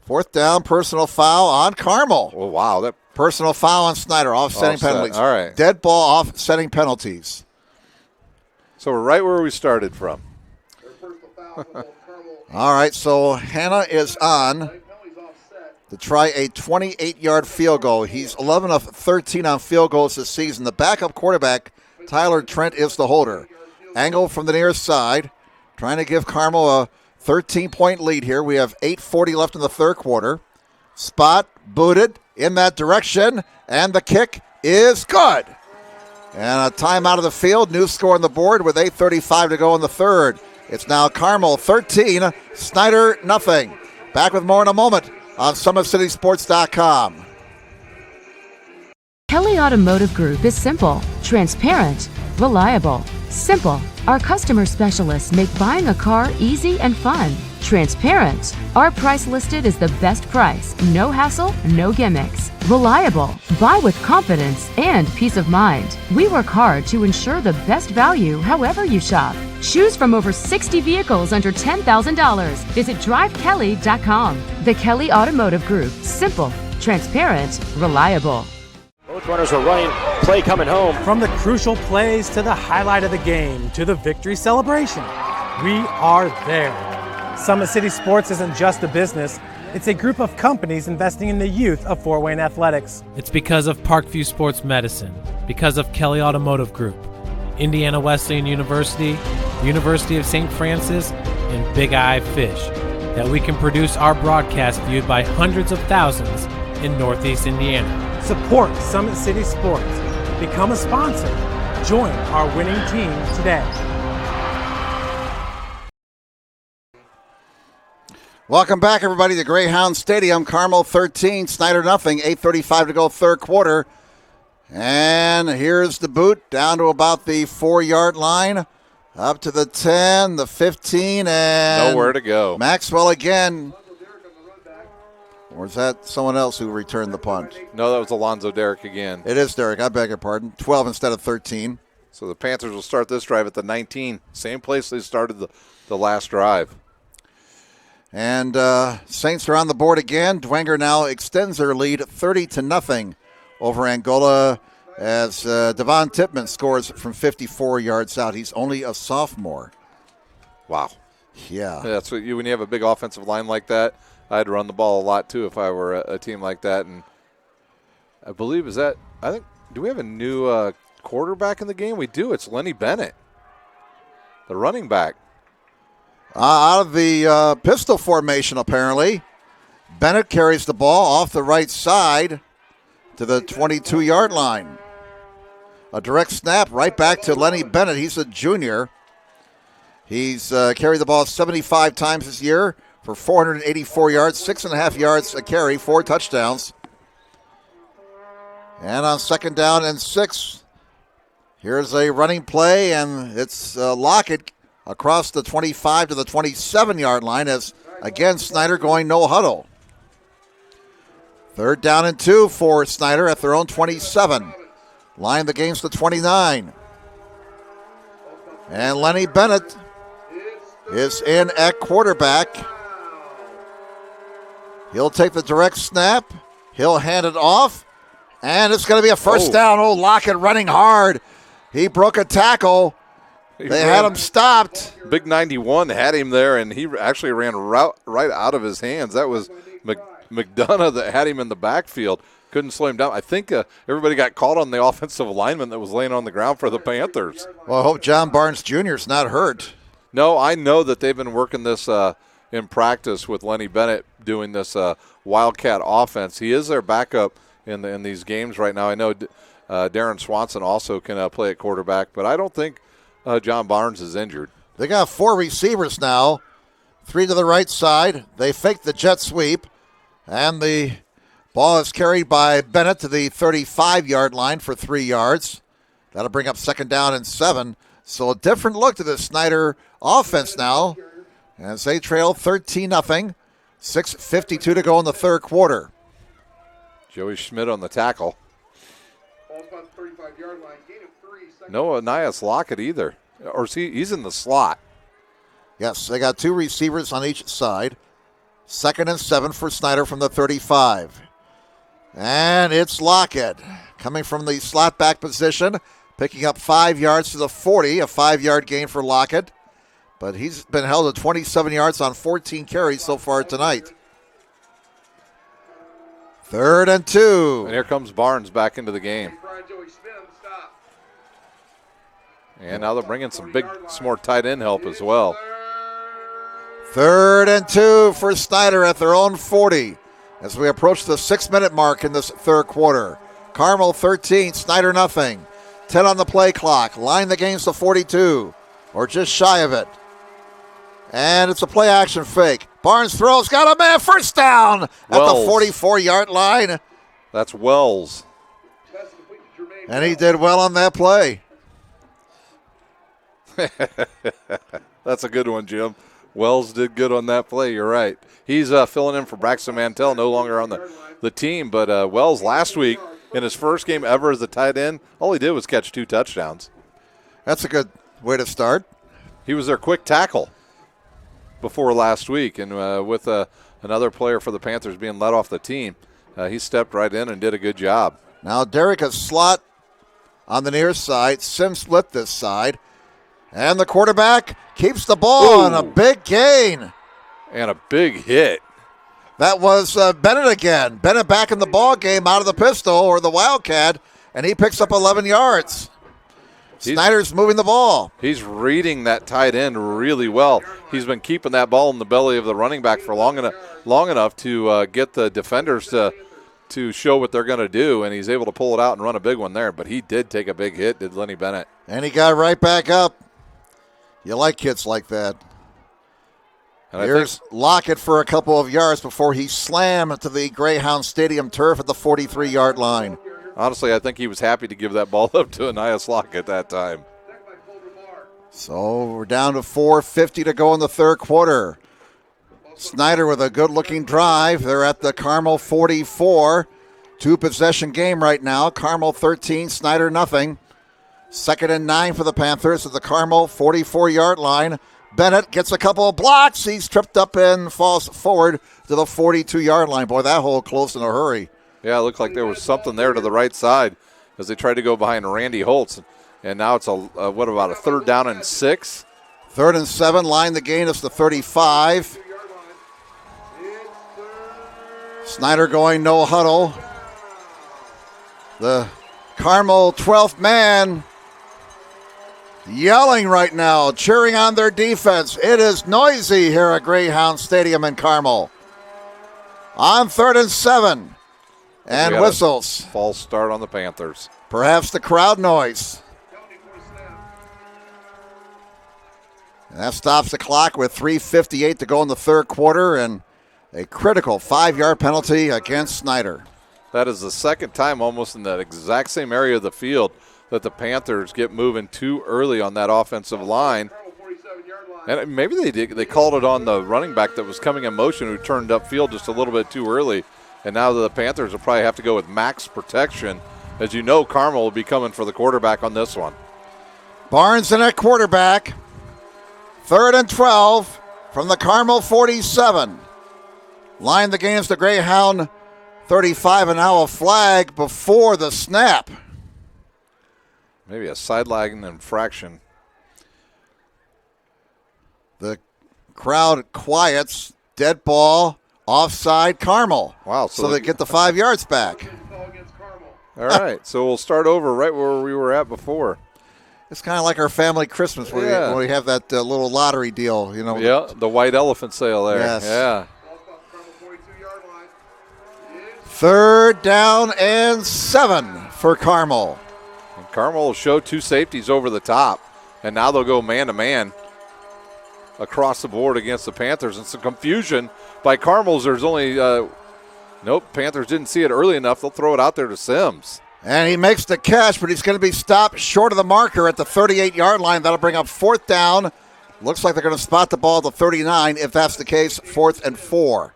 L: 4th down, personal foul on Carmel.
M: Oh, wow. That
L: personal foul on Snider, offsetting penalties.
M: All right.
L: Dead ball, offsetting penalties.
M: So we're right where we started from.
L: All right, so Hannah is on to try a 28-yard field goal. He's 11 of 13 on field goals this season. The backup quarterback, Tyler Trent, is the holder. Angle from the near side, trying to give Carmel a 13-point lead here. We have 8:40 left in the 3rd quarter. Spot booted in that direction, and the kick is good. And a timeout of the field. New score on the board with 8:35 to go in the 3rd. It's now Carmel 13, Snider nothing. Back with more in a moment on SummitCitySports.com.
E: Kelly Automotive Group is simple, transparent, reliable. Simple. Our customer specialists make buying a car easy and fun. Transparent. Our price listed is the best price. No hassle, no gimmicks. Reliable. Buy with confidence and peace of mind. We work hard to ensure the best value however you shop. Choose from over 60 vehicles under $10,000. Visit drivekelly.com. The Kelly Automotive Group. Simple, transparent, reliable.
I: Both runners are running. Play coming home.
J: From the crucial plays to the highlight of the game to the victory celebration, we are there. Summit City Sports isn't just a business. It's a group of companies investing in the youth of Fort Wayne athletics.
K: It's because of Parkview Sports Medicine, because of Kelly Automotive Group, Indiana Wesleyan University, University of St. Francis, and Big Eye Fish, that we can produce our broadcast viewed by hundreds of thousands in Northeast Indiana.
J: Support Summit City Sports. Become a sponsor. Join our winning team today.
L: Welcome back, everybody, to Greyhound Stadium. Carmel 13, Snider nothing. 8:35 to go, 3rd quarter. And here's the boot down to about the 4-yard line. Up to the 10, the 15, and
M: nowhere to go.
L: Maxwell again. Or is that someone else who returned the punt?
M: No, that was Alonzo Derrick again.
L: It is Derrick. I beg your pardon. 12 instead of 13.
M: So the Panthers will start this drive at the 19. Same place they started the last drive.
L: And Saints are on the board again. Dwenger now extends their lead 30-0 over Angola as Devon Tippmann scores from 54 yards out. He's only a sophomore.
M: Wow.
L: Yeah.
M: That's what when you have a big offensive line like that. I'd run the ball a lot, too, if I were a team like that. And I believe, do we have a new quarterback in the game? We do. It's Lenny Bennett, the running back.
L: Out of the pistol formation, apparently. Bennett carries the ball off the right side to the 22-yard line. A direct snap right back to Lenny Bennett. He's a junior. He's carried the ball 75 times this year for 484 yards, 6.5 yards a carry, 4 touchdowns. And on 2nd down and 6, here's a running play, and it's Lockett across the 25 to the 27-yard line as, again, Snider going no huddle. 3rd down and 2 for Snider at their own 27. Line the game's to 29. And Lenny Bennett is in at quarterback. He'll take the direct snap. He'll hand it off. And it's going to be a first down. Oh, Lockett running hard. He broke a tackle. They had him stopped.
M: Big 91 had him there, and he actually ran right out of his hands. That was McDonough that had him in the backfield. Couldn't slow him down. I think everybody got caught on the offensive lineman that was laying on the ground for the Panthers.
L: Well, I hope John Barnes Jr. is not hurt.
M: No, I know that they've been working this in practice with Lenny Bennett doing this Wildcat offense. He is their backup in these games right now. I know Darren Swanson also can play at quarterback, but I don't think John Barnes is injured.
L: They got 4 receivers now, 3 to the right side. They fake the jet sweep, and the ball is carried by Bennett to the 35-yard line for 3 yards. That'll bring up 2nd down and 7. So a different look to the Snider offense now as they trail 13-0. 6:52 to go in the third quarter.
M: Joey Schmidt on the tackle.
A: Ball's about the 35-yard line. Gain of 3.
M: No Anias Lockett either. Or he's in the slot.
L: Yes, they got 2 receivers on each side. 2nd and 7 for Snider from the 35. And it's Lockett coming from the slot back position, picking up 5 yards to the 40, a 5-yard gain for Lockett. But he's been held to 27 yards on 14 carries so far tonight. 3rd and 2.
M: And here comes Barnes back into the game. And now they're bringing some more tight end help as well.
L: 3rd and 2 for Snider at their own 40 as we approach the 6-minute mark in this third quarter. Carmel 13, Snider nothing. 10 on the play clock. Line the game's to 42 or just shy of it. And it's a play action fake. Barnes throws, got a man, first down at the 44-yard line.
M: That's Wells.
L: And he did well on that play.
M: That's a good one, Jim. Wells did good on that play. You're right. He's filling in for Braxton Mantell, no longer on the team. But Wells last week, in his first game ever as a tight end, all he did was catch 2 touchdowns.
L: That's a good way to start.
M: He was their quick tackle before last week. And with another player for the Panthers being let off the team, he stepped right in and did a good job.
L: Now Derek a slot on the near side. Sims split this side. And the quarterback keeps the ball on a big gain.
M: And a big hit.
L: That was Bennett again. Bennett back in the ball game out of the pistol or the Wildcat, and he picks up 11 yards. Snider's moving the ball.
M: He's reading that tight end really well. He's been keeping that ball in the belly of the running back for long enough to get the defenders to show what they're going to do, and he's able to pull it out and run a big one there. But he did take a big hit, did Lenny Bennett.
L: And he got right back up. You like kids like that. And here's Lockett for a couple of yards before he slammed to the Greyhound Stadium turf at the 43-yard line.
M: Honestly, I think he was happy to give that ball up to Anias Lockett at that time.
L: So we're down to 4:50 to go in the third quarter. Snider with a good-looking drive. They're at the Carmel 44. 2-possession game right now. Carmel 13, Snider nothing. 2nd and 9 for the Panthers at the Carmel 44-yard line. Bennett gets a couple of blocks. He's tripped up and falls forward to the 42-yard line. Boy, that hole closed in a hurry.
M: Yeah, it looked like there was something there to the right side as they tried to go behind Randy Holtz. And now it's about a 3rd down and 6?
L: 3rd and 7, line the gain is the 35. Snider going no huddle. The Carmel 12th man yelling right now, cheering on their defense. It is noisy here at Greyhound Stadium in Carmel. On 3rd and 7. And whistles.
M: False start on the Panthers.
L: Perhaps the crowd noise. And that stops the clock with 3:58 to go in the third quarter and a critical 5-yard penalty against Snider.
M: That is the second time almost in that exact same area of the field that the Panthers get moving too early on that offensive line. And maybe they called it on the running back that was coming in motion who turned upfield just a little bit too early. And now the Panthers will probably have to go with max protection. As you know, Carmel will be coming for the quarterback on this one.
L: Barnes in at quarterback. 3rd and 12 from the Carmel 47. Line the gains to Greyhound 35, and now a flag before the snap.
M: Maybe a sideline infraction.
L: The crowd quiets. Dead ball, offside, Carmel.
M: Wow.
L: So they get the 5 yards back.
M: All right, so we'll start over right where we were at before.
L: It's kind of like our family Christmas when we have that little lottery deal, you know.
M: Yeah, the white elephant sale there.
L: Yes.
M: Yeah.
L: 3rd down and 7 for Carmel.
M: And Carmel will show 2 safeties over the top, and now they'll go man-to-man across the board against the Panthers. And some confusion by Carmel's. There's only nope, Panthers didn't see it early enough. They'll throw it out there to Sims.
L: And he makes the catch, but he's going to be stopped short of the marker at the 38-yard line. That'll bring up 4th down. Looks like they're going to spot the ball at the 39. If that's the case, 4th and 4.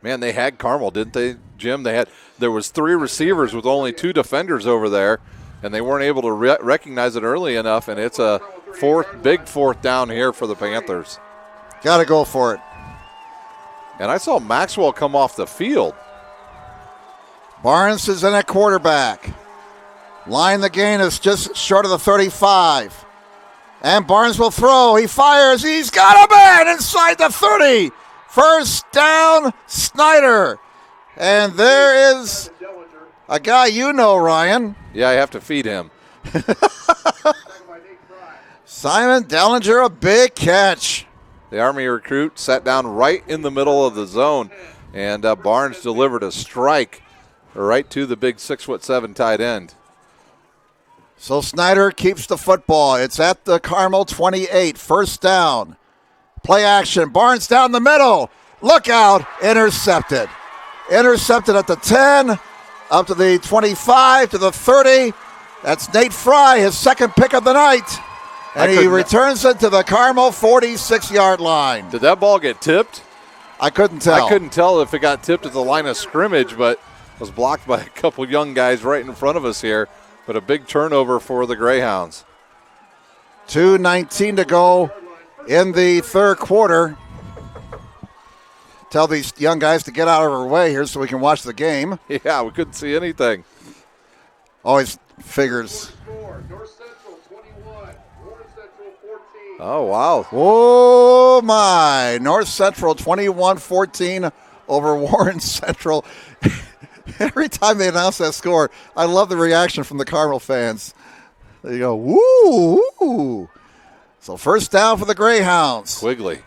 M: Man, they had Carmel, didn't they, Jim? There was 3 receivers with only 2 defenders over there, and they weren't able to recognize it early enough, and it's a big 4th down here for the Panthers.
L: Got to go for it.
M: And I saw Maxwell come off the field.
L: Barnes is in at quarterback. Line the gain is just short of the 35. And Barnes will throw. He fires. He's got a man inside the 30. 1st down, Snider. And there is a guy you know, Ryan.
M: Yeah, I have to feed him.
L: Simon Dellinger, a big catch.
M: The Army recruit sat down right in the middle of the zone, and Barnes delivered a strike right to the big 6'7" tight end.
L: So Snider keeps the football. It's at the Carmel 28, 1st down. Play action. Barnes down the middle. Look out. Intercepted. Intercepted at the 10, up to the 25, to the 30. That's Nate Fry, his 2nd pick of the night. And he returns it to the Carmel 46-yard line.
M: Did that ball get tipped?
L: I couldn't tell.
M: I couldn't tell if it got tipped at the line of scrimmage, but was blocked by a couple young guys right in front of us here. But a big turnover for the Greyhounds.
L: 2:19 to go in the 3rd quarter. Tell these young guys to get out of our way here so we can watch the game.
M: Yeah, we couldn't see anything.
L: Always figures.
M: Oh, wow.
L: Oh, my. North Central 21-14 over Warren Central. Every time they announce that score, I love the reaction from the Carmel fans. They go, woo, woo. So 1st down for the Greyhounds.
M: Quigley.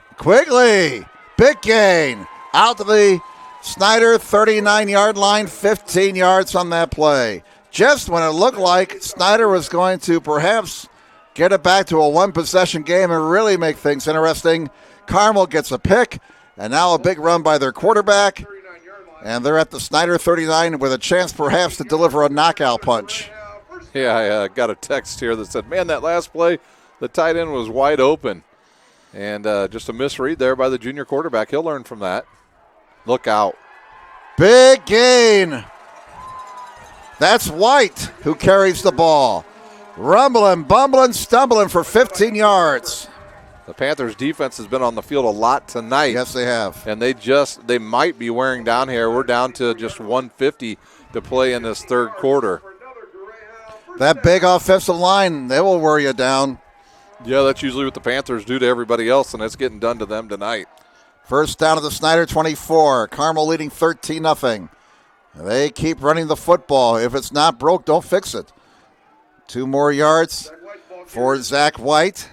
L: Big gain. Out to the Snider 39-yard line, 15 yards on that play. Just when it looked like Snider was going to perhaps get it back to a 1-possession game and really make things interesting, Carmel gets a pick, and now a big run by their quarterback. And they're at the Snider 39 with a chance perhaps to deliver a knockout punch.
M: Yeah, I got a text here that said, man, that last play, the tight end was wide open. And just a misread there by the junior quarterback. He'll learn from that. Look out.
L: Big gain. That's White who carries the ball. Rumbling, bumbling, stumbling for 15 yards.
M: The Panthers defense has been on the field a lot tonight.
L: Yes, they have.
M: And they might be wearing down here. We're down to just 150 to play in this 3rd quarter.
L: That big offensive line, they will wear you down.
M: Yeah, that's usually what the Panthers do to everybody else, and it's getting done to them tonight.
L: 1st down at the Snider 24. Carmel leading 13-0. They keep running the football. If it's not broke, don't fix it. 2 more yards for Zach White.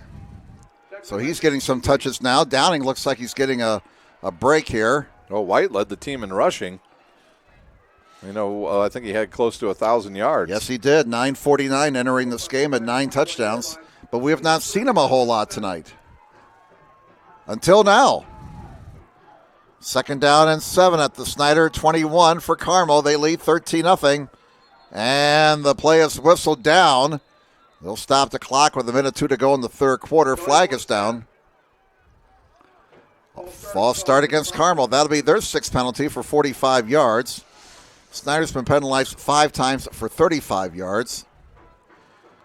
L: So he's getting some touches now. Downing looks like he's getting a break here.
M: Oh, White led the team in rushing. I think he had close to 1,000 yards.
L: Yes, he did. 9:49 entering this game at 9 touchdowns. But we have not seen him a whole lot tonight. Until now. 2nd down and 7 at the Snider 21 for Carmel. They lead 13-0. And the play is whistled down. They'll stop the clock with 1:02 to go in the 3rd quarter. Flag is down. False start against Carmel. That'll be their 6th penalty for 45 yards. Snider's been penalized 5 times for 35 yards.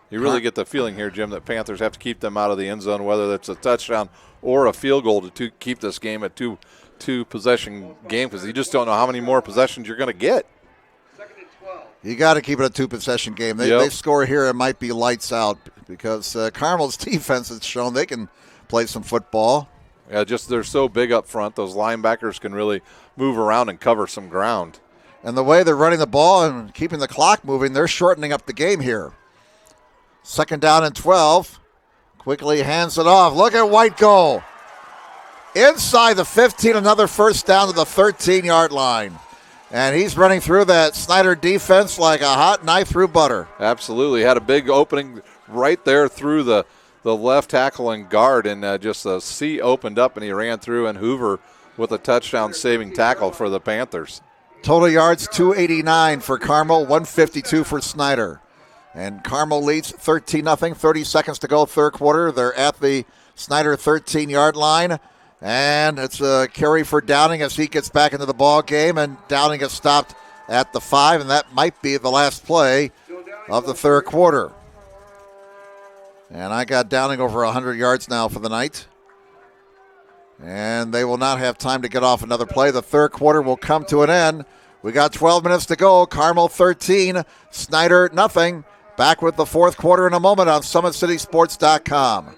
M: You really get the feeling here, Jim, that Panthers have to keep them out of the end zone, whether that's a touchdown or a field goal to keep this game at two 2-possession game because you just don't know how many more possessions you're going to get.
L: You got to keep it a 2-possession game. They score here, it might be lights out because Carmel's defense has shown they can play some football.
M: Yeah, just they're so big up front. Those linebackers can really move around and cover some ground.
L: And the way they're running the ball and keeping the clock moving, they're shortening up the game here. 2nd down and 12. Quickly hands it off. Look at White go. Inside the 15, another first down to the 13-yard line. And he's running through that Snider defense like a hot knife through butter.
M: Absolutely. Had a big opening right there through the left tackle and guard, and just the sea opened up, and he ran through, and Hoover with a touchdown-saving tackle for the Panthers.
L: Total yards, 289 for Carmel, 152 for Snider. And Carmel leads 13-0, 30 seconds to go, third quarter. They're at the Snider 13-yard line. And it's a carry for Downing as he gets back into the ball game, and Downing gets stopped at the 5, and that might be the last play of the third quarter. And I got Downing over 100 yards now for the night. And they will not have time to get off another play. The third quarter will come to an end. We got 12 minutes to go. Carmel 13, Snider nothing. Back with the fourth quarter in a moment on SummitCitySports.com.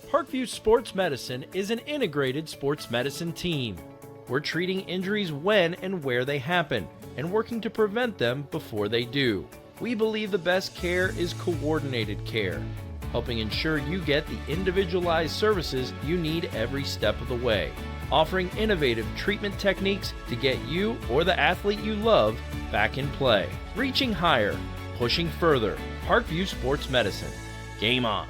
B: Parkview Sports Medicine is an integrated sports medicine team. We're treating injuries when and where they happen and working to prevent them before they do. We believe the best care is coordinated care, helping ensure you get the individualized services you need every step of the way, offering innovative treatment techniques to get you or the athlete you love back in play. Reaching higher, pushing further. Parkview Sports Medicine. Game on.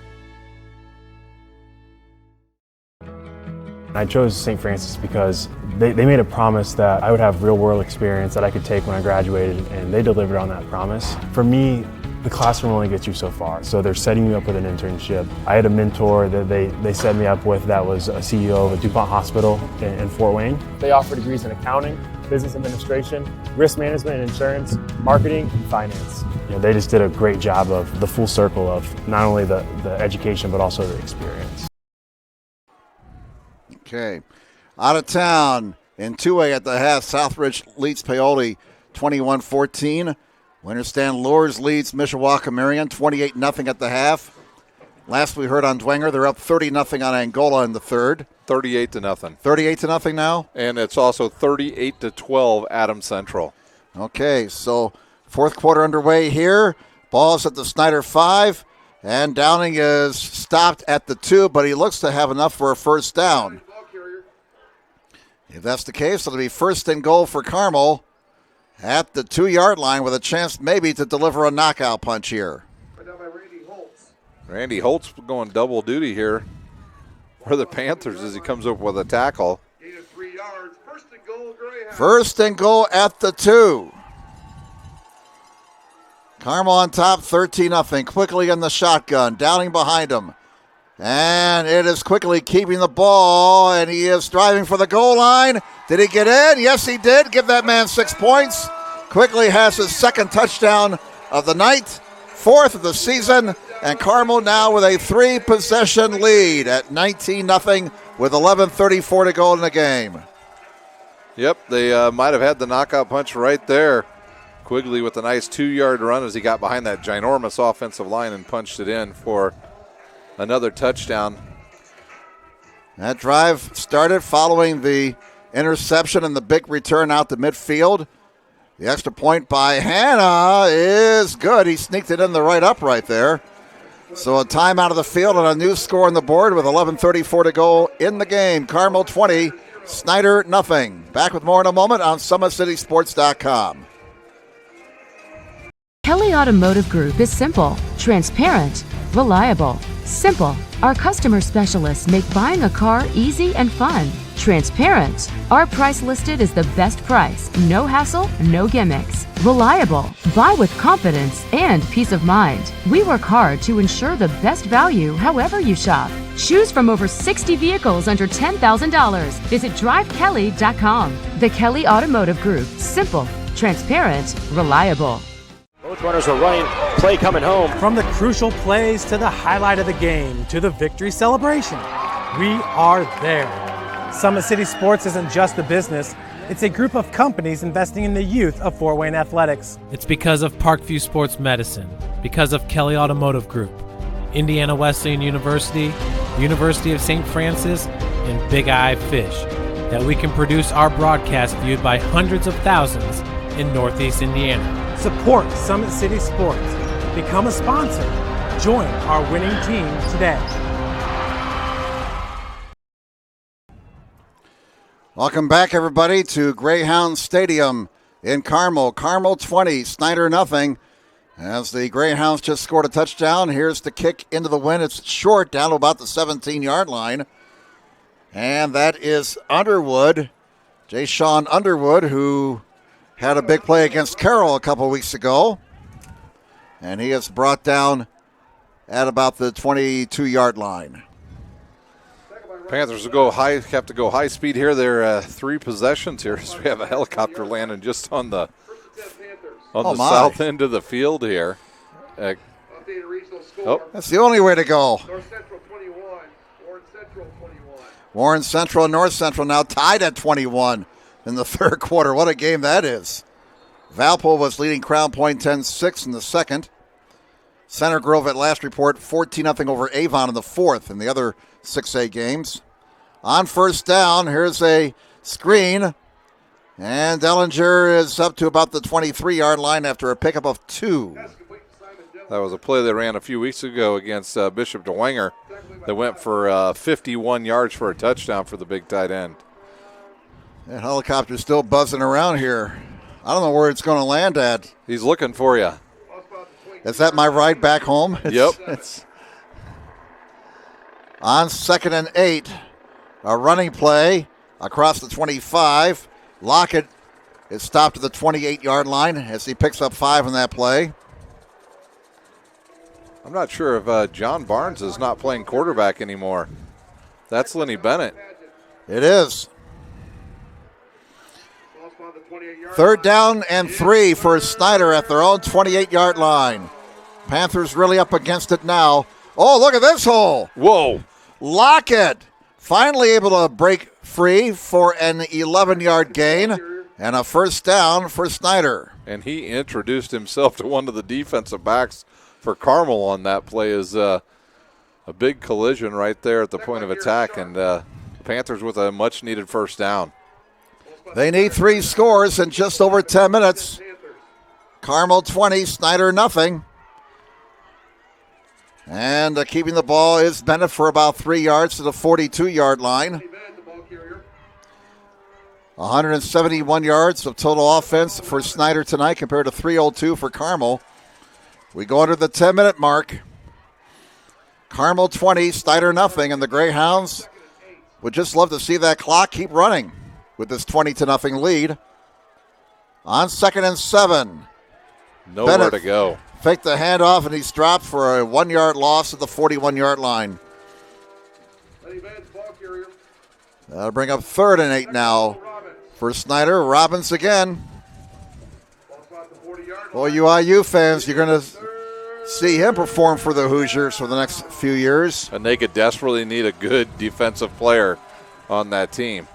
G: I chose St. Francis because they made a promise that I would have real-world experience that I could take when I graduated, and they delivered on that promise. For me, the classroom only gets you so far, so they're setting you up with an internship. I had a mentor that they set me up with that was a CEO of a DuPont hospital in Fort Wayne. They offer degrees in accounting, business administration, risk management and insurance, marketing, and finance. They just did a great job of the full circle of not only the education but also the experience.
L: Okay. Out of town in 2A at the half, Southridge leads Paoli 21-14. Winterstan Lures leads Mishawaka Marion 28-0 at the half. Last we heard on Dwenger, they're up 30-0 on Angola in the third.
M: 38-0.
L: 38-0 now?
M: And it's also 38-12 Adams Central.
L: Okay, so fourth quarter underway here. Ball's at the Snider 5, and Downing is stopped at the 2, but he looks to have enough for a first down. If that's the case, it'll be first and goal for Carmel at the 2-yard line with a chance maybe to deliver a knockout punch here.
M: Randy Holtz going double duty here for the Panthers as he comes up with a tackle.
L: First and goal at the 2. Carmel on top, 13-0. Quickly in the shotgun, Downing behind him. And it is quickly keeping the ball, and he is striving for the goal line. Did he get in? Yes, he did. Give that man 6 points. Quickly has his second touchdown of the night, fourth of the season, and Carmel now with a 3-possession lead at 19-0 with 11:34 to go in the game.
M: Yep, they might have had the knockout punch right there. Quigley with a nice 2-yard run as he got behind that ginormous offensive line and punched it in for another touchdown.
L: That drive started following the interception and the big return out to midfield. The extra point by Hanna is good. He sneaked it in the right upright there. So a time out of the field and a new score on the board with 11:34 to go in the game. Carmel 20, Snider nothing. Back with more in a moment on SummitCitySports.com.
E: Kelly Automotive Group is simple, transparent, reliable. Simple. Our customer specialists make buying a car easy and fun. Transparent. Our price listed is the best price. No hassle, no gimmicks. Reliable. Buy with confidence and peace of mind. We work hard to ensure the best value however you shop. Choose from over 60 vehicles under $10,000. Visit drivekelly.com. The Kelly Automotive Group. Simple, transparent, reliable.
I: Both runners are running, play coming home.
J: From the crucial plays to the highlight of the game to the victory celebration, We are there. Summit City Sports isn't just a business, it's a group of companies investing in the youth of Fort Wayne athletics.
K: It's because of Parkview Sports Medicine, because of Kelly Automotive Group, Indiana Wesleyan University, University of St. Francis, and Big Eye Fish, that we can produce our broadcast viewed by hundreds of thousands in Northeast Indiana.
J: Support Summit City Sports. Become a sponsor. Join our winning team today.
L: Welcome back, everybody, to Greyhound Stadium in Carmel. Carmel 20, Snider nothing. As the Greyhounds just scored a touchdown, here's the kick into the wind. It's short, down to about the 17-yard line. And that is Underwood, Jay Sean Underwood, who had a big play against Carroll a couple weeks ago. And he is brought down at about the 22-yard line.
M: Panthers will have to go high speed here. They're 3 possessions here. So we have a helicopter landing just on the south end of the field here.
L: That's the only way to go.
A: North Central 21, Warren Central 21.
L: Warren Central and North Central now tied at 21 in the third quarter. What a game that is. Valpo was leading Crown Point 10-6 in the second. Center Grove at last report 14-0 over Avon in the fourth in the other 6A games. On first down, here's a screen. And Dellinger is up to about the 23-yard line after a pickup of 2.
M: That was a play they ran a few weeks ago against Bishop DeWanger that went for 51 yards for a touchdown for the big tight end.
L: That helicopter's still buzzing around here. I don't know where it's going to land at.
M: He's looking for you.
L: Is that my ride back home?
M: Yep.
L: It's on 2nd and 8. A running play across the 25. Lockett is stopped at the 28-yard line as he picks up 5 on that play.
M: I'm not sure if John Barnes is not playing quarterback anymore. That's Lenny Bennett.
L: It is. 3rd down and 3 for Snider at their own 28-yard line. Panthers really up against it now. Oh, look at this hole.
M: Whoa.
L: Lockett finally able to break free for an 11-yard gain and a first down for Snider.
M: And he introduced himself to one of the defensive backs for Carmel on that play. Is a big collision right there at the point of attack, and the Panthers with a much-needed first down.
L: They need 3 scores in just over 10 minutes. Carmel 20, Snider nothing. And keeping the ball is Bennett for about 3 yards to the 42-yard line. 171 yards of total offense for Snider tonight compared to 302 for Carmel. We go under the 10-minute mark. Carmel 20, Snider nothing, and the Greyhounds would just love to see that clock keep running with this 20-0 lead. On 2nd and 7.
M: Nowhere
L: Bennett
M: to go.
L: Faked the handoff, and he's dropped for a 1-yard loss at the 41-yard line. That'll bring up 3rd and 8 now for Snider. Robbins again. Well, you IU fans, you're going to see him perform for the Hoosiers for the next few years.
M: And they could desperately need a good defensive player on that team.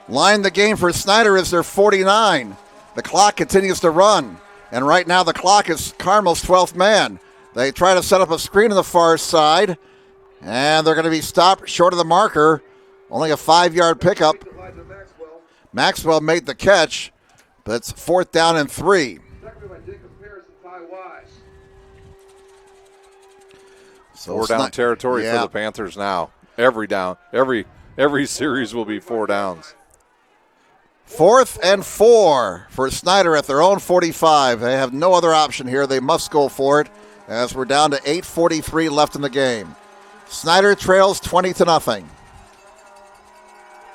L: Line the game for Snider is their 49. The clock continues to run. And right now the clock is Carmel's 12th man. They try to set up a screen on the far side. And they're going to be stopped short of the marker. Only a 5-yard pickup. Maxwell made the catch. But it's 4th down and 3. So
M: 4-down territory for the Panthers now. Every down. Every series will be 4 downs.
L: 4th and 4 for Snider at their own 45. They have no other option here. They must go for it as we're down to 8:43 left in the game. Snider trails 20-0.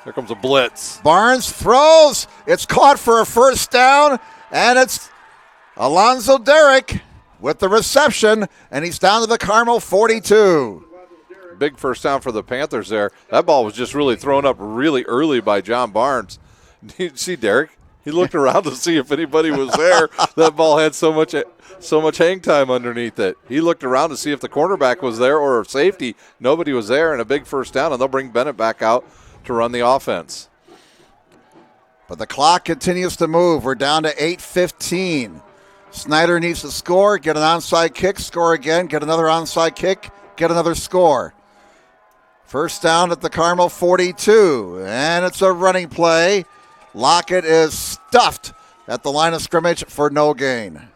M: Here comes a blitz.
L: Barnes throws. It's caught for a first down, and it's Alonzo Derrick with the reception, and he's down to the Carmel 42.
M: Big first down for the Panthers there. That ball was just really thrown up really early by John Barnes. You see Derrick? He looked around to see if anybody was there. That ball had so much hang time underneath it. He looked around to see if the cornerback was there or safety. Nobody was there, and a big first down, and they'll bring Bennett back out to run the offense.
L: But the clock continues to move. We're down to 8:15. Snider needs to score, get an onside kick, score again, get another onside kick, get another score. First down at the Carmel 42, and it's a running play. Lockett is stuffed at the line of scrimmage for no gain.
M: I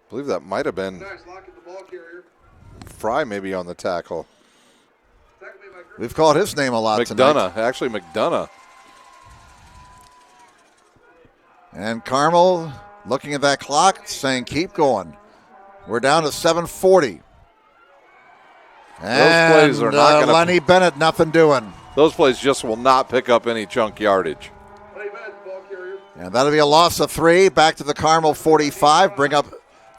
M: believe that might have been Fry maybe on the tackle.
L: We've called his name a lot tonight.
M: McDonough.
L: And Carmel looking at that clock, saying keep going. We're down to 7:40. And
M: those plays are not going to.
L: Lenny Bennett, nothing doing.
M: Those plays just will not pick up any chunk yardage.
L: And that'll be a loss of 3. Back to the Carmel 45. Bring up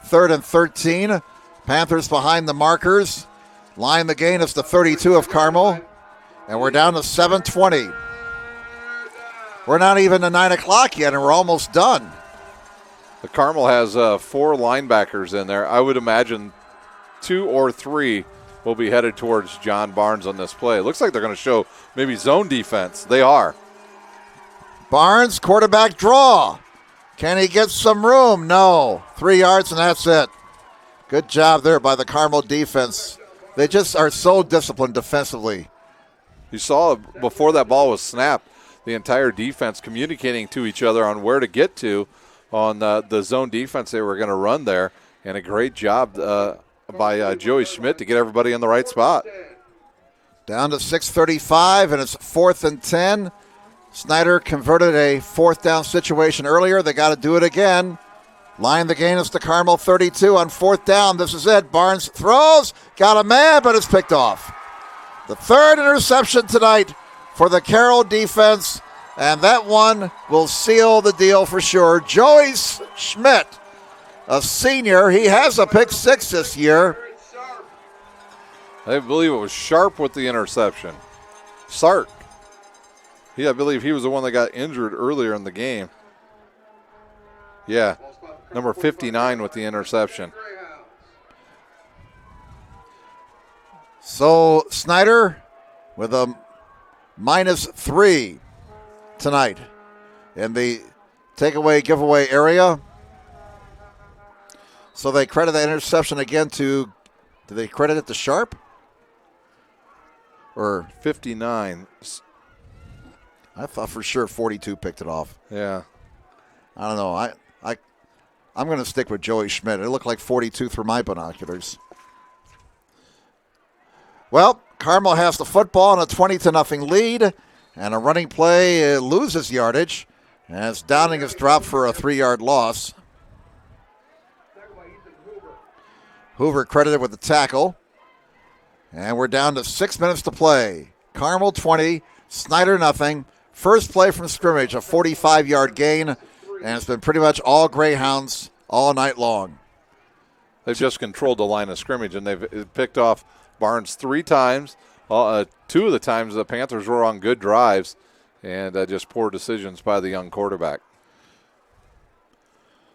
L: 3rd and 13. Panthers behind the markers. Line the gain is the 32 of Carmel. And we're down to 7:20. We're not even to 9 o'clock yet, and we're almost done.
M: The Carmel has 4 linebackers in there. I would imagine 2 or 3 will be headed towards John Barnes on this play. It looks like they're going to show maybe zone defense. They are.
L: Barnes, quarterback draw. Can he get some room? No. 3 yards, and that's it. Good job there by the Carmel defense. They just are so disciplined defensively.
M: You saw before that ball was snapped, the entire defense communicating to each other on where to get to on the zone defense they were going to run there. And a great job by Joey Schmidt to get everybody in the right spot.
L: Down to 6:35, and it's 4th and 10. Snider converted a 4th down situation earlier. They got to do it again. Line the gain is to Carmel 32 on 4th down. This is it. Barnes throws. Got a man, but it's picked off. The 3rd interception tonight for the Carroll defense, and that one will seal the deal for sure. Joey Schmidt, a senior. He has a pick 6 this year.
M: I believe it was Sharp with the interception. Sark. I believe he was the one that got injured earlier in the game. Yeah, number 59 with the interception.
L: So Snider with a -3 tonight in the takeaway giveaway area. So they credit that interception again to, do they credit it to Sharp? Or
M: 59.
L: I thought for sure 42 picked it off.
M: Yeah.
L: I don't know. I'm going to stick with Joey Schmidt. It looked like 42 through my binoculars. Well, Carmel has the football and a 20-0 lead, and a running play loses yardage as Downing is dropped for a 3-yard loss. Hoover credited with the tackle. And we're down to 6 minutes to play. Carmel 20, Snider nothing. First play from scrimmage, a 45-yard gain, and it's been pretty much all Greyhounds all night long.
M: They've just controlled the line of scrimmage, and they've picked off Barnes 3 times. 2 of the times the Panthers were on good drives, and just poor decisions by the young quarterback.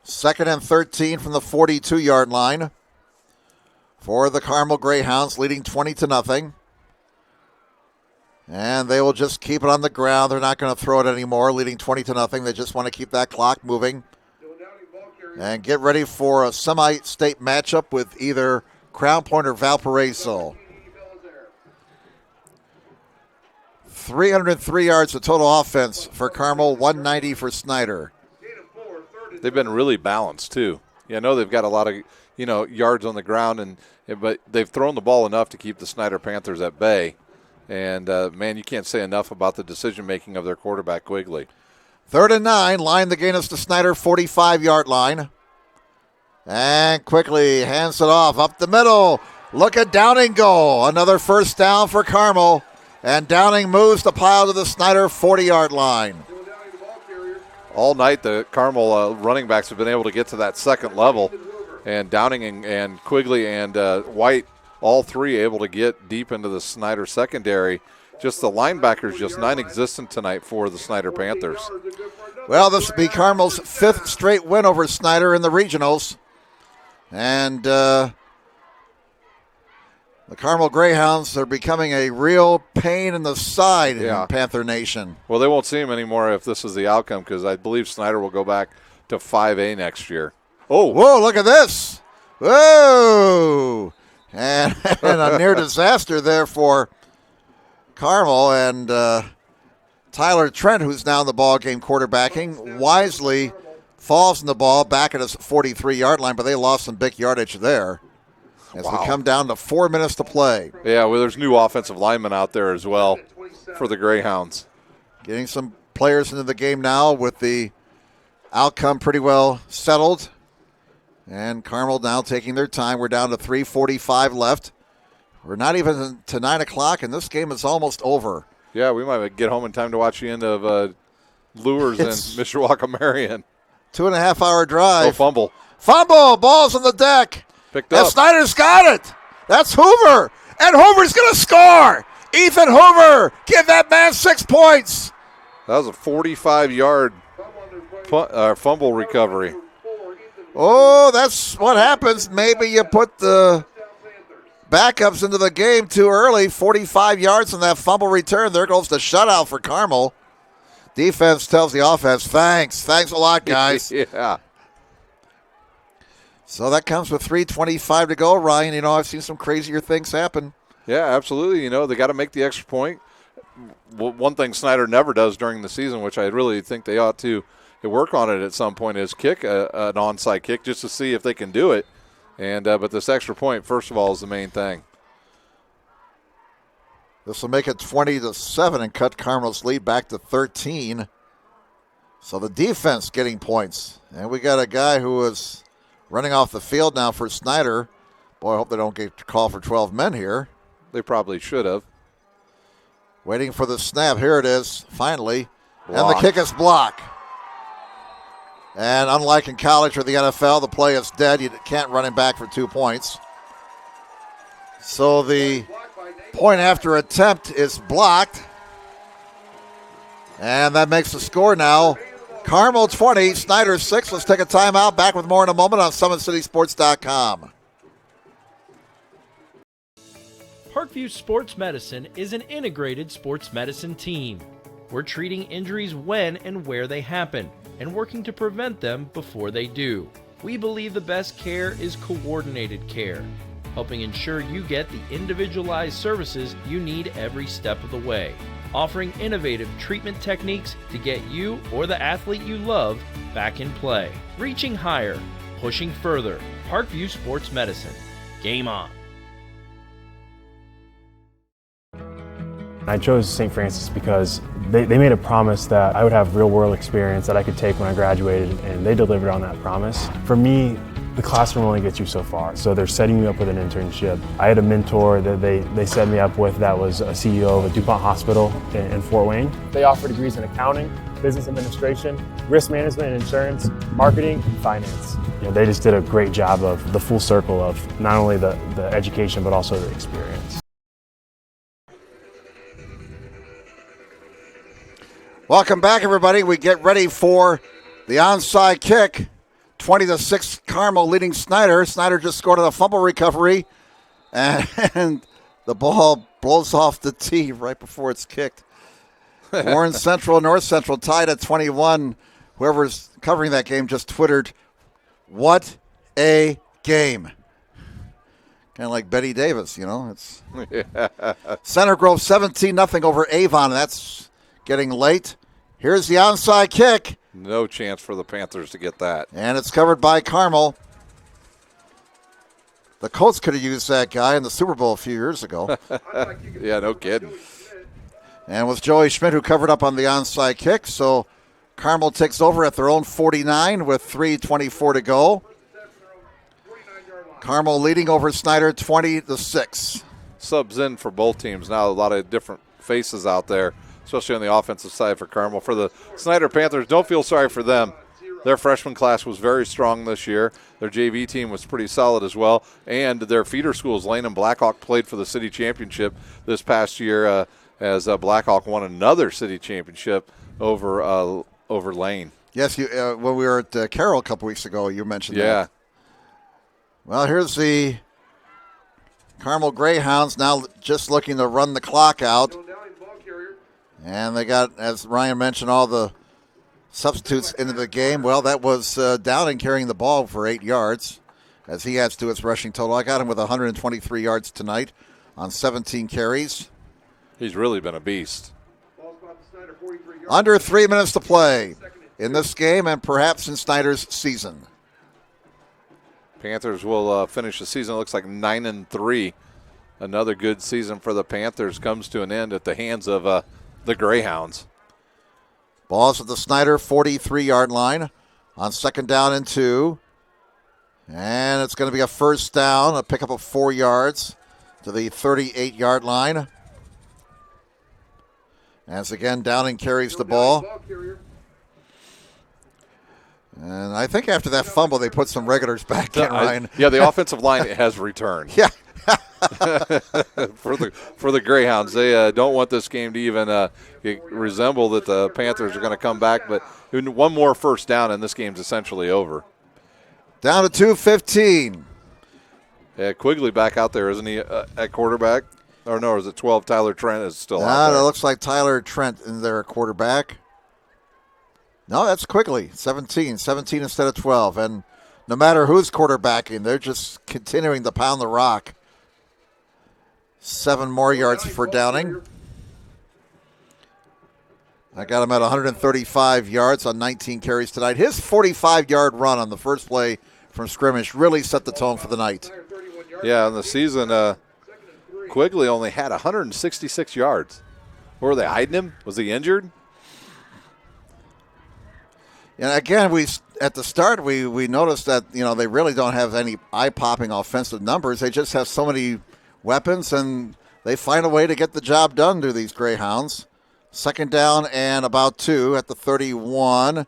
L: 2nd and 13 from the 42-yard line for the Carmel Greyhounds, leading 20-0. And they will just keep it on the ground. They're not going to throw it anymore, leading 20-0. They just want to keep that clock moving and get ready for a semi-state matchup with either Crown Point or Valparaiso. 303 yards of total offense for Carmel, 190 for Snider.
M: They've been really balanced, too. I know they've got a lot of yards on the ground, but they've thrown the ball enough to keep the Snider Panthers at bay. And, man, you can't say enough about the decision-making of their quarterback, Quigley.
L: 3rd and 9, line the gain is to Snider, 45-yard line. And quickly hands it off up the middle. Look at Downing go. Another first down for Carmel. And Downing moves the pile to the Snider 40-yard line.
M: All night the Carmel running backs have been able to get to that second level. And Downing and Quigley and White, all 3 able to get deep into the Snider secondary. Just the linebackers just non-existent tonight for the Snider Panthers.
L: Well, this will be Carmel's 5th straight win over Snider in the regionals. And the Carmel Greyhounds are becoming a real pain in the side in Panther Nation.
M: Well, they won't see him anymore if this is the outcome, because I believe Snider will go back to 5A next year. Oh.
L: Whoa, look at this. Whoa. And a near disaster there for Carmel. And Tyler Trent, who's now in the ball game quarterbacking, wisely falls in the ball back at his 43-yard line, but they lost some big yardage there as we come down to 4 minutes to play.
M: Yeah, well, there's new offensive linemen out there as well for the Greyhounds.
L: Getting some players into the game now with the outcome pretty well settled. And Carmel now taking their time. We're down to 3:45 left. We're not even to 9 o'clock, and this game is almost over.
M: Yeah, we might get home in time to watch the end of Lures and Mishawaka Marion.
L: 2.5 hour drive.
M: Oh, fumble.
L: Fumble. Ball's on the deck.
M: Picked up.
L: And Snider's got it. That's Hoover. And Hoover's going to score. Ethan Hoover. Give that man 6 points.
M: That was a 45-yard fumble recovery.
L: Oh, that's what happens. Maybe you put the backups into the game too early. 45 yards on that fumble return. There goes the shutout for Carmel. Defense tells the offense, thanks. Thanks a lot, guys.
M: Yeah.
L: So that comes with 3:25 to go, Ryan. You know, I've seen some crazier things happen.
M: Yeah, absolutely. You know, they got to make the extra point. One thing Snider never does during the season, which I really think they ought to work on it at some point, is kick an onside kick just to see if they can do it. And but this extra point, first of all, is the main thing.
L: This will make it 20-7 and cut Carmel's lead back to 13. So the defense getting points. And we got a guy who is running off the field now for Snider. Boy, I hope they don't get called for 12 men here.
M: They probably should have.
L: Waiting for the snap. Here it is, finally. Block. And the kick is blocked. And unlike in college or the NFL, the play is dead. You can't run him back for 2 points. So the point after attempt is blocked. And that makes the score now Carmel 20, Snider 6. Let's take a timeout. Back with more in a moment on SummitCitySports.com.
B: Parkview Sports Medicine is an integrated sports medicine team. We're treating injuries when and where they happen and working to prevent them before they do. We believe the best care is coordinated care, helping ensure you get the individualized services you need every step of the way, offering innovative treatment techniques to get you or the athlete you love back in play. Reaching higher, pushing further. Parkview Sports Medicine. Game on.
G: I chose St. Francis because they made a promise that I would have real-world experience that I could take when I graduated, and they delivered on that promise. For me, the classroom only gets you so far, so they're setting you up with an internship. I had a mentor that they set me up with that was a CEO of a DuPont hospital in Fort Wayne. They offer degrees in accounting, business administration, risk management and insurance, marketing, and finance. You know, they just did a great job of the full circle of not only the education but also the experience.
L: Welcome back, everybody. We get ready for the onside kick. 20-6, Carmel leading Snider. Snider just scored on a fumble recovery, and the ball blows off the tee right before it's kicked. Warren Central and North Central tied at 21. Whoever's covering that game just twittered, "What a game." Kind of like Betty Davis, you know. It's Center Grove 17-0 over Avon. That's getting late. Here's the onside kick.
M: No chance for the Panthers to get that.
L: And it's covered by Carmel. The Colts could have used that guy in the Super Bowl a few years ago.
M: Yeah, no kidding.
L: And with Joey Schmidt, who covered up on the onside kick. So Carmel takes over at their own 49 with 3:24 to go. Carmel leading over Snider 20-6.
M: Subs in for both teams now. A lot of different faces out there, especially on the offensive side for Carmel. For the Snider Panthers, don't feel sorry for them. Their freshman class was very strong this year. Their JV team was pretty solid as well. And their feeder schools, Lane and Blackhawk, played for the city championship this past year as Blackhawk won another city championship over Lane.
L: Yes, you when we were at Carroll a couple weeks ago, you mentioned that.
M: Yeah.
L: Well, here's the Carmel Greyhounds now just looking to run the clock out. And they got, as Ryan mentioned, all the substitutes into the game. Well, that was Downing carrying the ball for 8 yards as he adds to his rushing total. I got him with 123 yards tonight on 17 carries.
M: He's really been a beast.
L: Under 3 minutes to play in this game and perhaps in Snider's season.
M: Panthers will finish the season, it looks like 9-3. Another good season for the Panthers comes to an end at the hands of the Greyhounds.
L: Ball's at the Snider 43-yard line on 2nd down and 2. And it's going to be a first down, a pickup of 4 yards to the 38-yard line. As again, Downing carries the ball. And I think after that fumble, they put some regulars back in, Ryan.
M: Yeah, the offensive line has returned.
L: Yeah.
M: for the Greyhounds, they don't want this game to even resemble that the Panthers are going to come back. But one more first down, and this game's essentially over.
L: Down to 2:15.
M: Yeah, Quigley back out there, isn't he, at quarterback? Or no, is it 12? Tyler Trent is still out there.
L: It looks like Tyler Trent in there, quarterback. No, that's Quigley, 17 instead of 12. And no matter who's quarterbacking, they're just continuing to pound the rock. 7 more yards for Downing. I got him at 135 yards on 19 carries tonight. His 45-yard run on the first play from scrimmage really set the tone for the night.
M: Yeah, in the season, Quigley only had 166 yards. Were they hiding him? Was he injured?
L: And again, at the start we noticed that they really don't have any eye-popping offensive numbers. They just have so many weapons, and they find a way to get the job done to these Greyhounds. 2nd down and about 2 at the 31,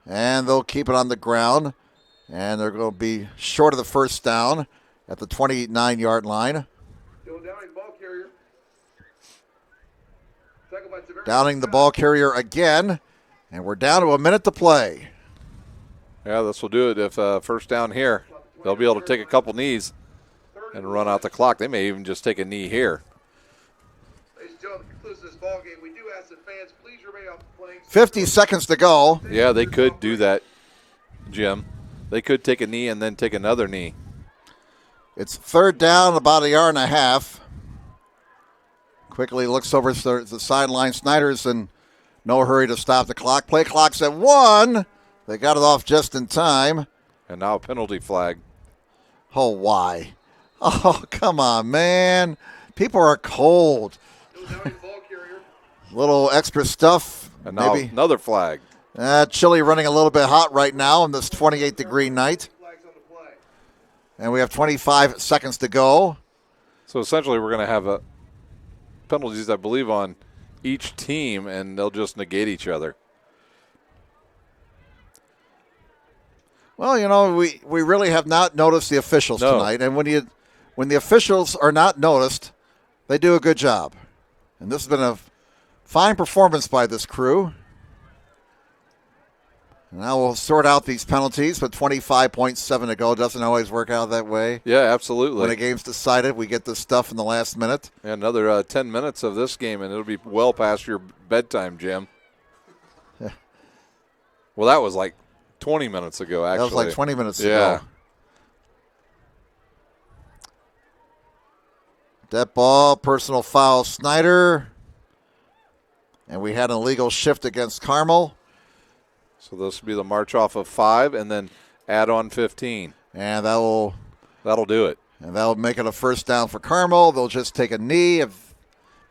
L: and they'll keep it on the ground. And they're going to be short of the first down at the 29-yard line. Downing the ball carrier again, and we're down to a minute to play.
M: Yeah, this will do it. If first down here, they'll be able to take a couple knees and run out the clock. They may even just take a knee here.
L: 50 seconds to go.
M: Yeah, they could do that, Jim. They could take a knee and then take another knee.
L: It's 3rd down, about 1.5 yards. Quickly looks over the sideline. Snider's in no hurry to stop the clock. Play clock's at 1. They got it off just in time.
M: And now a penalty flag.
L: Oh, why? Oh, come on, man. People are cold. Little extra stuff.
M: And now
L: maybe.
M: Another flag.
L: Chile running a little bit hot right now on this 28-degree night. And we have 25 seconds to go.
M: So essentially we're going to have penalties, I believe, on each team, and they'll just negate each other.
L: Well, we really have not noticed the officials tonight. And when the officials are not noticed, they do a good job. And this has been a fine performance by this crew. Now we'll sort out these penalties, but 25.7 to go. Doesn't always work out that way.
M: Yeah, absolutely.
L: When a game's decided, we get this stuff in the last minute.
M: Yeah, another 10 minutes of this game, and it'll be well past your bedtime, Jim.
L: Yeah.
M: Well, that was like 20 minutes ago, actually.
L: That was like 20 minutes ago. That ball, personal foul, Snider. And we had an illegal shift against Carmel.
M: So this will be the march off of 5 and then add on 15.
L: And that'll
M: do it.
L: And that'll make it a first down for Carmel. They'll just take a knee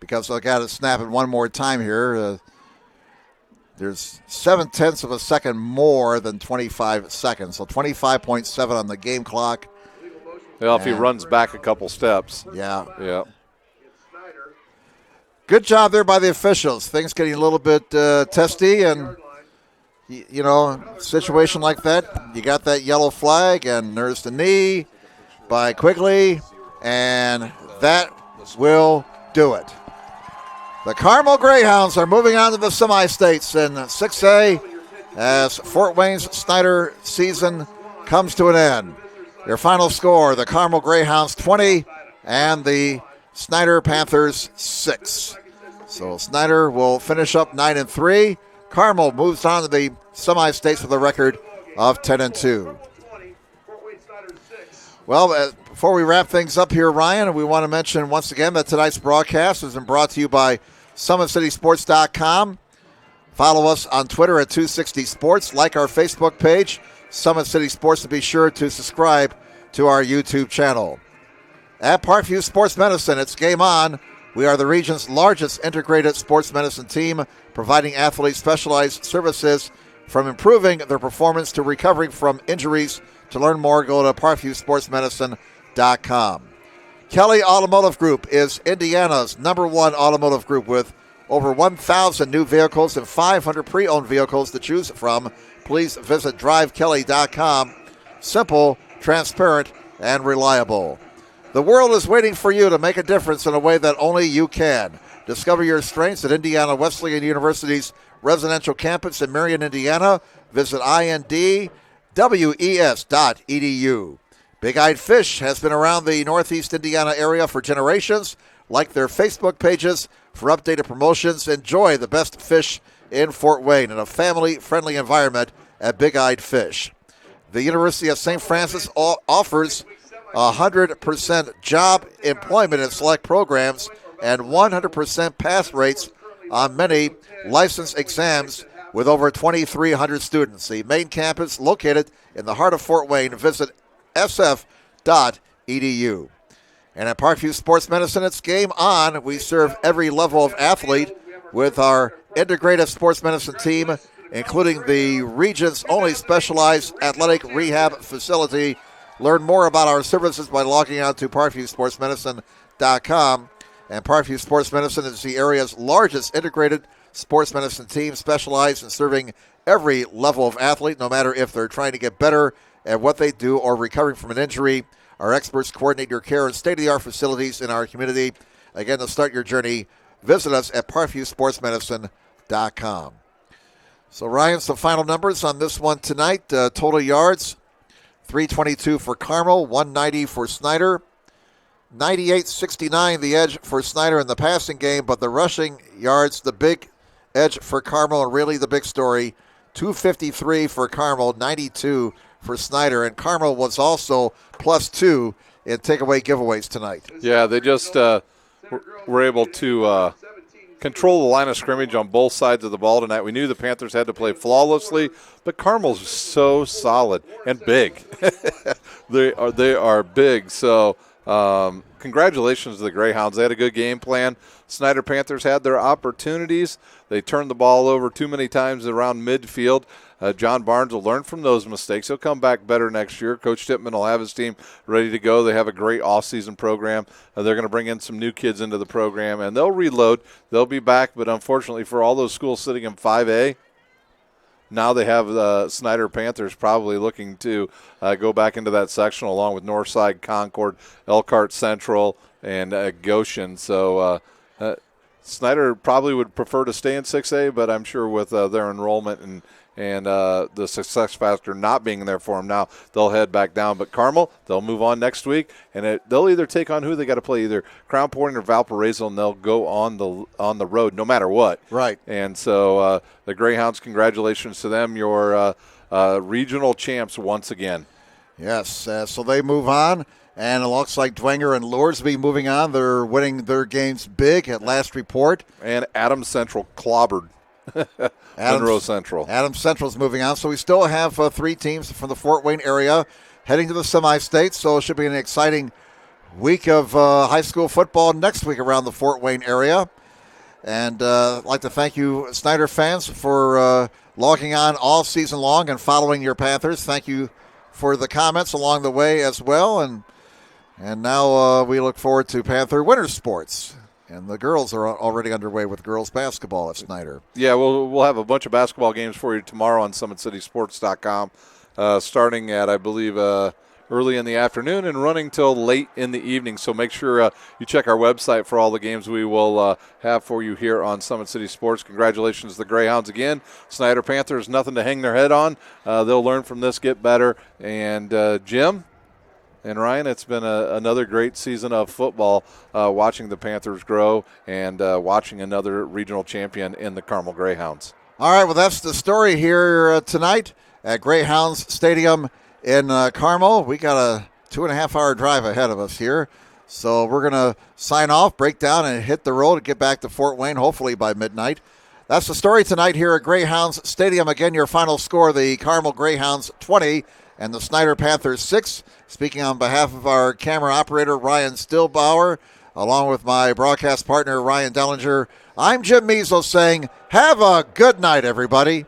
L: because they've got to snap it one more time here. There's 0.7 of a second more than 25 seconds. So 25.7 on the game clock.
M: Well, if he runs back a couple steps.
L: Yeah.
M: Yeah.
L: Good job there by the officials. Things getting a little bit testy, and situation like that, you got that yellow flag, and there's the knee by Quigley, and that will do it. The Carmel Greyhounds are moving on to the semi-states in 6A. as Fort Wayne's Snider season comes to an end. Your final score, the Carmel Greyhounds 20 and the Snider Panthers 6. So Snider will finish up 9-3. Carmel moves on to the semi-states with a record of 10-2. Well, before we wrap things up here, Ryan, we want to mention once again that tonight's broadcast has been brought to you by SummitCitySports.com. Follow us on Twitter at 260 Sports. Like our Facebook page, Summit City Sports, and be sure to subscribe to our YouTube channel. At Parkview Sports Medicine, it's game on. We are the region's largest integrated sports medicine team, providing athletes specialized services from improving their performance to recovering from injuries. To learn more, go to parkviewsportsmedicine.com. Kelly Automotive Group is Indiana's #1 automotive group with over 1,000 new vehicles and 500 pre-owned vehicles to choose from. Please visit drivekelly.com. Simple, transparent, and reliable. The world is waiting for you to make a difference in a way that only you can. Discover your strengths at Indiana Wesleyan University's residential campus in Marion, Indiana. Visit indwes.edu. Big-Eyed Fish has been around the Northeast Indiana area for generations. Like their Facebook pages for updated promotions. Enjoy the best fish in Fort Wayne in a family-friendly environment at Big-Eyed Fish. The University of St. Francis offers 100% job employment in select programs and 100% pass rates on many license exams with over 2,300 students. The main campus located in the heart of Fort Wayne. Visit sf.edu. And at Parkview Sports Medicine, it's game on. We serve every level of athlete with our integrative sports medicine team, including the region's only specialized athletic rehab facility. Learn more about our services by logging on to parkviewsportsmedicine.com. And Parkview Sports Medicine is the area's largest integrated sports medicine team, specialized in serving every level of athlete, no matter if they're trying to get better at what they do or recovering from an injury. Our experts coordinate your care in state-of-the-art facilities in our community. Again, to start your journey, visit us at parkviewsportsmedicine.com. So, Ryan, some final numbers on this one tonight. Total yards, 322 for Carmel, 190 for Snider. 98-69 the edge for Snider in the passing game, but the rushing yards, the big edge for Carmel, and really the big story, 253 for Carmel, 92 for Snider. And Carmel was also +2 in takeaway giveaways tonight.
M: Yeah, they just were able to control the line of scrimmage on both sides of the ball tonight. We knew the Panthers had to play flawlessly, but Carmel's so solid and big. They are big. So congratulations to the Greyhounds. They had a good game plan. Snider Panthers had their opportunities. They turned the ball over too many times around midfield. John Barnes will learn from those mistakes. He'll come back better next year. Coach Tippmann will have his team ready to go. They have a great off-season program. They're going to bring in some new kids into the program, and they'll reload. They'll be back, but unfortunately for all those schools sitting in 5A, now they have the Snider Panthers probably looking to go back into that section along with Northside, Concord, Elkhart Central, and Goshen. So Snider probably would prefer to stay in 6A, but I'm sure with their enrollment and the success factor not being there for them now, they'll head back down. But Carmel, they'll move on next week, and they'll either take on who they got to play, either Crown Point or Valparaiso, and they'll go on the road no matter what.
L: Right.
M: And so the Greyhounds, congratulations to them, your regional champs once again.
L: Yes, so they move on, and it looks like Dwenger and Lordsby moving on. They're winning their games big at last report.
M: And Adams Central clobbered Monroe Central.
L: Adams Central's moving on. So we still have 3 teams from the Fort Wayne area heading to the semi-states. So it should be an exciting week of high school football next week around the Fort Wayne area. And I'd like to thank you, Snider fans, for logging on all season long and following your Panthers. Thank you for the comments along the way as well. And now we look forward to Panther winter sports. And the girls are already underway with girls basketball at Snider.
M: Yeah, we'll have a bunch of basketball games for you tomorrow on SummitCitySports.com, starting at, I believe, we're early in the afternoon and running till late in the evening. So make sure you check our website for all the games we will have for you here on Summit City Sports. Congratulations to the Greyhounds again. Snider Panthers, nothing to hang their head on. They'll learn from this, get better. And Jim and Ryan, it's been another great season of football, watching the Panthers grow and watching another regional champion in the Carmel Greyhounds.
L: All right, well, that's the story here tonight at Greyhounds Stadium in Carmel. We got a 2.5-hour drive ahead of us here. So we're going to sign off, break down, and hit the road to get back to Fort Wayne, hopefully by midnight. That's the story tonight here at Greyhounds Stadium. Again, your final score, the Carmel Greyhounds 20 and the Snider Panthers 6. Speaking on behalf of our camera operator, Ryan Stillbauer, along with my broadcast partner, Ryan Dellinger, I'm Jim Measles saying, have a good night, everybody.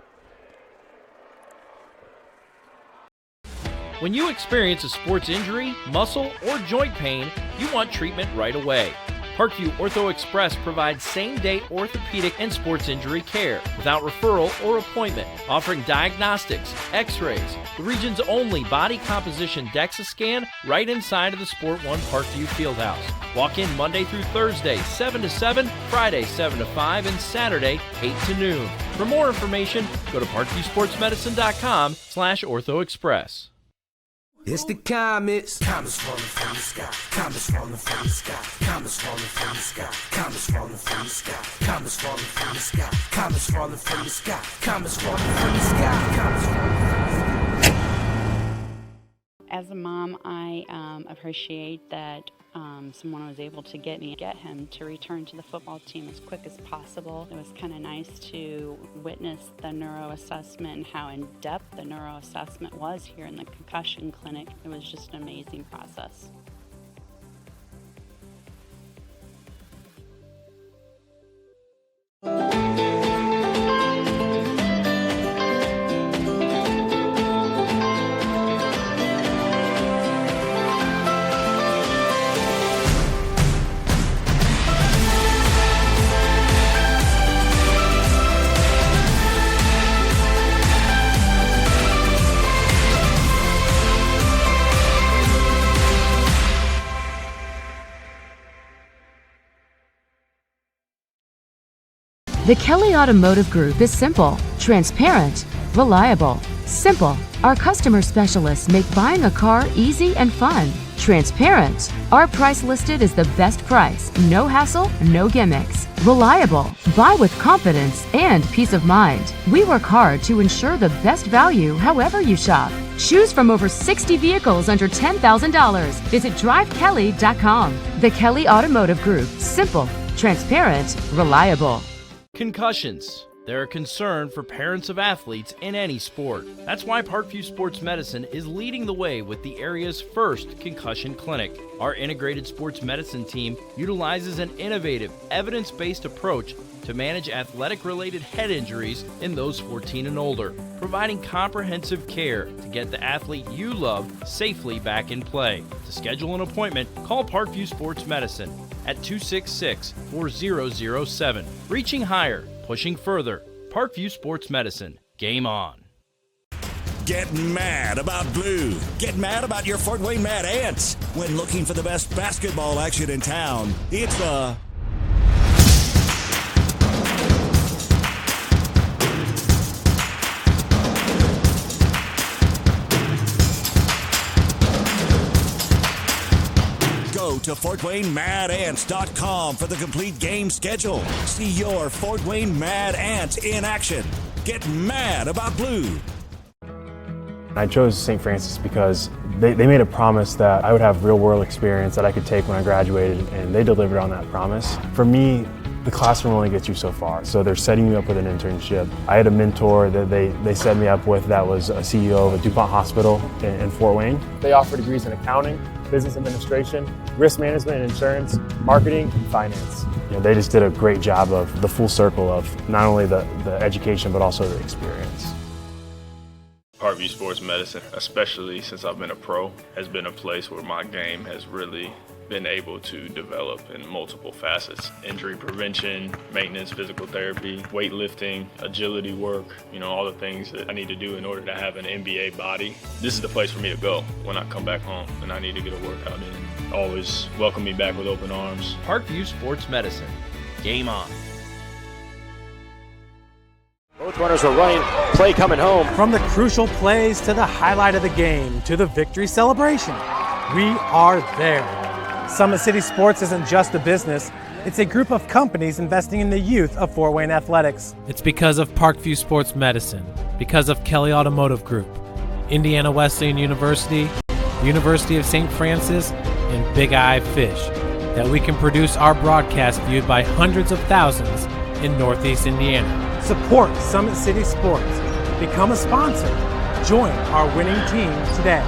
B: When you experience a sports injury, muscle, or joint pain, you want treatment right away. Parkview Ortho Express provides same-day orthopedic and sports injury care without referral or appointment, offering diagnostics, x-rays, the region's only body composition DEXA scan right inside of the Sport One Parkview Fieldhouse. Walk in Monday through Thursday, 7 to 7, Friday, 7 to 5, and Saturday, 8 to noon. For more information, go to parkviewsportsmedicine.com/orthoexpress.
C: It's the comets. Comets falling from the sky. Comets falling from the sky. Comets falling from the sky. Comets falling from the sky. Comets falling from the sky. Comets falling from the sky. Comets falling from the sky. Comets falling from the sky.
D: As a mom, I appreciate that someone was able to get him to return to the football team as quick as possible. It was kind of nice to witness the neuro assessment and how in-depth the neuro assessment was here in the concussion clinic. It was just an amazing process.
E: The Kelly Automotive Group is simple, transparent, reliable. Simple. Our customer specialists make buying a car easy and fun. Transparent. Our price listed is the best price. No hassle, no gimmicks. Reliable. Buy with confidence and peace of mind. We work hard to ensure the best value however you shop. Choose from over 60 vehicles under $10,000. Visit drivekelly.com. The Kelly Automotive Group. Simple, transparent, reliable.
B: Concussions. They're a concern for parents of athletes in any sport. That's why Parkview Sports Medicine is leading the way with the area's first concussion clinic. Our integrated sports medicine team utilizes an innovative, evidence-based approach to manage athletic-related head injuries in those 14 and older, providing comprehensive care to get the athlete you love safely back in play. To schedule an appointment, call Parkview Sports Medicine at 266-4007. Reaching higher, pushing further. Parkview Sports Medicine. Game on.
F: Get mad about blue. Get mad about your Fort Wayne Mad Ants. When looking for the best basketball action in town, it's the Go to FortWayneMadAnts.com for the complete game schedule. See your Fort Wayne Mad Ants in action. Get mad about blue.
G: I chose St. Francis because they made a promise that I would have real-world experience that I could take when I graduated, and they delivered on that promise. For me, the classroom only gets you so far, so they're setting you up with an internship. I had a mentor that they set me up with that was a CEO of a DuPont hospital in Fort Wayne. They offer degrees in accounting, business administration, risk management and insurance, marketing, and finance. They just did a great job of the full circle of not only the education but also the experience.
H: Parkview Sports Medicine, especially since I've been a pro, has been a place where my game has really been able to develop in multiple facets. Injury prevention, maintenance, physical therapy, weightlifting, agility work, all the things that I need to do in order to have an NBA body. This is the place for me to go when I come back home and I need to get a workout in. Always welcome me back with open arms.
B: Parkview Sports Medicine. Game on.
I: Both runners are running, play coming home.
J: From the crucial plays to the highlight of the game to the victory celebration, we are there. Summit City Sports isn't just a business, it's a group of companies investing in the youth of Fort Wayne athletics.
K: It's because of Parkview Sports Medicine, because of Kelly Automotive Group, Indiana Wesleyan University, University of St. Francis, and Big Eye Fish, that we can produce our broadcast viewed by hundreds of thousands in Northeast Indiana.
J: Support Summit City Sports. Become a sponsor. Join our winning team today.